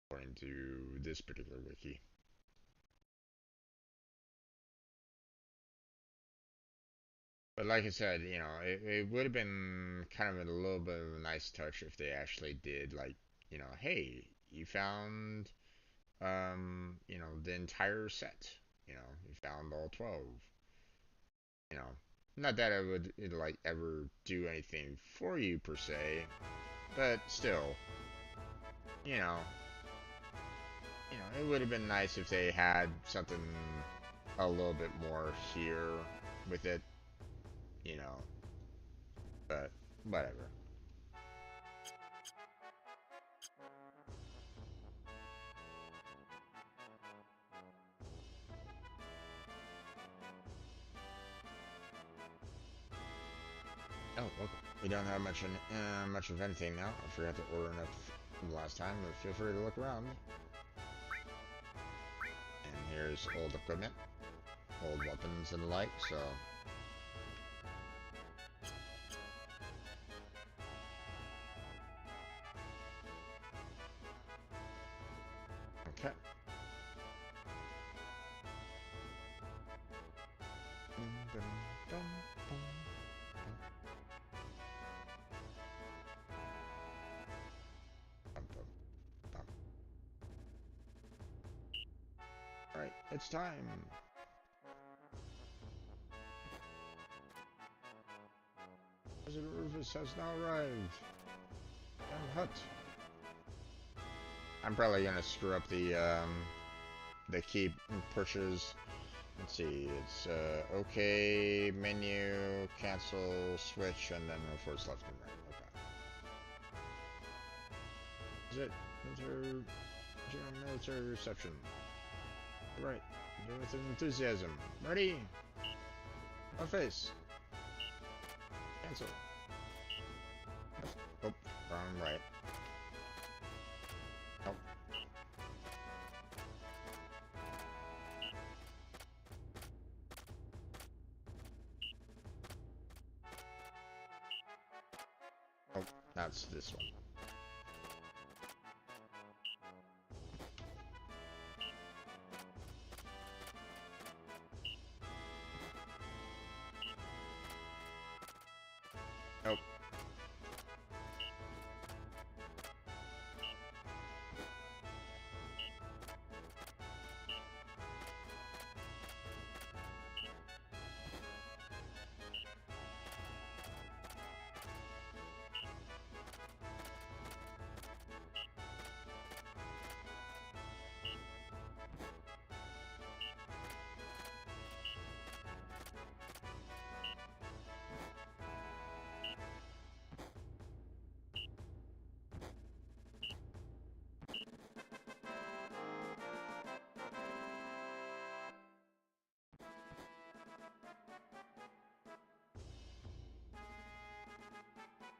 according to this particular wiki. But like I said, it would have been kind of a little bit of a nice touch if they actually did, like, hey, you found, the entire set. You found all 12. You know, not that I would, like, ever do anything for you per se, but still, you know, it would have been nice if they had something a little bit more here with it, you know, but whatever. Oh, welcome. We don't have much of anything now. I forgot to order enough from the last time, but feel free to look around. And here's old equipment, old weapons and the like, so... Okay. Alright, it's time. President Rufus has now arrived. I'm hut. I'm probably gonna screw up the key pushes. Let's see, it's OK, menu, cancel, switch, and then forward left and right. Okay. Is it general military reception? Right. Do it with enthusiasm. Ready? On face. Cancel. Oh, wrong right. Nope. Oh, that's this one. Nope.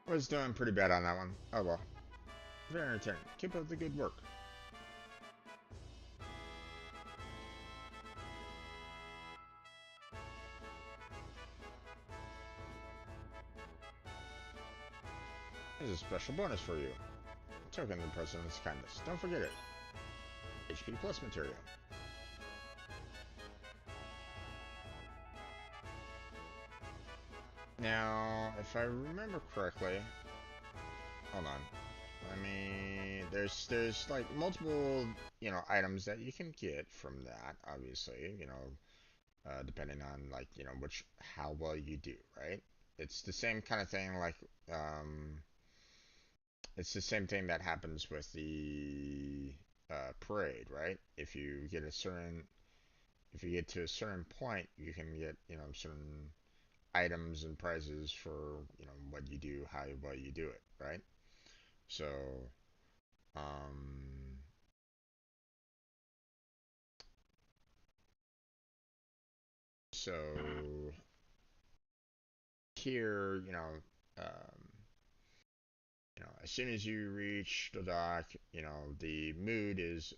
Was doing pretty bad on that one. Oh well. Very entertaining. Keep up the good work. Here's a special bonus for you. A token of the President's kindness. Don't forget it. HP Plus material. Now, if I remember correctly, hold on. Let me. There's like multiple items that you can get from that. Obviously, depending on like which how well you do, right? It's the same kind of thing like it's the same thing that happens with the parade, right? If you get to a certain point, you can get, certain items and prizes for, what you do, how well you do it, right? So, um, so here, as soon as you reach the dock, the mood is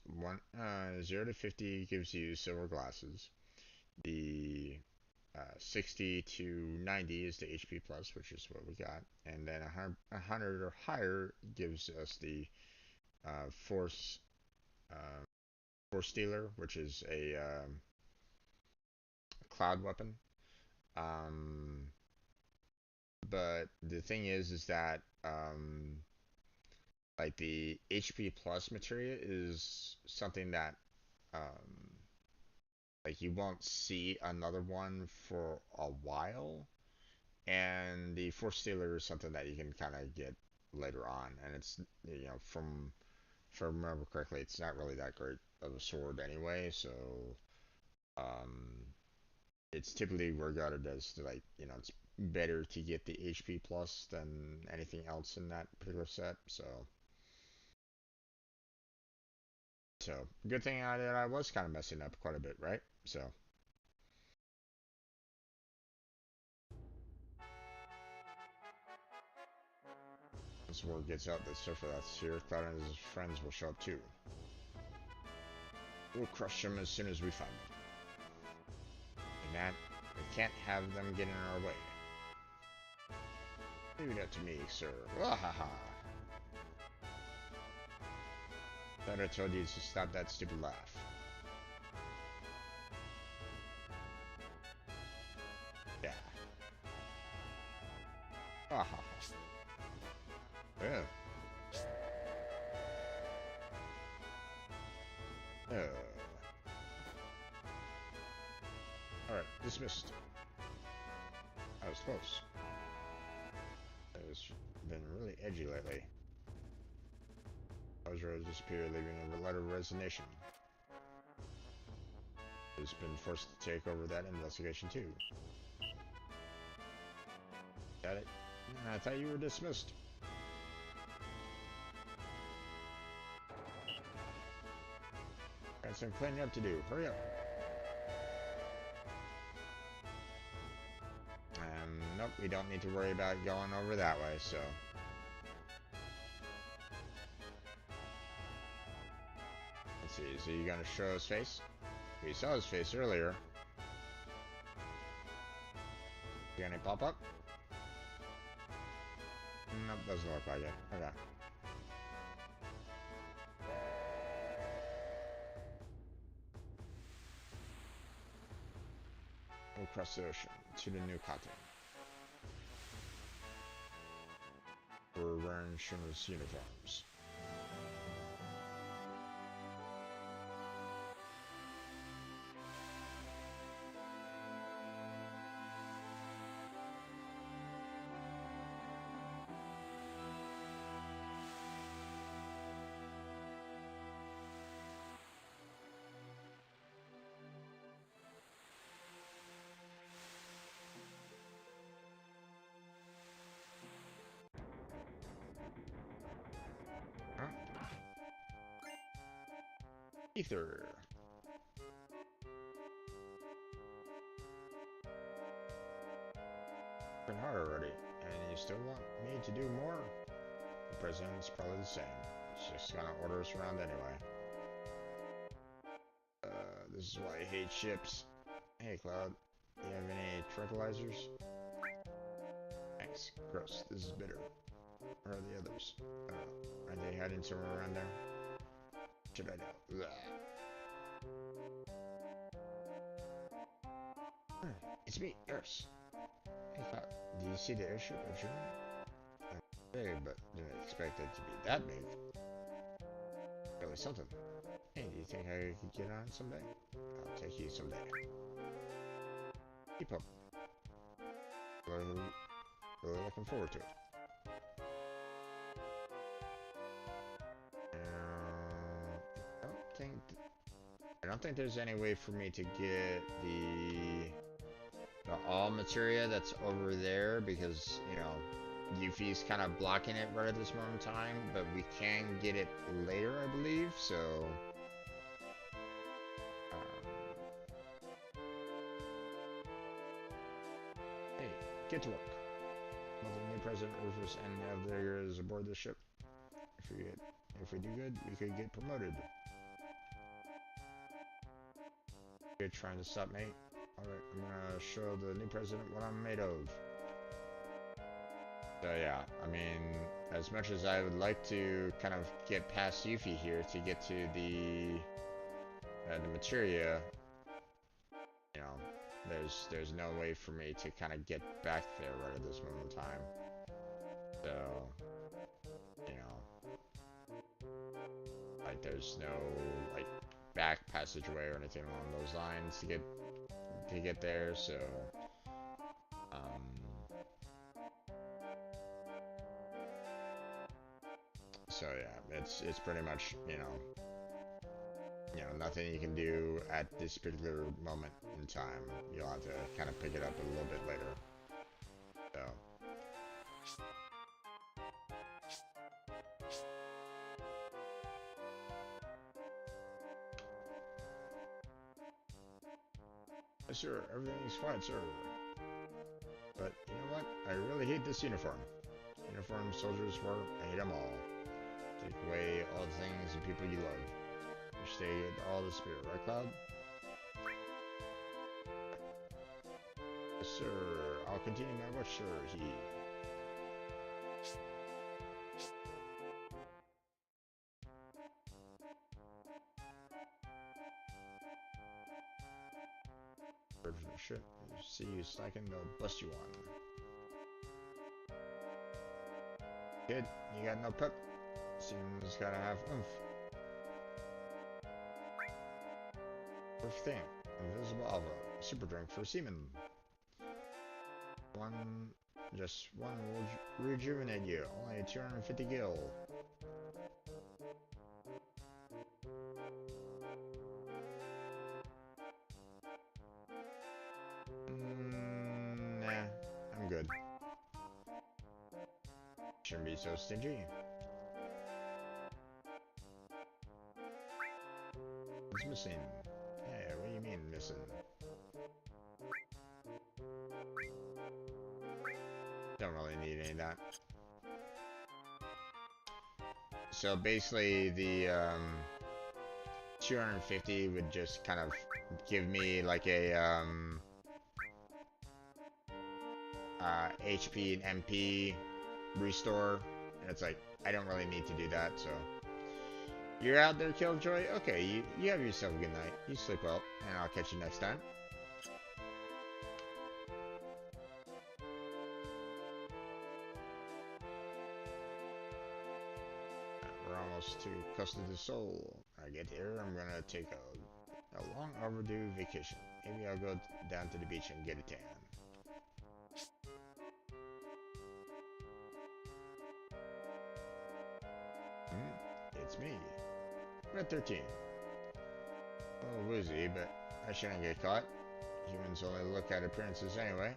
0 to 50 gives you silver glasses. The 60 to 90 is the HP plus, which is what we got, and then 100 or higher gives us the force force stealer, which is a cloud weapon. Um, but the thing is that like the HP plus materia is something that um, like you won't see another one for a while, and the force stealer is something that you can kind of get later on, and it's from if I remember correctly, it's not really that great of a sword anyway, so um, it's typically regarded as like it's better to get the HP plus than anything else in that particular set. So good thing that I was kind of messing up quite a bit, right? So once word gets out that Surfer that's here, Cloud and his friends will show up too. We'll crush them as soon as we find them. And that we can't have them get in our way. Leave it up to me, sir. Wahaha! Thought I told you to stop that stupid laugh. Yeah. Wahaha. Yeah. Alright, dismissed. I was close. It's been really edgy lately. Ozra disappeared, leaving a letter of resignation. Has been forced to take over that investigation too. Got it? I thought you were dismissed. Got some cleaning up to do. Hurry up. Nope, we don't need to worry about going over that way, so. Let's see, is he gonna show his face? We saw his face earlier. Gonna pop up? Nope, doesn't look like it. Okay. We'll cross the ocean to the new continent. We're wearing Shimmer's uniforms. Huh? Ether. Been hard already, and you still want me to do more? The president's probably the same. He's just gonna order us around anyway. This is why I hate ships. Hey, Cloud. Do you have any tranquilizers? Thanks. Gross. This is bitter. Where are the others? Are they hiding somewhere around there? Should I know? It's me, Earth. Hey, Cloud. Do you see the airship of June? Big, but didn't expect it to be that big. Really something. Hey, do you think I could get on someday? I'll take you someday. Keep up. Really looking forward to it. Oh, I don't think there's any way for me to get the all materia that's over there because, you know, Yuffie's kind of blocking it right at this moment in time, but we can get it later, I believe, so... hey, get to work. Well, the new president, Rufus, and now there is aboard the ship. If we do good, we could get promoted. You're trying to stop me? Alright, I'm gonna show the new president what I'm made of. So yeah, I mean, as much as I would like to kind of get past Yuffie here to get to the materia, you know, there's no way for me to kind of get back there right at this moment in time. So, you know, like there's no like back passageway or anything along those lines to get there. So, so yeah, it's pretty much, you know, nothing you can do at this particular moment in time. You'll have to kind of pick it up a little bit later. So. Yes, sir. Everything's fine, sir. But you know what? I really hate this uniform. Uniform soldiers wear, I hate them all. Take away all the things and people you love. You stay all the spirit, right, Cloud? Yes, sir. I'll continue my watch, sir. Shit. See you slacking, they'll bust you on. Kid, you got no pep? Seems gotta have oomph. First thing, invisible Alva, super drink for seamen. Just one will rejuvenate you, only 250 gil. Nah, I'm good. Shouldn't be so stingy. What's missing? Hey, what do you mean missing? Don't really need any of that. So basically the 250 would just kind of give me like a HP and MP restore, and it's like I don't really need to do that. So you're out there, Killjoy. Okay, you have yourself a good night. You sleep well, and I'll catch you next time. We're almost to Costa del Sol. I get here, I'm gonna take a long overdue vacation. Maybe I'll go down to the beach and get a tan. It's me. Red 13. Oh, woozy, but I shouldn't get caught. Humans only look at appearances anyway.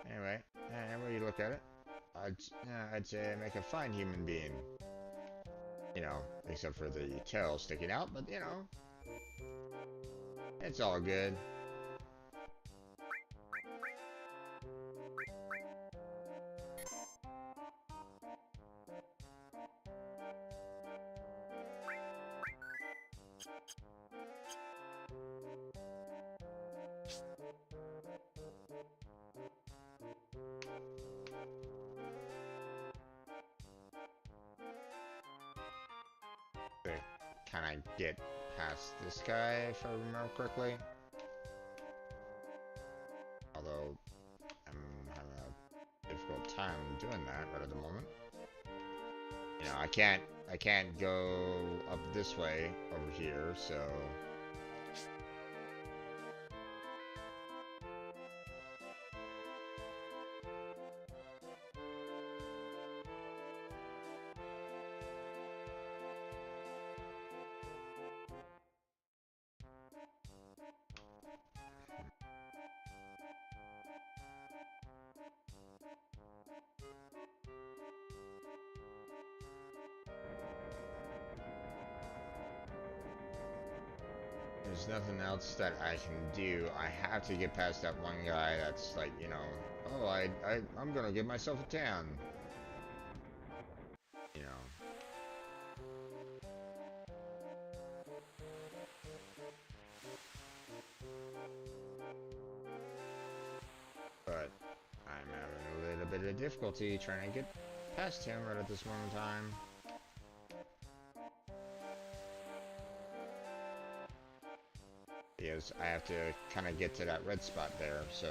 Anyway, when you look at it, I'd say I make a fine human being. You know, except for the tail sticking out, but you know, it's all good. Can I get past this guy if I remember correctly? Although I'm having a difficult time doing that right at the moment. You know, I can't go up this way over here, so there's nothing else that I can do. I have to get past that one guy that's like, you know, oh, I'm gonna give myself a tan. You know. But I'm having a little bit of difficulty trying to get past him right at this moment in time. Because I have to kind of get to that red spot there, so...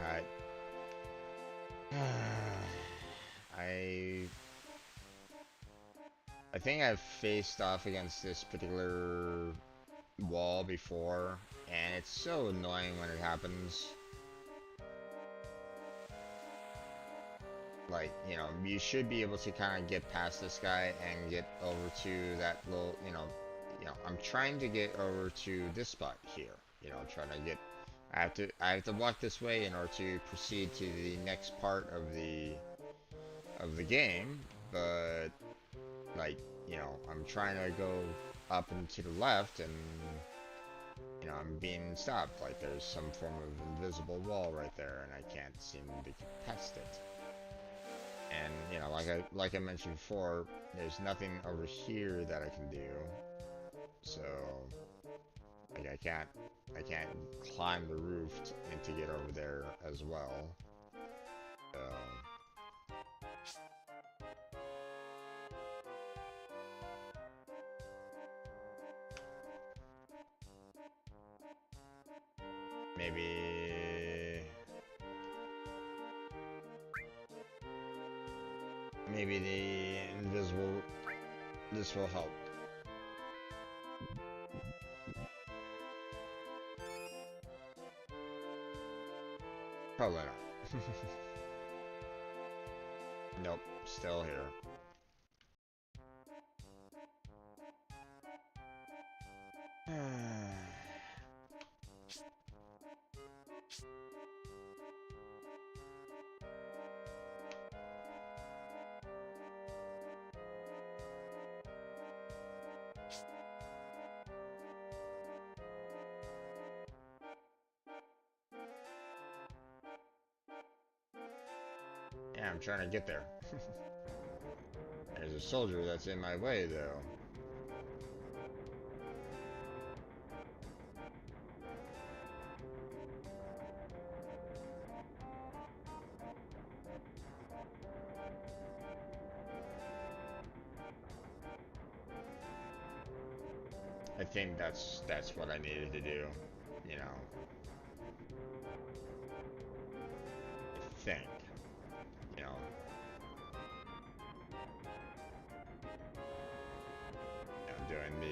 Alright. I think I've faced off against this particular wall before, and it's so annoying when it happens. Like, you know, you should be able to kind of get past this guy and get over to that little, I'm trying to get over to this spot here. You know, trying to get, I have to walk this way in order to proceed to the next part of the game, but, like, you know, I'm trying to go up and to the left, and, you know, I'm being stopped. Like, there's some form of invisible wall right there, and I can't seem to get past it. And, you know, like I mentioned before, there's nothing over here that I can do. So, like, I can't climb the roof and to get over there as well. So, maybe the invisible, this will help. Probably not. Nope, still here. Yeah, I'm trying to get there. There's a soldier that's in my way, though. I think that's what I needed to do, you know. I think, you know. I'm doing the,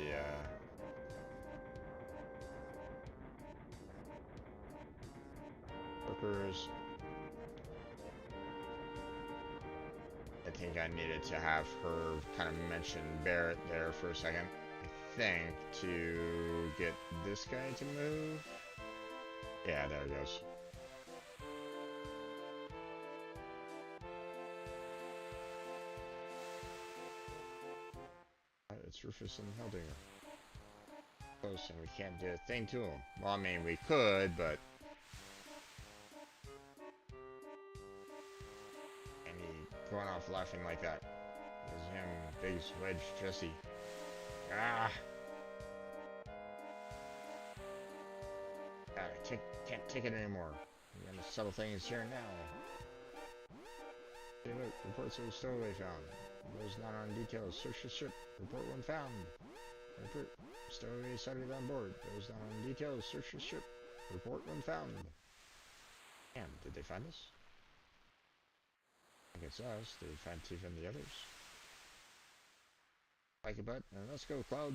workers. I think I needed to have her kind of mention Barrett there for a second. I think to get this guy to move. Yeah, there it goes. It's Rufus and Heldinger. Close, and we can't do a thing to him. Well, I mean, we could, but... And he going off laughing like that. There's him, big wedge Jesse. Ah! God, I can't take it anymore. We're gonna settle things here and now. Hey, look, reports of a stowaway found. Those not on details, search the ship. Report when found. Report, stowaway sighted on board. Those not on details, search the ship. Report when found. Damn, did they find us? I think it's us. Did we find Tifa and the others? Like a butt, and let's go, Cloud.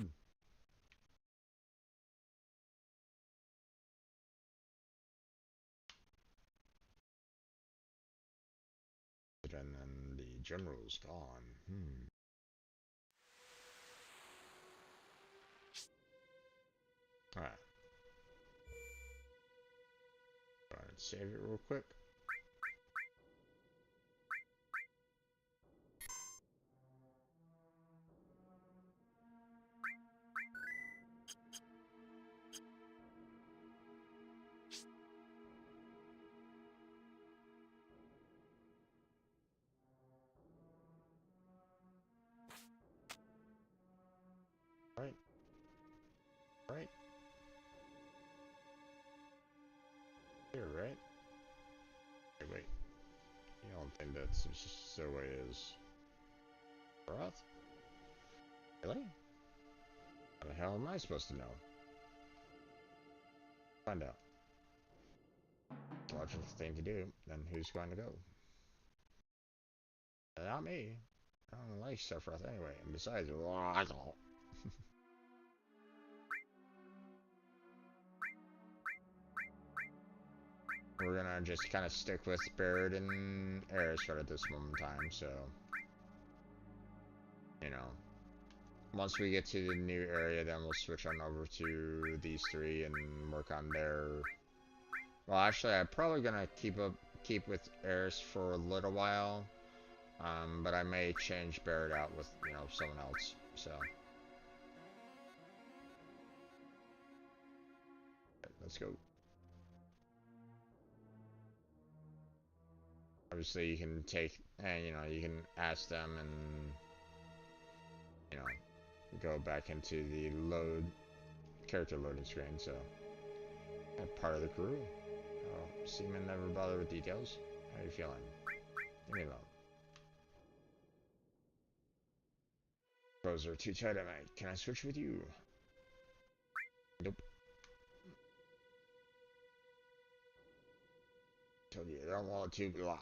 And then the general's gone. Alright. Go ahead and save it real quick. Right. Right. Here, right? Hey, wait. You don't think that's just the way it is? Broth? Really? How the hell am I supposed to know? Find out. Logical thing to do. Then who's going to go? Not me. I don't like Sephiroth anyway. And besides, we're gonna just kind of stick with Barrett and Aerosford at this moment in time, so... You know. Once we get to the new area, then we'll switch on over to these three and work on their... Well, actually, I'm probably gonna keep with Eris for a little while. But I may change Barrett out with, you know, someone else, so... Let's go. Obviously, you can take, and you know, you can ask them and, you know, go back into the character loading screen, so... I'm part of the crew. Oh, Seaman never bother with details. How are you feeling? Leave me alone. Clothes are too tight at night. Can I switch with you? Nope. Told you, I don't want to lie.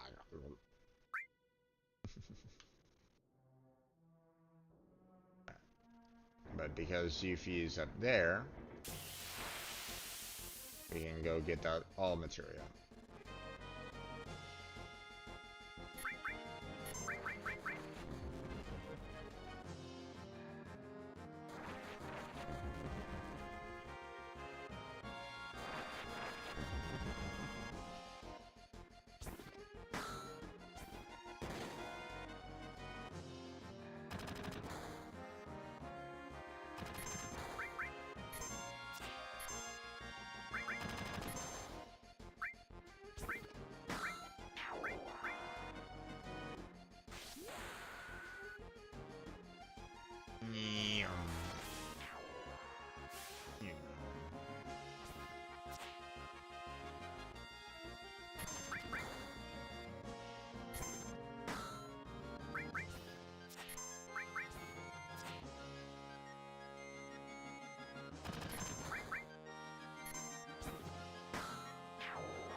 But because Yuffie's up there, we can go get that all material.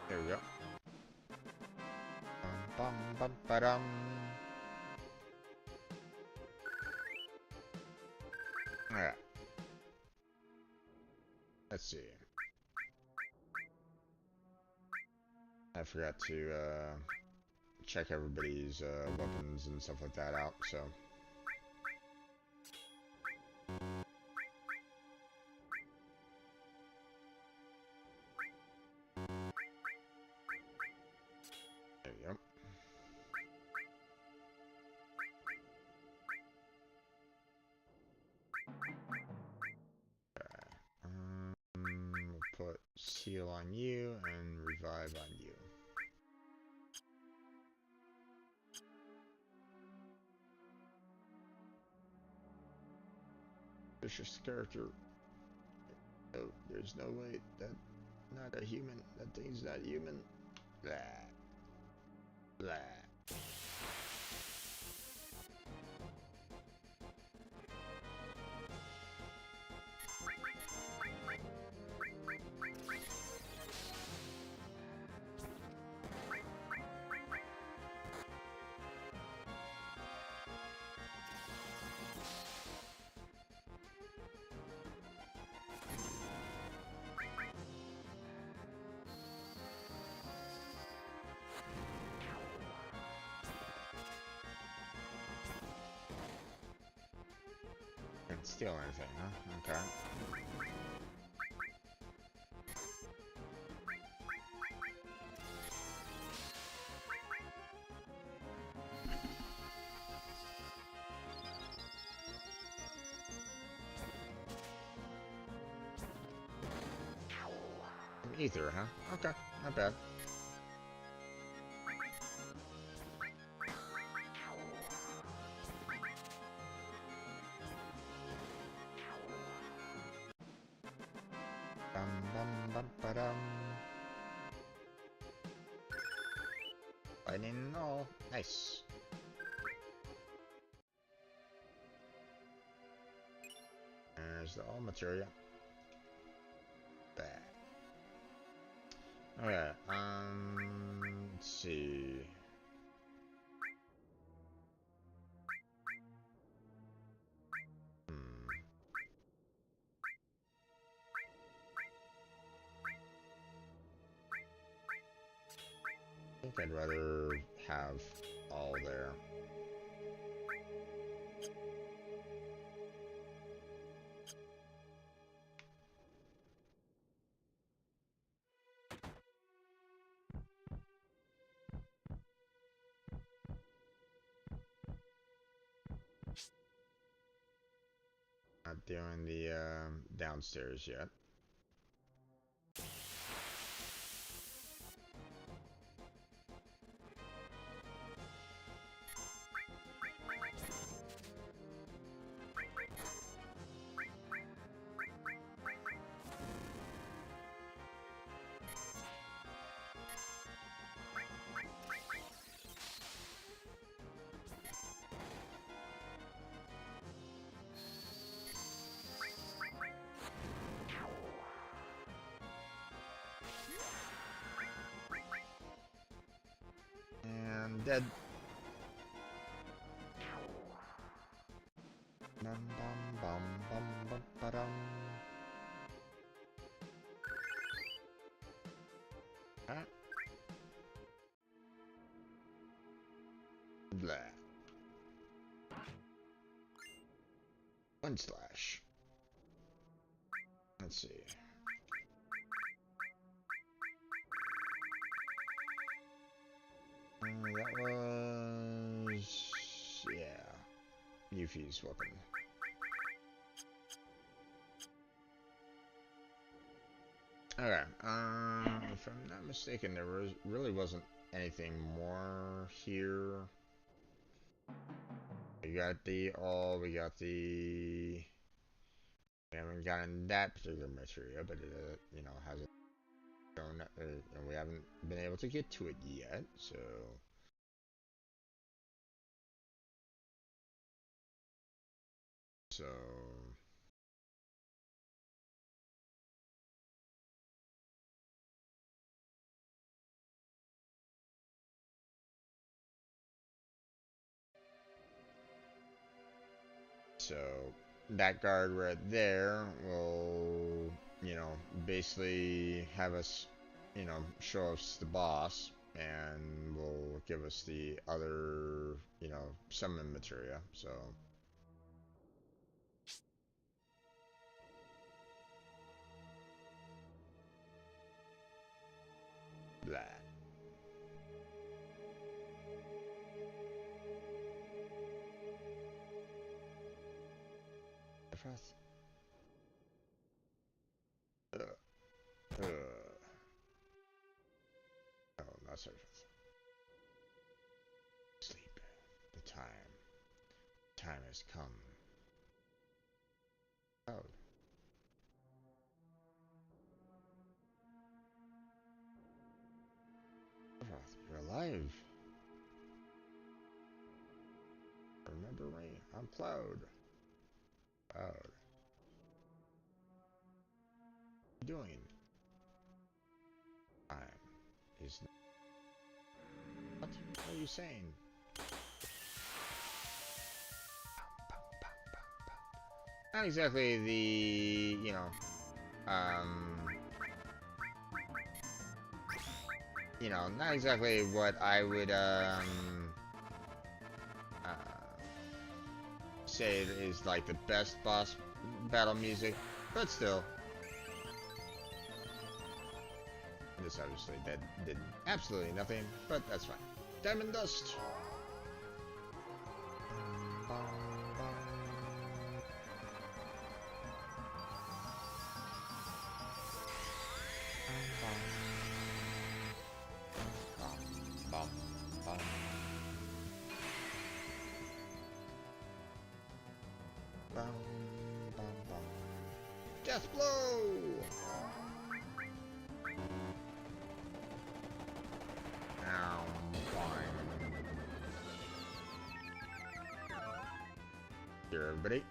There we go. Bum, bum, ba-dum. Alright. Let's see. I forgot to check everybody's weapons and stuff like that out, so... There we go. We'll put Seal on you and Revive on you. Vicious character. Oh, there's no way that not a human. That thing's not human. Blah. Blah. steal anything, huh? Okay. Ether, huh? Okay, not bad. Bum bum bum ba-dum. Lightning all. Nice. There's the all materia. Bad. Okay, let's see. I think I'd rather have all there. Not doing the downstairs yet. And dead. Bum bum bum bum bum ba-dum. Alright. Blah. One slash. Let's see. That was... yeah. Yuffie's weapon. Okay, if I'm not mistaken, there really wasn't anything more here. We got the all, we got the... We haven't gotten that particular material, but it, you know, hasn't shown, and we haven't been able to get to it yet, so... So... So, that guard right there will, you know, basically have us, you know, show us the boss, and will give us the other, you know, summon materia, so... Blah. Frost. Uh, oh, not surface. Sleep. The time has come. Oh. Frost, you're alive. Remember me? I'm Cloud. Cloud. What are you doing? Time is... What are you saying? Not exactly the, you know, not exactly what I would, say it is like the best boss battle music, but still. This obviously that did absolutely nothing, but that's fine. Diamond Dust! Death Blow! Ow, fine. Here, everybody.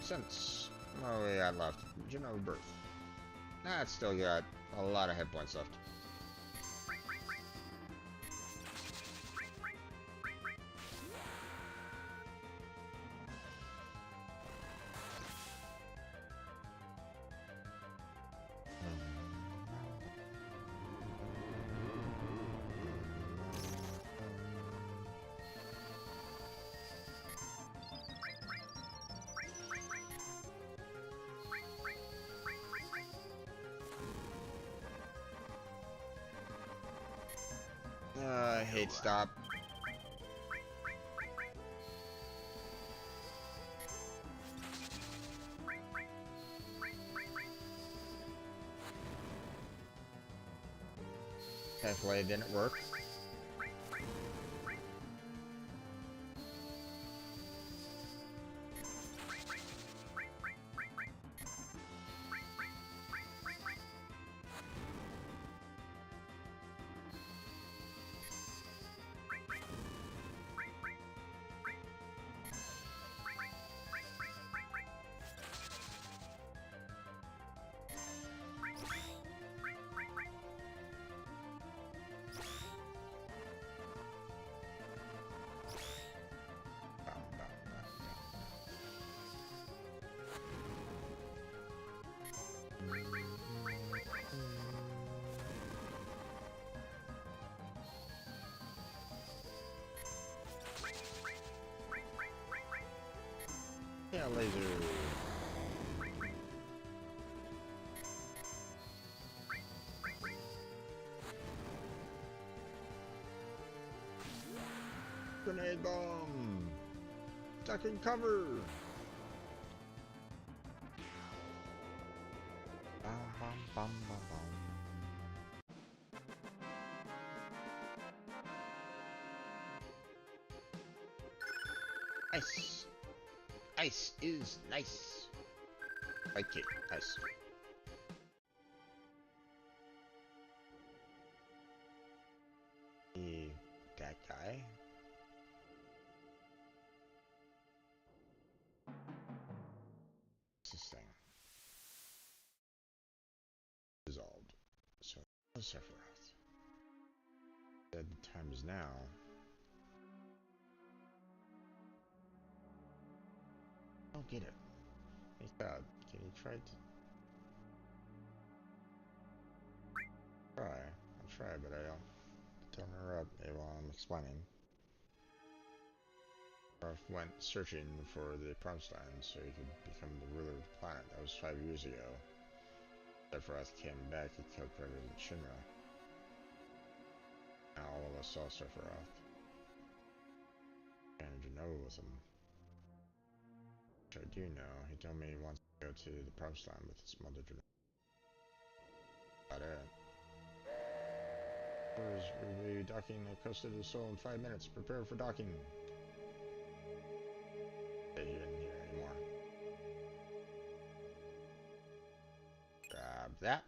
Since what we got left? General Birth. Nah, it's still got a lot of hit points left. I hate stop. Halfway it didn't work. Yeah, laser. Grenade bomb. Ducking cover. Bum, bum, bum, bum, bum. Ice. Ice is nice. Okay, nice. That guy. What's this thing? Dissolved. So, Sephiroth. The time is now. I don't get it. Hey God, can you try to... I'll try, but I don't interrupt me while I'm explaining. Sephiroth went searching for the promised land so he could become the ruler of the planet. That was 5 years ago. Sephiroth came back, he killed President Shinra. Now all of us saw Sephiroth. And Genoa with him. Which I do know. He told me he wants to go to the promised land with his mother Genoa. About it. We will be docking the coast of the soul in 5 minutes. Prepare for docking. You didn't hear anymore. Grab that.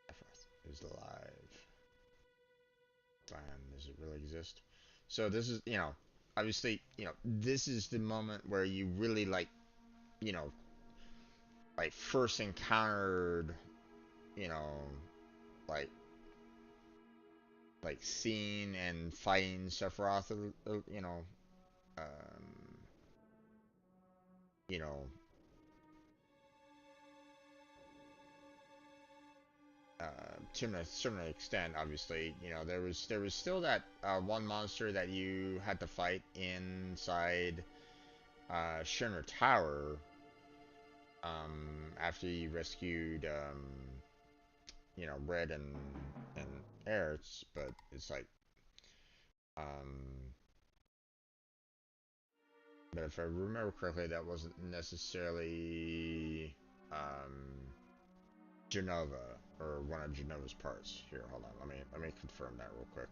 FF is alive. Plan, does it really exist? So this is, obviously, this is the moment where you really you know, first encountered, you know, like seeing and fighting Sephiroth, um, you know, to a certain extent. Obviously, there was still that one monster that you had to fight inside Schirner Tower, after you rescued Red and Aerith, but it's like, um, but if I remember correctly, that wasn't necessarily Genova or one of Genova's parts. Here, hold on, let me confirm that real quick.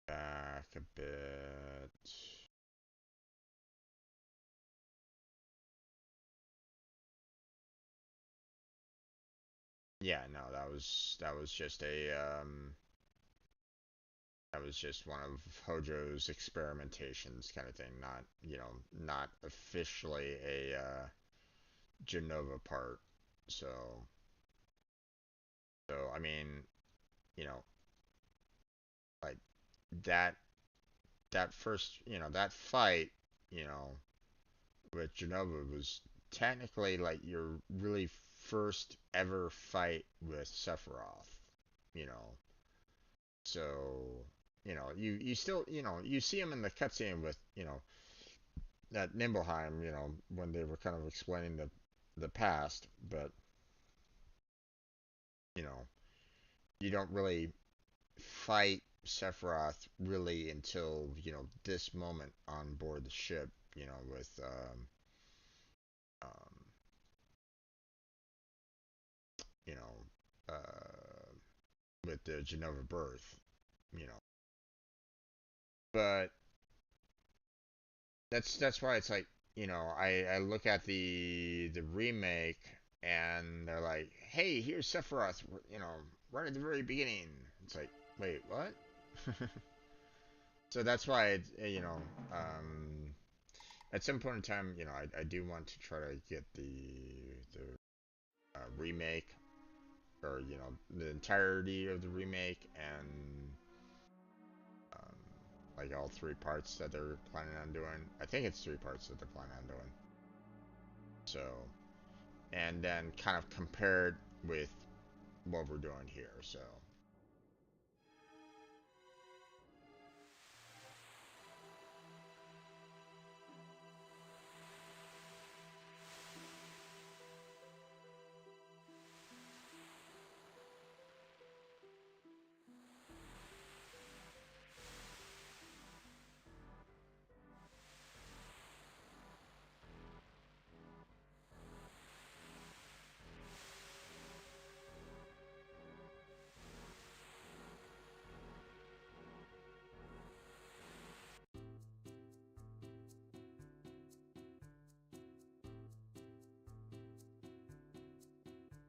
Back a bit. Yeah, no, that was just one of Hojo's experimentations kind of thing, not officially a Genova part. So I mean, you know, like that first, that fight, you know, with Genova was technically like your really first ever fight with Sephiroth, you know. So, you still, you see him in the cutscene with, at Nibelheim, when they were kind of explaining the past, but you know, you don't really fight Sephiroth really until, this moment on board the ship, with um you know, with the Genova birth, you know. But that's why it's like, I look at the remake and they're like, hey, here's Sephiroth, right at the very beginning. It's like, wait, what? So that's why at some point in time, I do want to try to get the remake, or the entirety of the remake, and um, like all three parts that they're planning on doing. I think it's three parts that they're planning on doing. So, and then kind of compared with what we're doing here. So,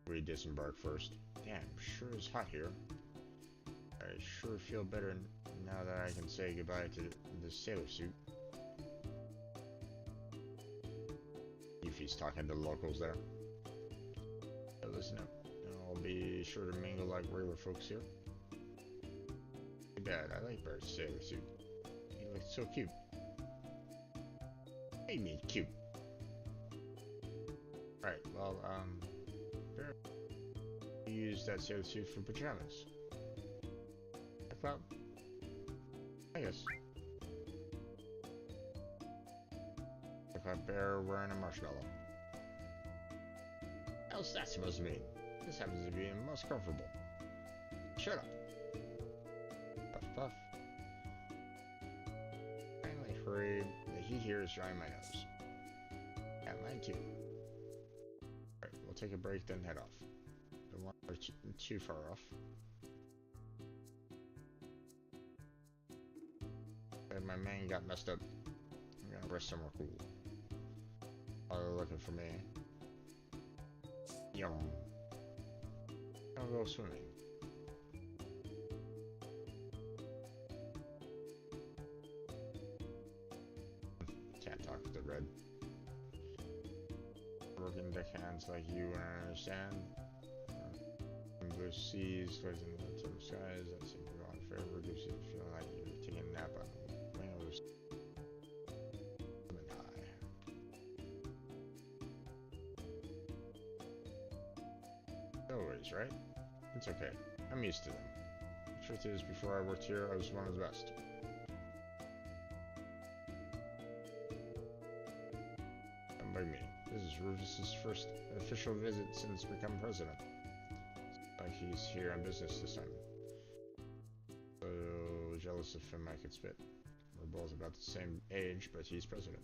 we disembark first. Damn, sure is hot here. I sure feel better now that I can say goodbye to the sailor suit. Yuffie's talking to the locals there. Hey, listen up. I'll be sure to mingle like regular folks here. Too bad, I like Bart's sailor suit. He looks so cute. Hey, me cute. Right, well, Barrett used that sailor suit for pajamas. Well, I guess. Look like a bear wearing a marshmallow. What's that supposed to mean? This happens to be the most comfortable. Shut up. Puff puff. Finally hurried. The heat here is drying my nose. Yeah, mine too. Alright, we'll take a break, then head off. Don't want to go too far off. And my man got messed up. I'm gonna rest somewhere cool. Oh, they're looking for me. Yum. I'll go swimming. Can't talk to the red. Working deckhands like you understand. Blue seas, closing the skies, that seems to go on forever, gives you the feeling like you're taking a nap on wings. High. No worries, right? It's okay. I'm used to them. The truth is, before I worked here, I was one of the best. Don't blame me. This is Rufus's first official visit since becoming president. Like he's here on business this time. So jealous of him I could spit. We're both about the same age, but he's president.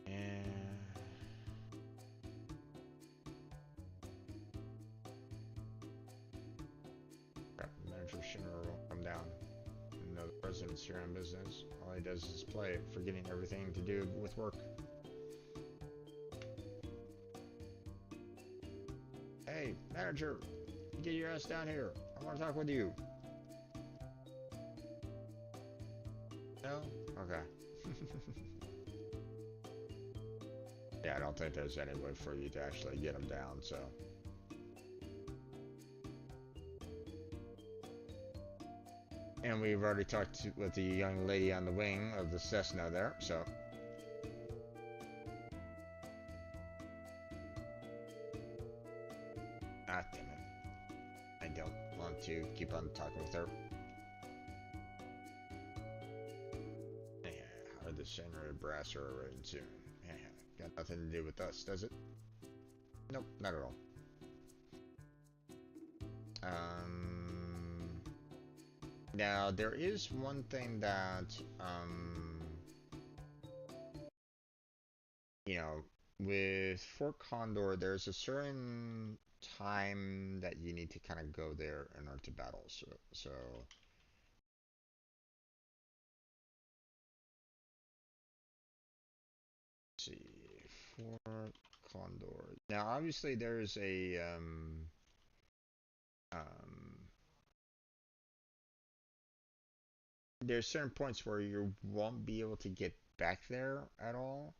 And crap, Manager Shinra won't come down. No, the president's here on business. All he does is play, forgetting everything to do with work. Hey, manager, get your ass down here. I want to talk with you. No? Okay. Yeah, I don't think there's any way for you to actually get him down, so. And we've already talked with the young lady on the wing of the Cessna there, so. Ah, damn it. I don't want to keep on talking with her. Yeah, hard the Shinra brass are arriving soon. Yeah, got nothing to do with us, does it? Nope, not at all. Now, there is one thing that, you know, with Fort Condor, there's a certain time that you need to kind of go there in order to battle. So let's see, Fort Condor. Now, obviously, there's a there's certain points where you won't be able to get back there at all.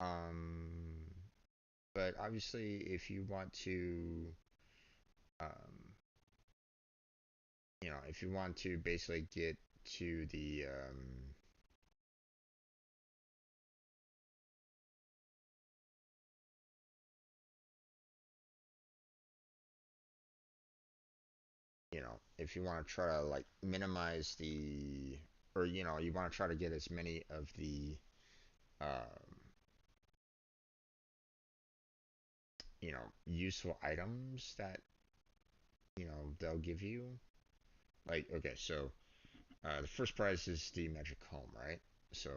Um, but obviously, if you want to, um, you know, if you want to basically get to the, you know, if you want to try to like minimize the, or you know, you want to try to get as many of the, um, you know, useful items that, you know, they'll give you. Like, okay, so the first prize is the magic comb, right? So,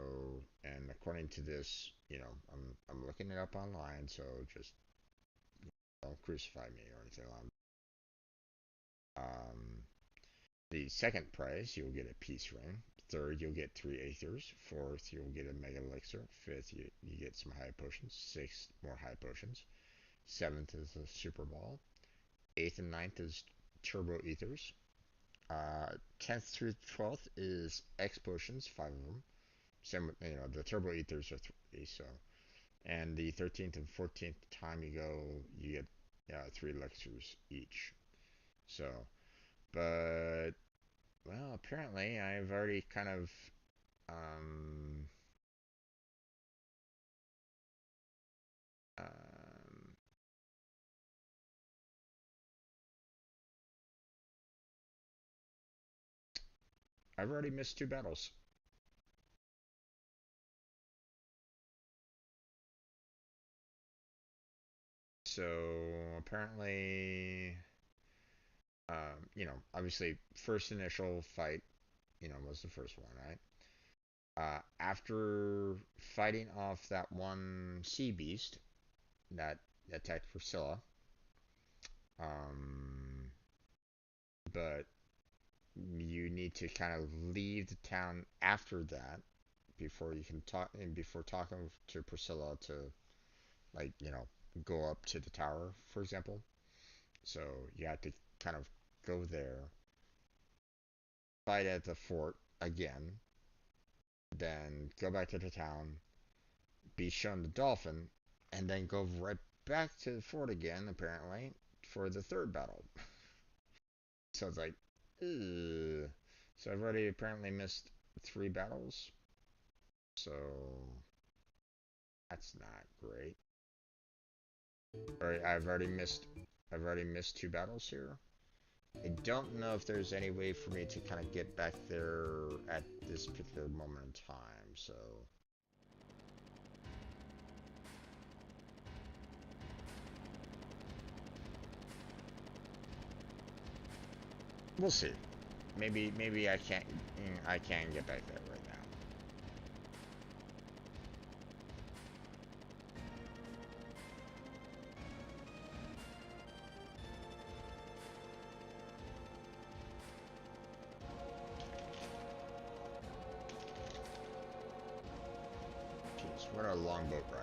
and according to this, you know, I'm looking it up online, so just don't crucify me or anything like that. The second prize, you'll get a peace ring. Third, you'll get 3 aethers. Fourth, you'll get a mega elixir. Fifth, you get some high potions. Sixth, more high potions. Seventh is a super ball. Eighth and ninth is turbo ethers. 10th through 12th is X potions, 5 of them. Same, you know, the turbo ethers are 3, so. And the 13th and 14th time you go, you get 3 elixirs each. So, but, well, apparently I've already kind of, um, um, I've already missed 2 battles. So apparently, obviously, first initial fight, was the first one, right? After fighting off that one sea beast that attacked Priscilla, um, but you need to kind of leave the town after that before you can talk and before talking to Priscilla to like go up to the tower, for example. So you have to kind of go there, fight at the fort again, then go back to the town, be shown the dolphin, and then go right back to the fort again, apparently, for the third battle. So it's like, ugh. So I've already apparently missed 3 battles. So that's not great. Or I've already missed 2 battles here. I don't know if there's any way for me to kind of get back there at this particular moment in time, so we'll see. Maybe I can't get back there right now. Jeez, what a longboat ride.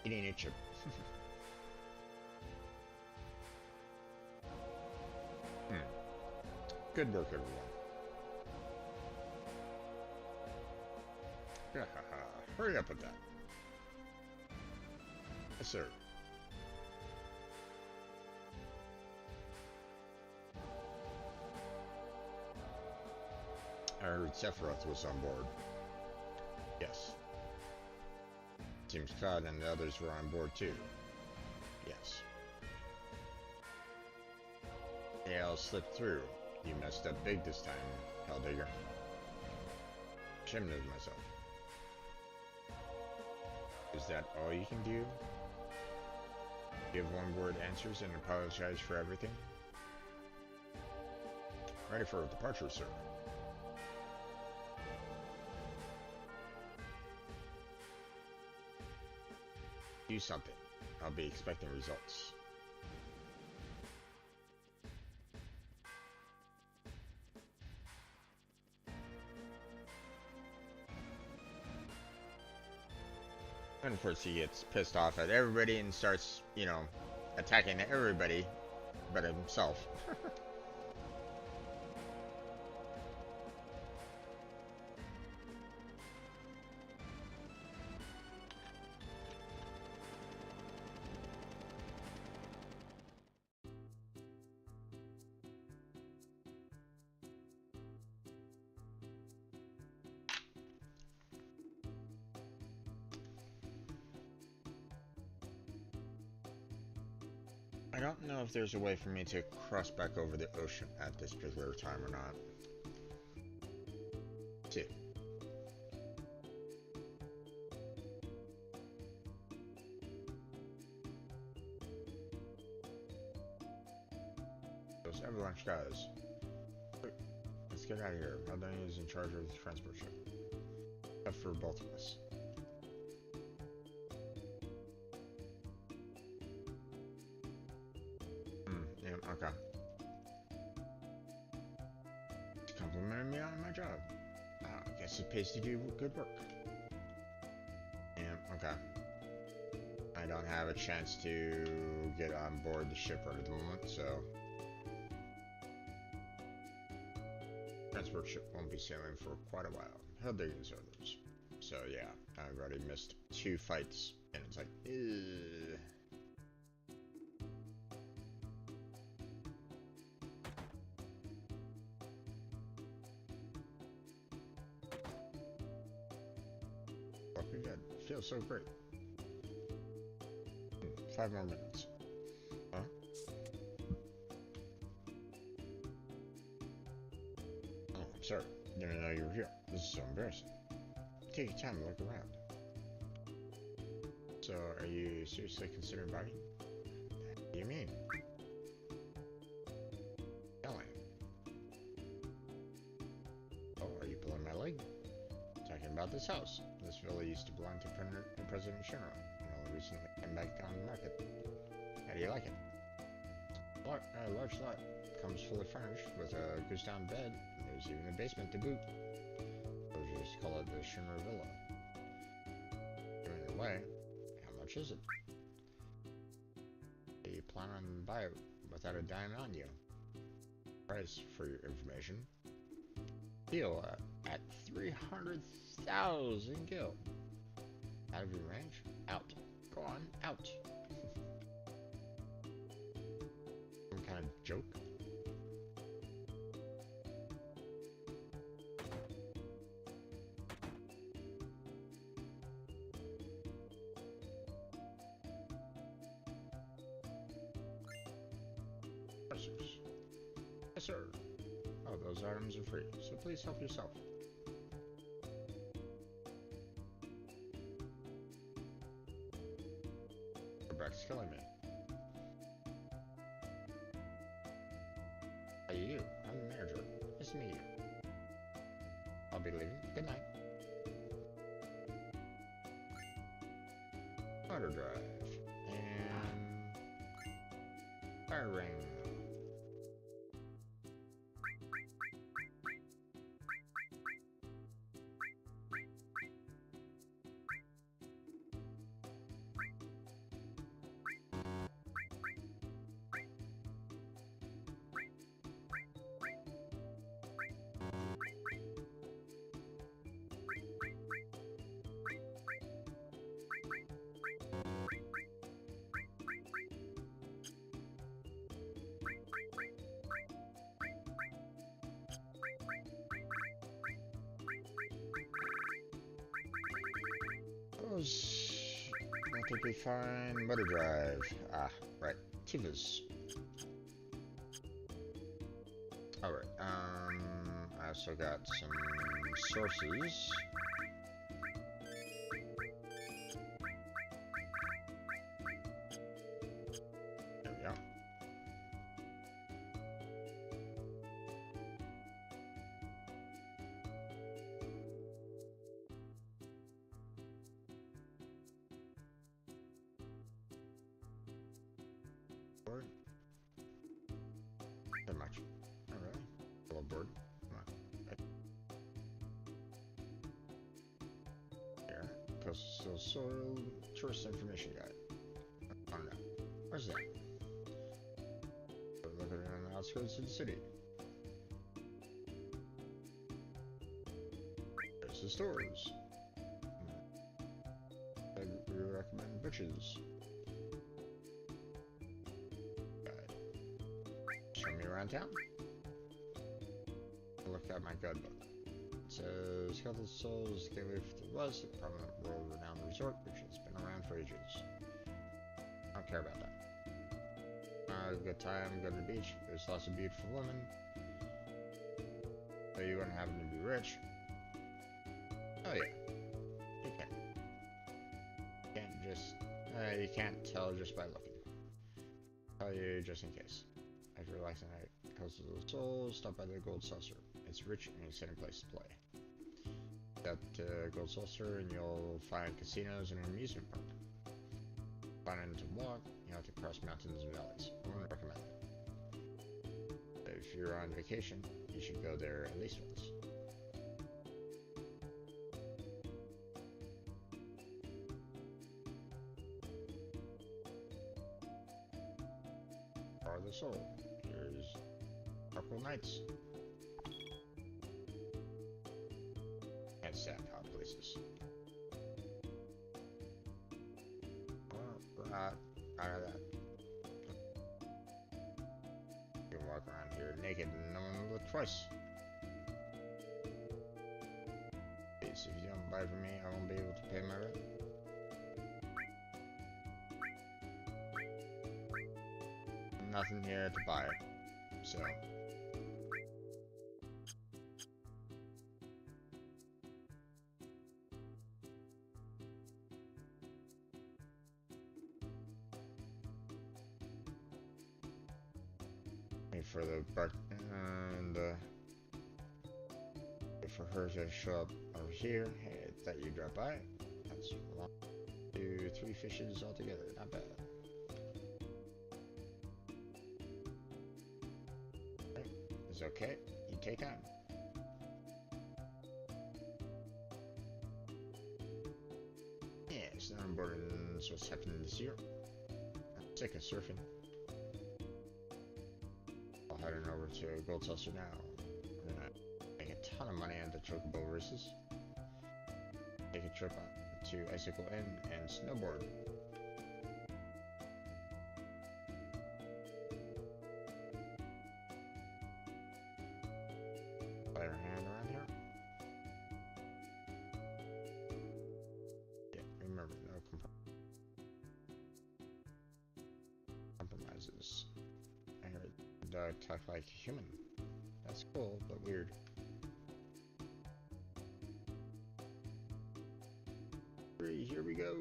Eating a chip. Hmm. Good work, everyone. Hurry up with that. Yes, sir. I heard Sephiroth was on board. Yes. Team Scott and the others were on board too. Yes. They all slipped through. You messed up big this time, Helldigger. Ashamed of myself. Is that all you can do? Give one-word answers and apologize for everything? Ready for departure, sir. Do something. I'll be expecting results. And of course he gets pissed off at everybody and starts, attacking everybody but himself. I don't know if there's a way for me to cross back over the ocean at this particular time or not. Let's see. Those avalanche guys. Wait, let's get out of here. Aldani is in charge of the transport ship. Enough for both of us. Yeah, okay. Complimenting me on my job. I guess it pays to do good work. Yeah, okay. I don't have a chance to get on board the ship right at the moment, so transport ship won't be sailing for quite a while. How big is others? So yeah, I've already missed 2 fights, and it's like, ugh. feels so great. 5 more minutes. Huh? Oh, I'm sorry. Didn't know you were here. This is so embarrassing. Take your time and look around. So, are you seriously considering buying? What do you mean? Yelling. Oh, are you pulling my leg? Talking about this house. This villa used to belong to President Shinra, and only recently came back on the market. How do you like it? Large lot. Comes fully furnished with a goose-down bed, and there's even a basement to boot. We'll just call it the Shinra Villa. Giving it away. How much is it? You plan on buying it without a dime on you. Price, for your information. Deal at 300,000 gil. Out of your range? Out. Go on, out. Some kind of joke? Yes, sir. Oh, those items are free, so please help yourself. Rebecca's killing me. How you? I'm the manager. Nice to meet you. I'll be leaving. Good night. Motor drive. And... fire ring. That could be fine. Motor drive. Ah, right. Tivas. Alright, I also got some sources. There we go. Board? That much. Oh, really? A little board. Come on. Here. Coastal Soil Tourist Information Guide. Oh no. Where's that? Look at it on the outskirts of the city. There's the stores. We recommend butchers. Show me around town. Look at my guidebook. It says Skeletal Souls gateway to the west, a prominent world-renowned resort which has been around for ages. I don't care about that. Good time, go to the beach. There's lots of beautiful women. So you wouldn't happen to be rich. Oh yeah. You can. You can't tell just by looking. I'll tell you just in case. After a relaxing night, Coastal Souls, stop by the Gold Saucer. It's rich and exciting place to play. At Gold Saucer and you'll find casinos and an amusement park. Find it to walk, you have to cross mountains and valleys. I wouldn't recommend it. If you're on vacation, you should go there at least once. Bar of the Soul. Here's Purple Nights. And sad hot places. Well, out of that. You can walk around here naked and no one will look twice. Please, if you don't buy from me, I won't be able to pay my rent. nothing here to buy. So. Wait for the and wait for her to show up over here. Hey, that you drop by. That's 1, 2, 3 fishes altogether. Not bad. Okay. It's okay. You take time. Yeah, it's not important. That's what's happening this year. I'm sick of surfing. I'll head on over to Gold Saucer now. We're gonna make a ton of money on the chocobo races. Take a trip out to Icicle Inn and snowboard. Play our hand around here. Yeah, remember, no compromises. I heard the dog talk like a human. That's cool, but weird. Here we go.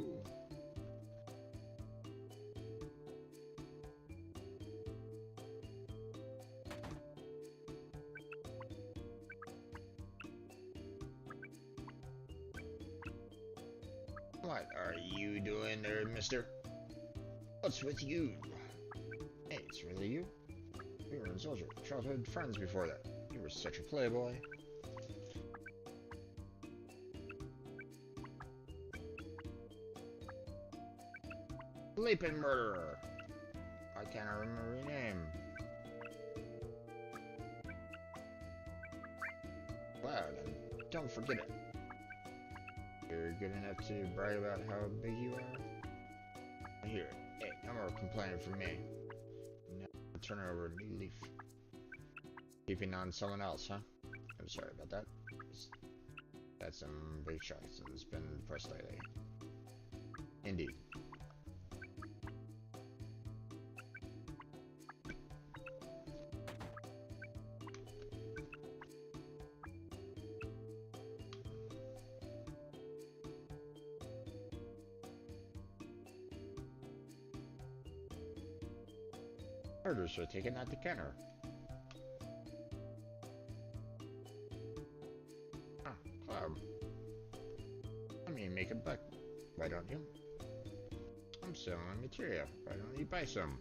What are you doing there, mister? What's with you? Hey, it's really you? We were in Soldier, childhood friends before that. You were such a playboy. Sleeping murderer. I cannot remember your name. Wow, then don't forget it. You're good enough to brag about how big you are? I hear it. Hey, no more complaining from me. Now turn over a new leaf. Keeping on someone else, huh? I'm sorry about that. That's some big shots and it's been depressed lately. Indeed. Orders are taken at the counter. Ah, Cloud. I mean, make a buck. Why don't you? I'm selling material. Why don't you buy some?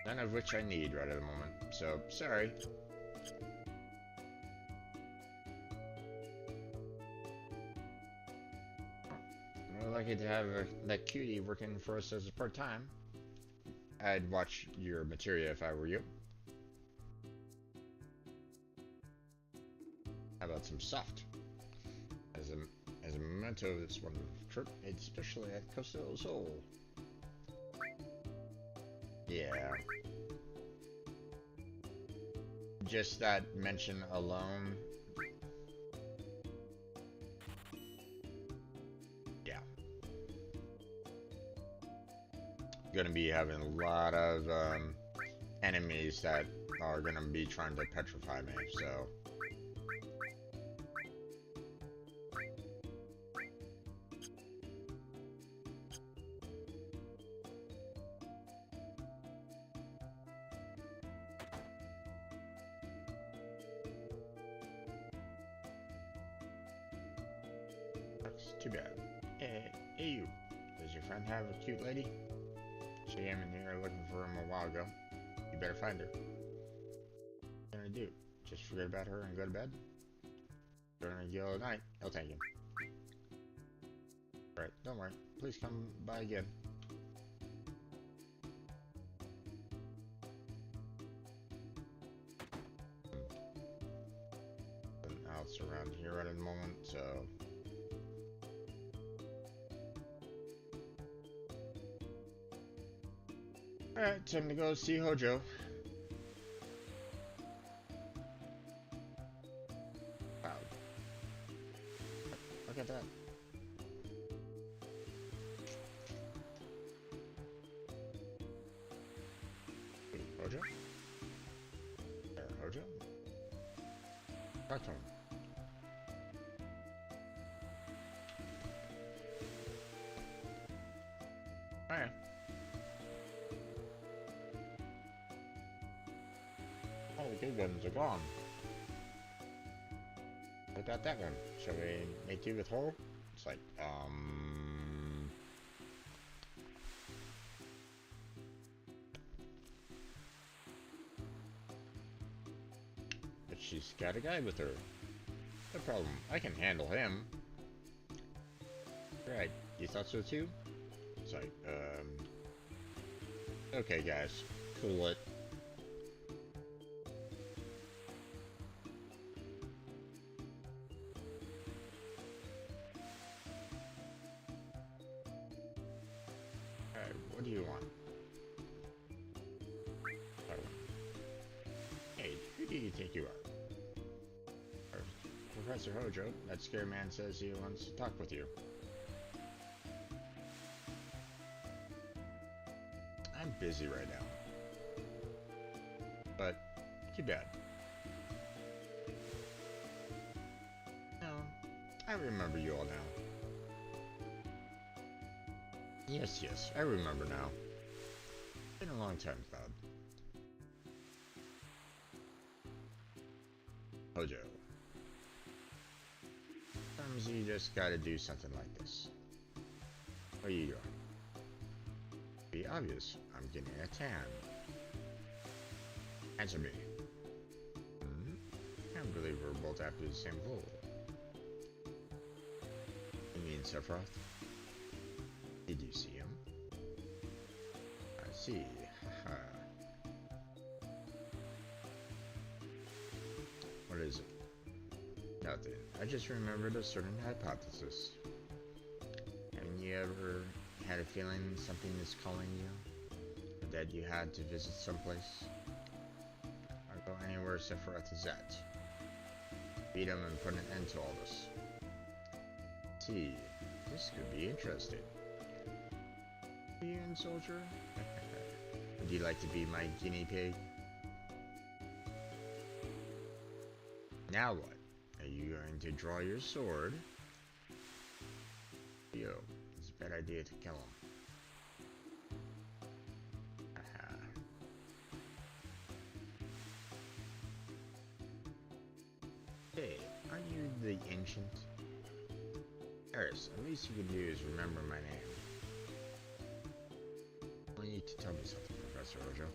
None of which I need right at the moment, so sorry. We're lucky to have that cutie working for us as a part-time. I'd watch your materia if I were you. How about some soft? As a memento of this wonderful trip, made especially at Costa del Sol. Yeah. Just that mention alone. Yeah. Gonna be having a lot of enemies that are gonna be trying to petrify me, so. That's too bad. Hey, you. Does your friend have a cute lady? She came in here looking for him a while ago. You better find her. What can I do? Just forget about her and go to bed? During a yellow night, I'll take him. Alright, don't worry. Please come by again. Nothing else around here right at the moment, so. Alright, time to go see Hojo. Wow. Hojo? There, Hojo? Talk to him. Alright. All the good ones are gone. What about that one? Shall we make do with her? It's like, but she's got a guy with her. No problem. I can handle him. Right. You thought so too? It's like, okay guys. Cool it. Alright, what do you want? Hey, who do you think you are? Professor Hojo, that scare man says he wants to talk with you. I'm busy right now. But, too bad. No, I remember you all now. Yes, I remember now. Been a long time, Cloud. Hojo. Sometimes you just gotta do something like this. Oh, you are. Be obvious, I'm getting a tan. Answer me. I can't believe we're both after the same goal. You mean Sephiroth? Did you see him? I see. Haha. What is it? Nothing. I just remembered a certain hypothesis. Haven't you ever had a feeling something is calling you? Or that you had to visit someplace? Or go anywhere Sephiroth is at? Beat him and put an end to all this. See, this could be interesting. Ian soldier? Would you like to be my guinea pig? Now what? Are you going to draw your sword? Yo, it's a bad idea to kill him. Aha. Hey, aren't you the ancient? Eris, at least you can do is remember my name. You need to tell me something, Professor Hojo.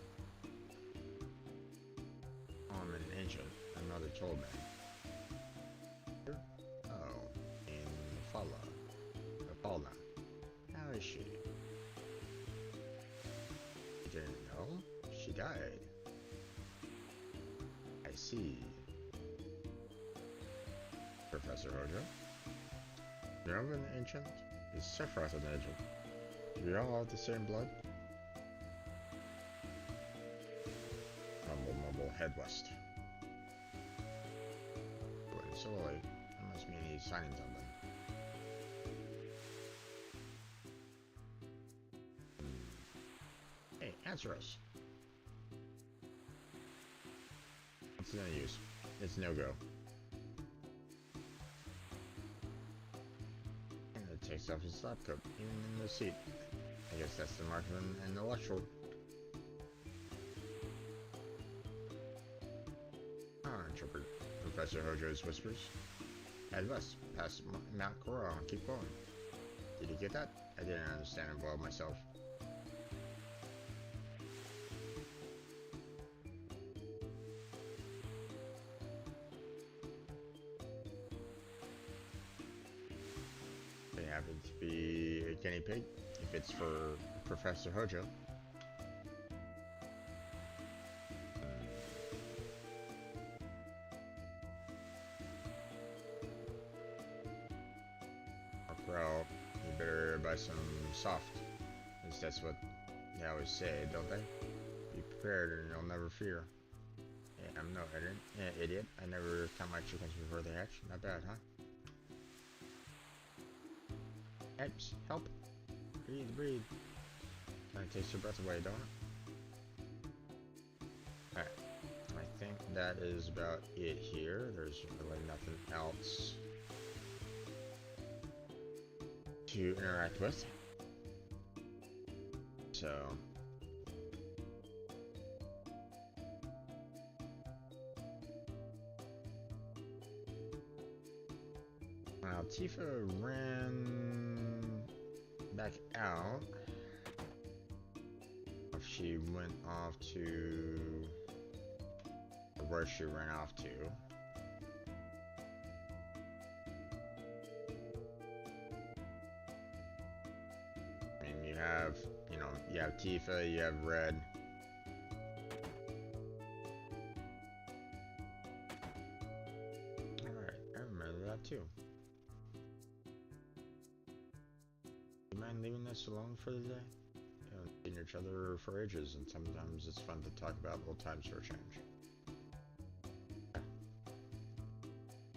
I'm an ancient, another told man. Oh, in Falna. How is she? You didn't know? She died. I see. Professor Hojo? You're an ancient? Is Sephiroth an ancient? Do we all have the same blood? Mumble, head west. Going so late. That must mean he's signing something. Hey, answer us. What's no use? It's no go. And it takes off his lab coat, even in the seat. I guess that's the mark of an intellectual. Interpret Professor Hojo's whispers. Head west, past Mount Coral, and keep going. Did you get that? I didn't understand it well myself. They happen to be a guinea pig, if it's for Professor Hojo. Well, you better buy some soft. At least that's what they always say, don't they? Be prepared and you'll never fear. Yeah, I'm no idiot. I never count my chickens before they hatch. Not bad, huh? Helps. Help. Breathe. Kinda takes your breath away, don't it? Alright, I think that is about it here. There's really nothing else to interact with. So now Tifa ran back out. She went off to where she ran off to. I mean, you have Tifa, you have Red. Alright, I remember that too. You mind leaving us alone for the day? You know, seeing each other for ages, and sometimes it's fun to talk about old times for a change.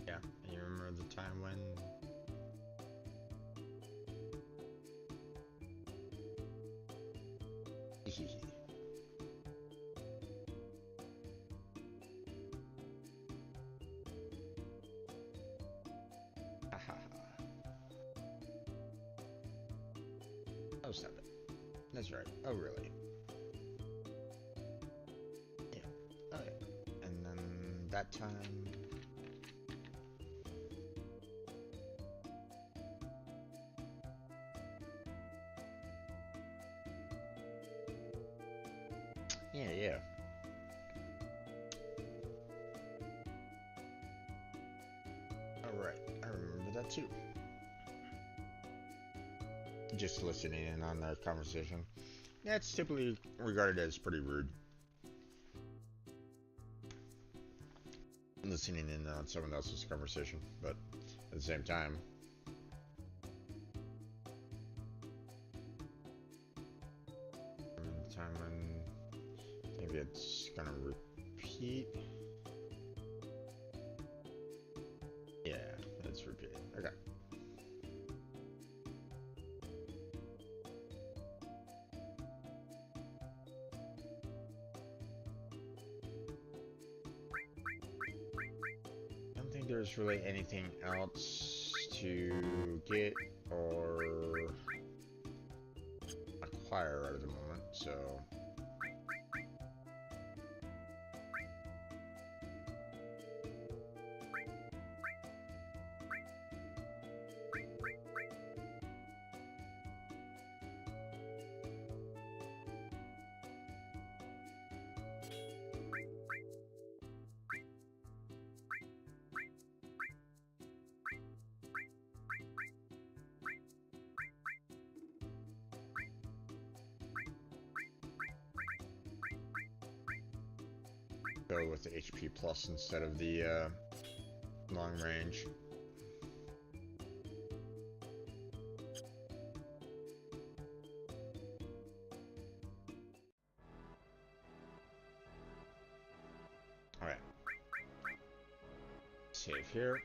Yeah, and you remember the time when... Oh, stop it. That's right. Oh, really? Yeah. Oh, yeah. And then that time... Yeah. Alright, I remember that too. Just listening in on their conversation. Yeah, it's typically regarded as pretty rude. Listening in on someone else's conversation, but at the same time, the time when maybe it's gonna repeat. Yeah, it's repeating. Okay. There's really anything else to get or acquire at the moment, so go with the HP plus instead of the long range. Alright. Save here.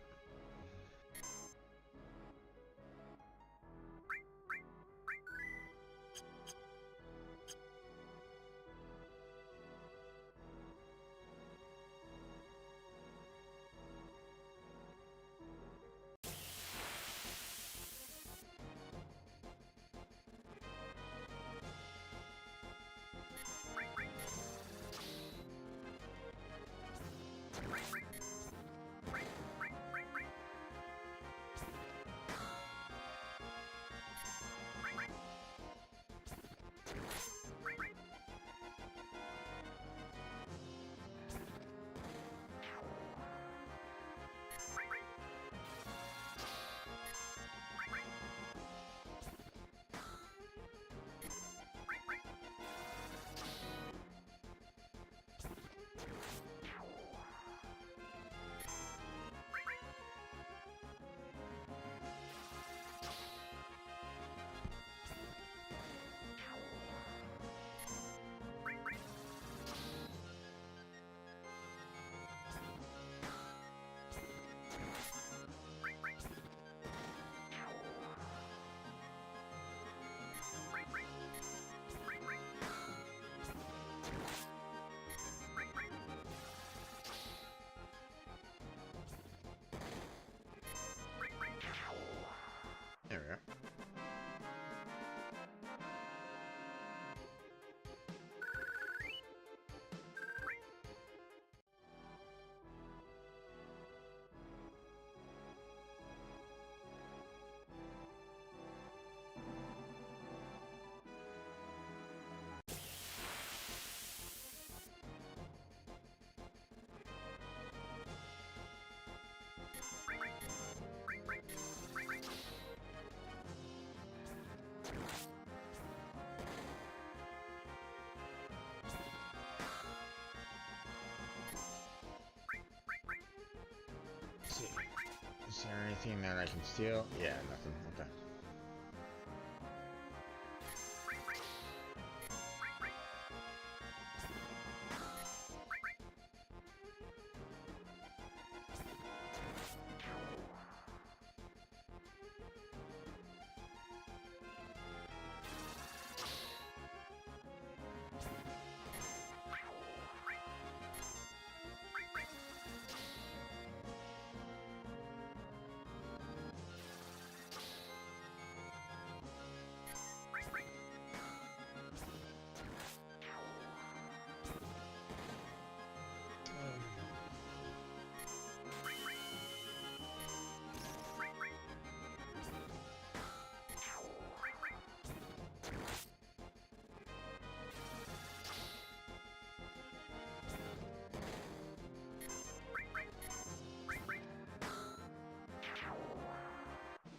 anything that I can steal? Yeah, nothing. Okay.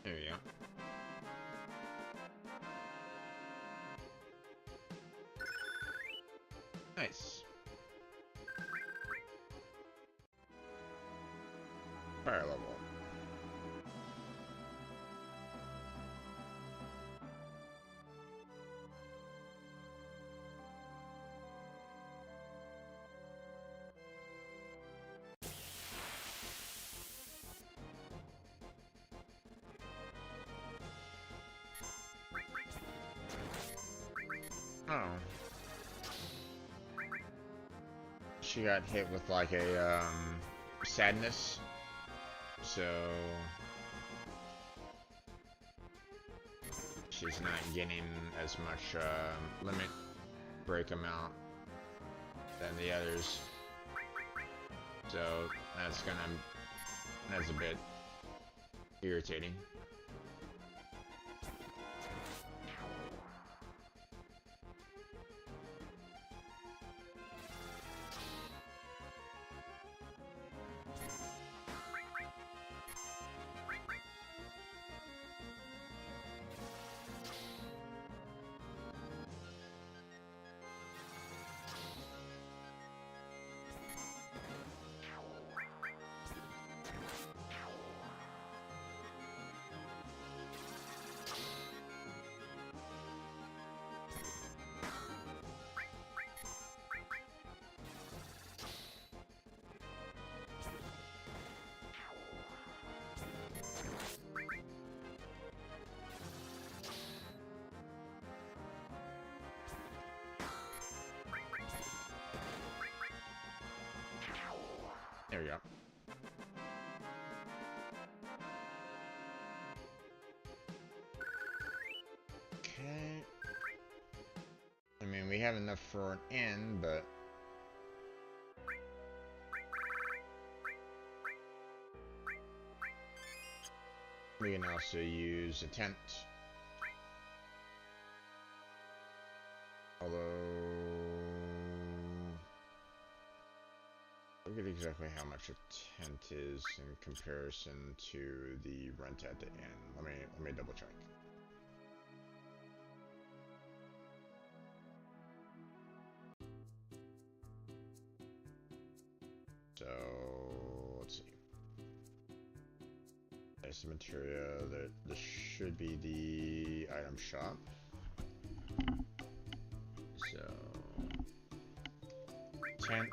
There we go. Nice. Fire level. Oh. She got hit with like a sadness. So she's not getting as much limit break amount than the others. So that's a bit irritating. There we go. Okay. I mean, we have enough for an inn, but we can also use a tent. Although, look at exactly how much a tent is in comparison to the rent at the inn. Let me double check. So let's see. There's some material that this should be the item shop. So tent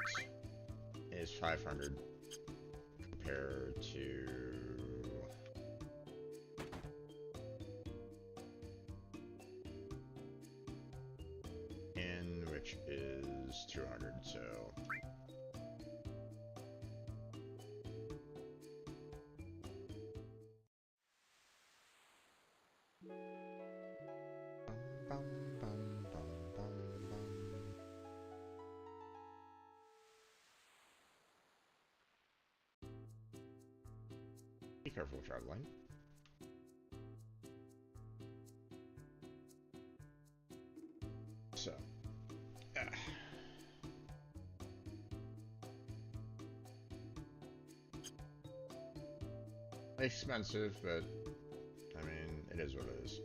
is 500 compared to inn, which is 200. So be careful traveling. So, expensive, but I mean, it is what it is.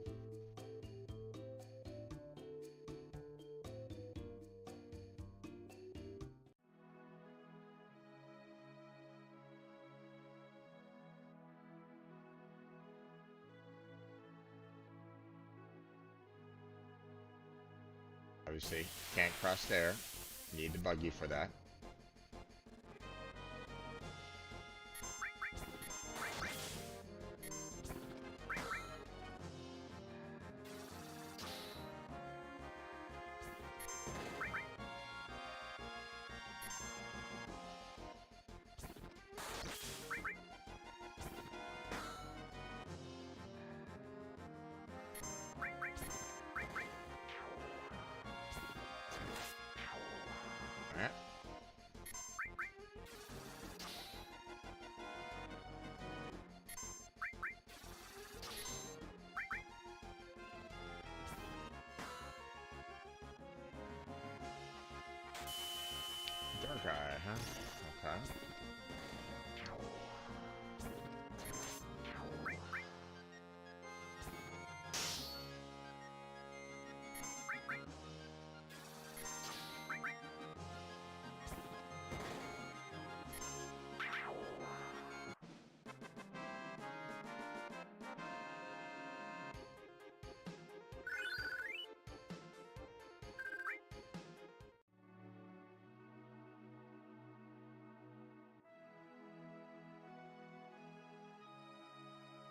Obviously, can't cross there. Need the buggy for that. Alright. Dark Eye, huh? Okay.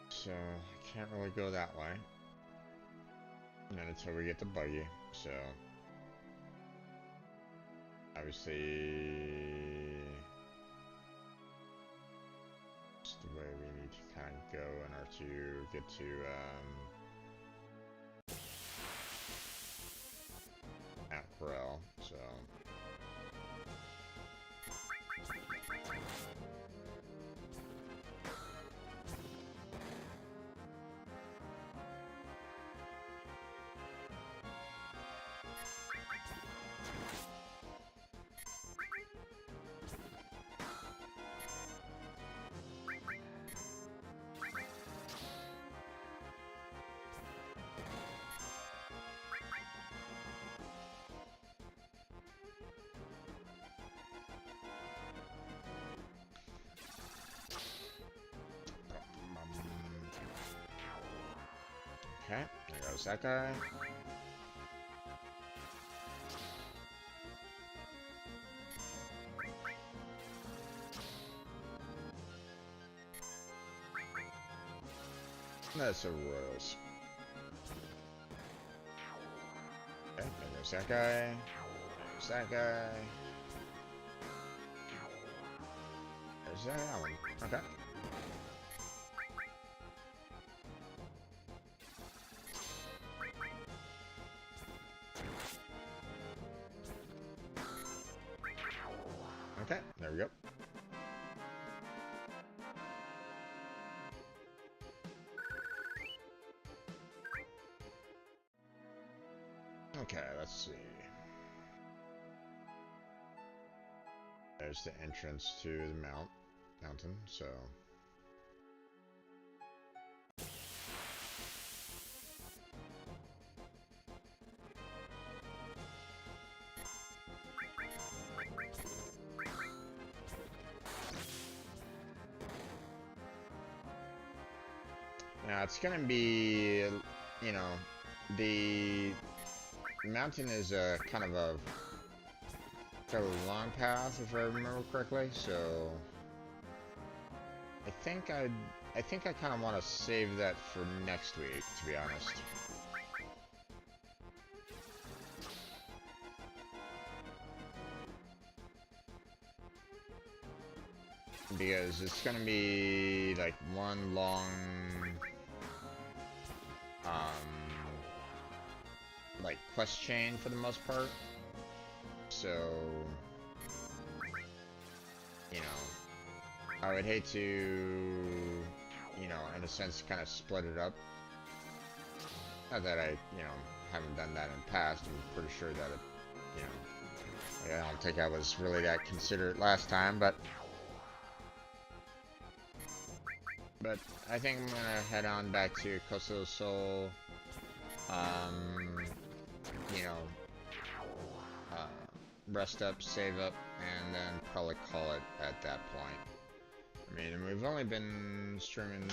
So, I can't really go that way. Not until we get the buggy, so... Obviously... It's the way we need to kind of go in order to get to, Mount Corral, so... Okay, there goes that guy. That's a Royals. Okay, there goes that guy. There goes that guy. There's that one. Okay. Okay, there we go. Okay, let's see. There's the entrance to the mountain, so... Now, it's gonna be, you know, the mountain is a kind of a fairly long path, if I remember correctly, so I think I kind of want to save that for next week, to be honest. Because it's gonna be like one long like quest chain for the most part. So, you know, I would hate to, you know, in a sense kind of split it up. Not that I, you know, haven't done that in the past. I'm pretty sure that it, you know, I don't think I was really that considerate last time, but I think I'm gonna head on back to Costa del Sol, you know, rest up, save up, and then probably call it at that point. I mean, we've only been streaming,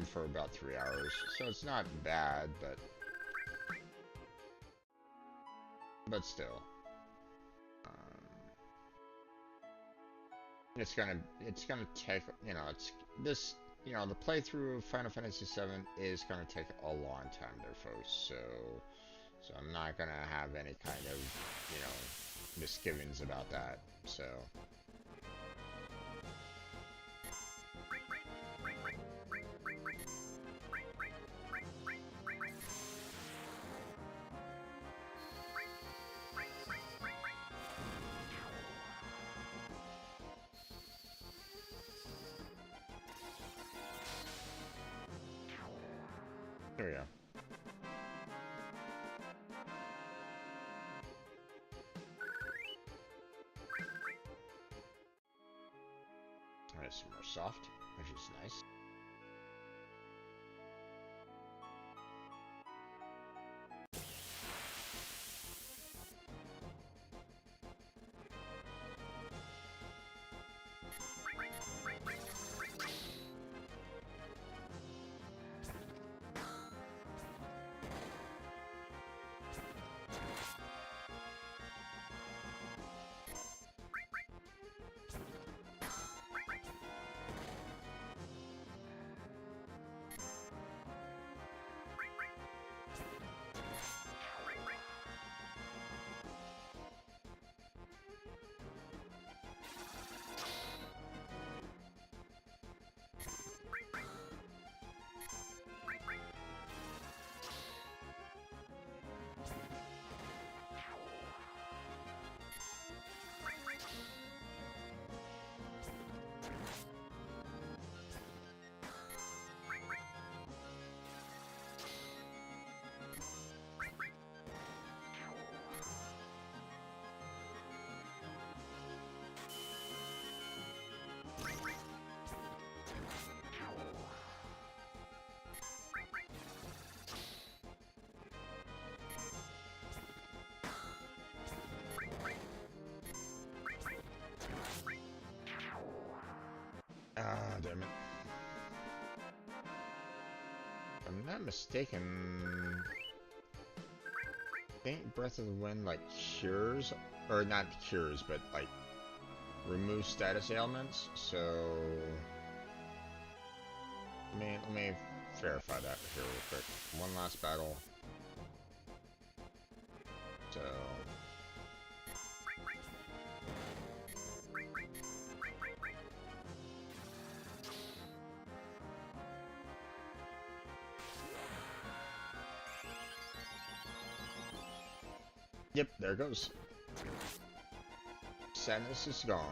for about 3 hours, so it's not bad, but but still, it's gonna take, you know, it's this, you know, the playthrough of Final Fantasy VII is gonna take a long time there, folks. So I'm not gonna have any kind of, you know, misgivings about that. So. There we go. Alright, some more soft, which is nice. Ah, damn it. If I'm not mistaken, I think Breath of the Wind, like, cures, or not cures, but, like, removes status ailments, so... Let me verify that here real quick. One last battle. So... Yep, there it goes. Sadness is gone.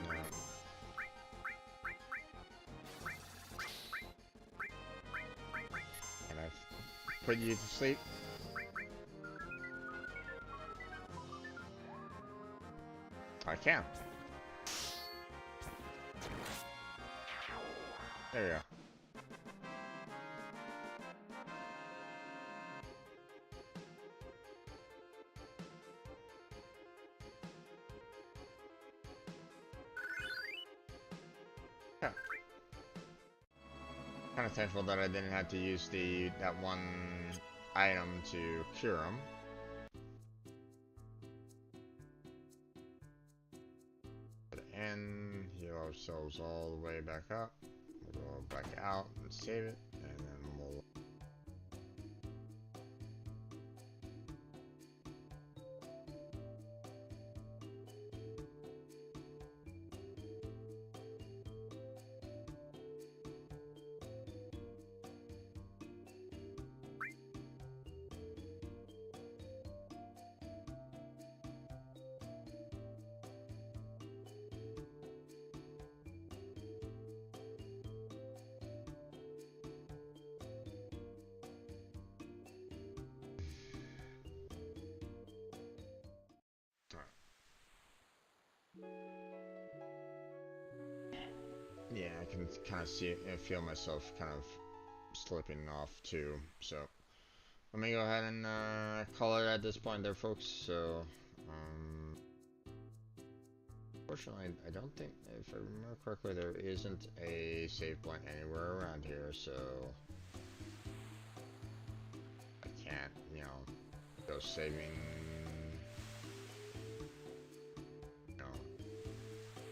No. Can I put you to sleep? I can. There you go. Yeah. Kind of thankful that I didn't have to use that one item to cure him. And heal ourselves all the way back up. We'll go back out and save it, and then we'll... Yeah, I can kind of see and feel myself kind of slipping off too. So let me go ahead and call it at this point there, folks. So, fortunately, I don't think, if I remember correctly, there isn't a save point anywhere around here, so I can't, go saving,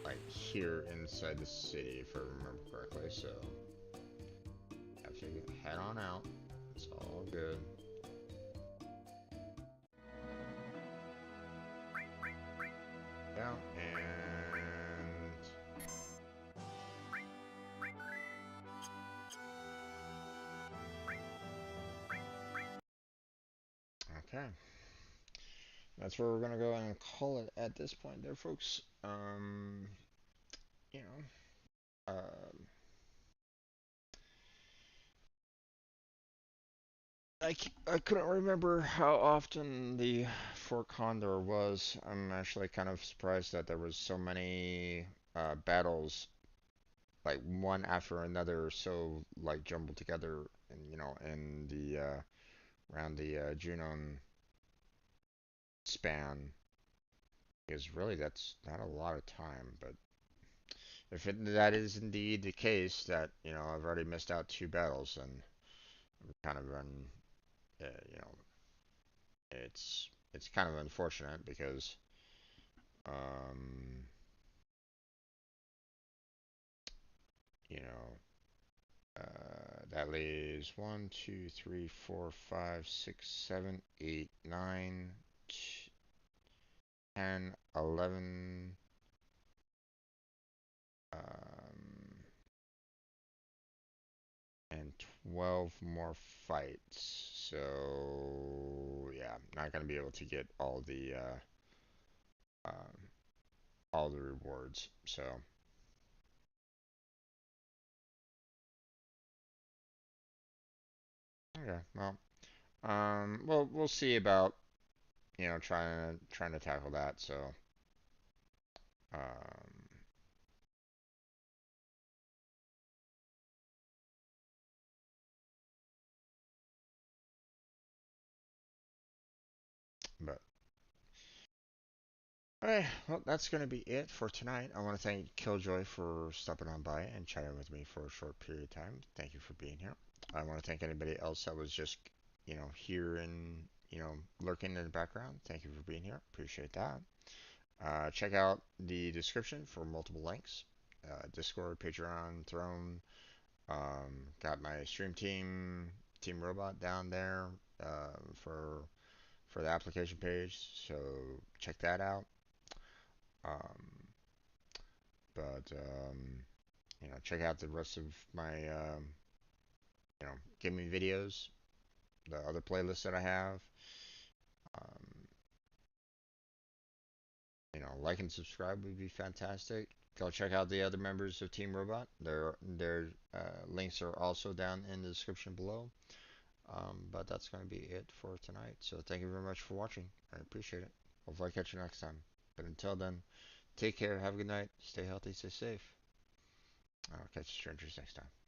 like here inside the city, if I remember correctly. So I have to head on out. It's all good. Yeah, and okay, that's where we're gonna go and call it at this point, there, folks. You know, I couldn't remember how often the Fort Condor was. I'm actually kind of surprised that there was so many battles, like one after another, so like jumbled together, and in the around the Junon span. Because really, that's not a lot of time. But if that is indeed the case, that I've already missed out two battles, and I'm kind of run, you know, it's kind of unfortunate because um, you know, that leaves 1, 2, 3, 4, 5, 6, 7, 8, 9, 10, 11, and 12 more fights. So yeah, not gonna be able to get um, all the rewards. So okay, well, we'll see about trying to tackle that. So um, but alright, well, that's going to be it for tonight. I want to thank Killjoy for stopping on by and chatting with me for a short period of time. Thank you for being here. I want to thank anybody else that was just, here and, lurking in the background. Thank you for being here. Appreciate that. Check out the description for multiple links. Discord, Patreon, Throne. Got my stream team, Team Robot down there for the application page. So check that out. Um, but check out the rest of my gaming videos, the other playlists that I have. Um, like and subscribe would be fantastic. Go check out the other members of Team Robot. Their links are also down in the description below. But that's going to be it for tonight. So thank you very much for watching. I appreciate it. Hopefully I catch you next time. But until then, take care. Have a good night. Stay healthy. Stay safe. I'll catch you strangers next time.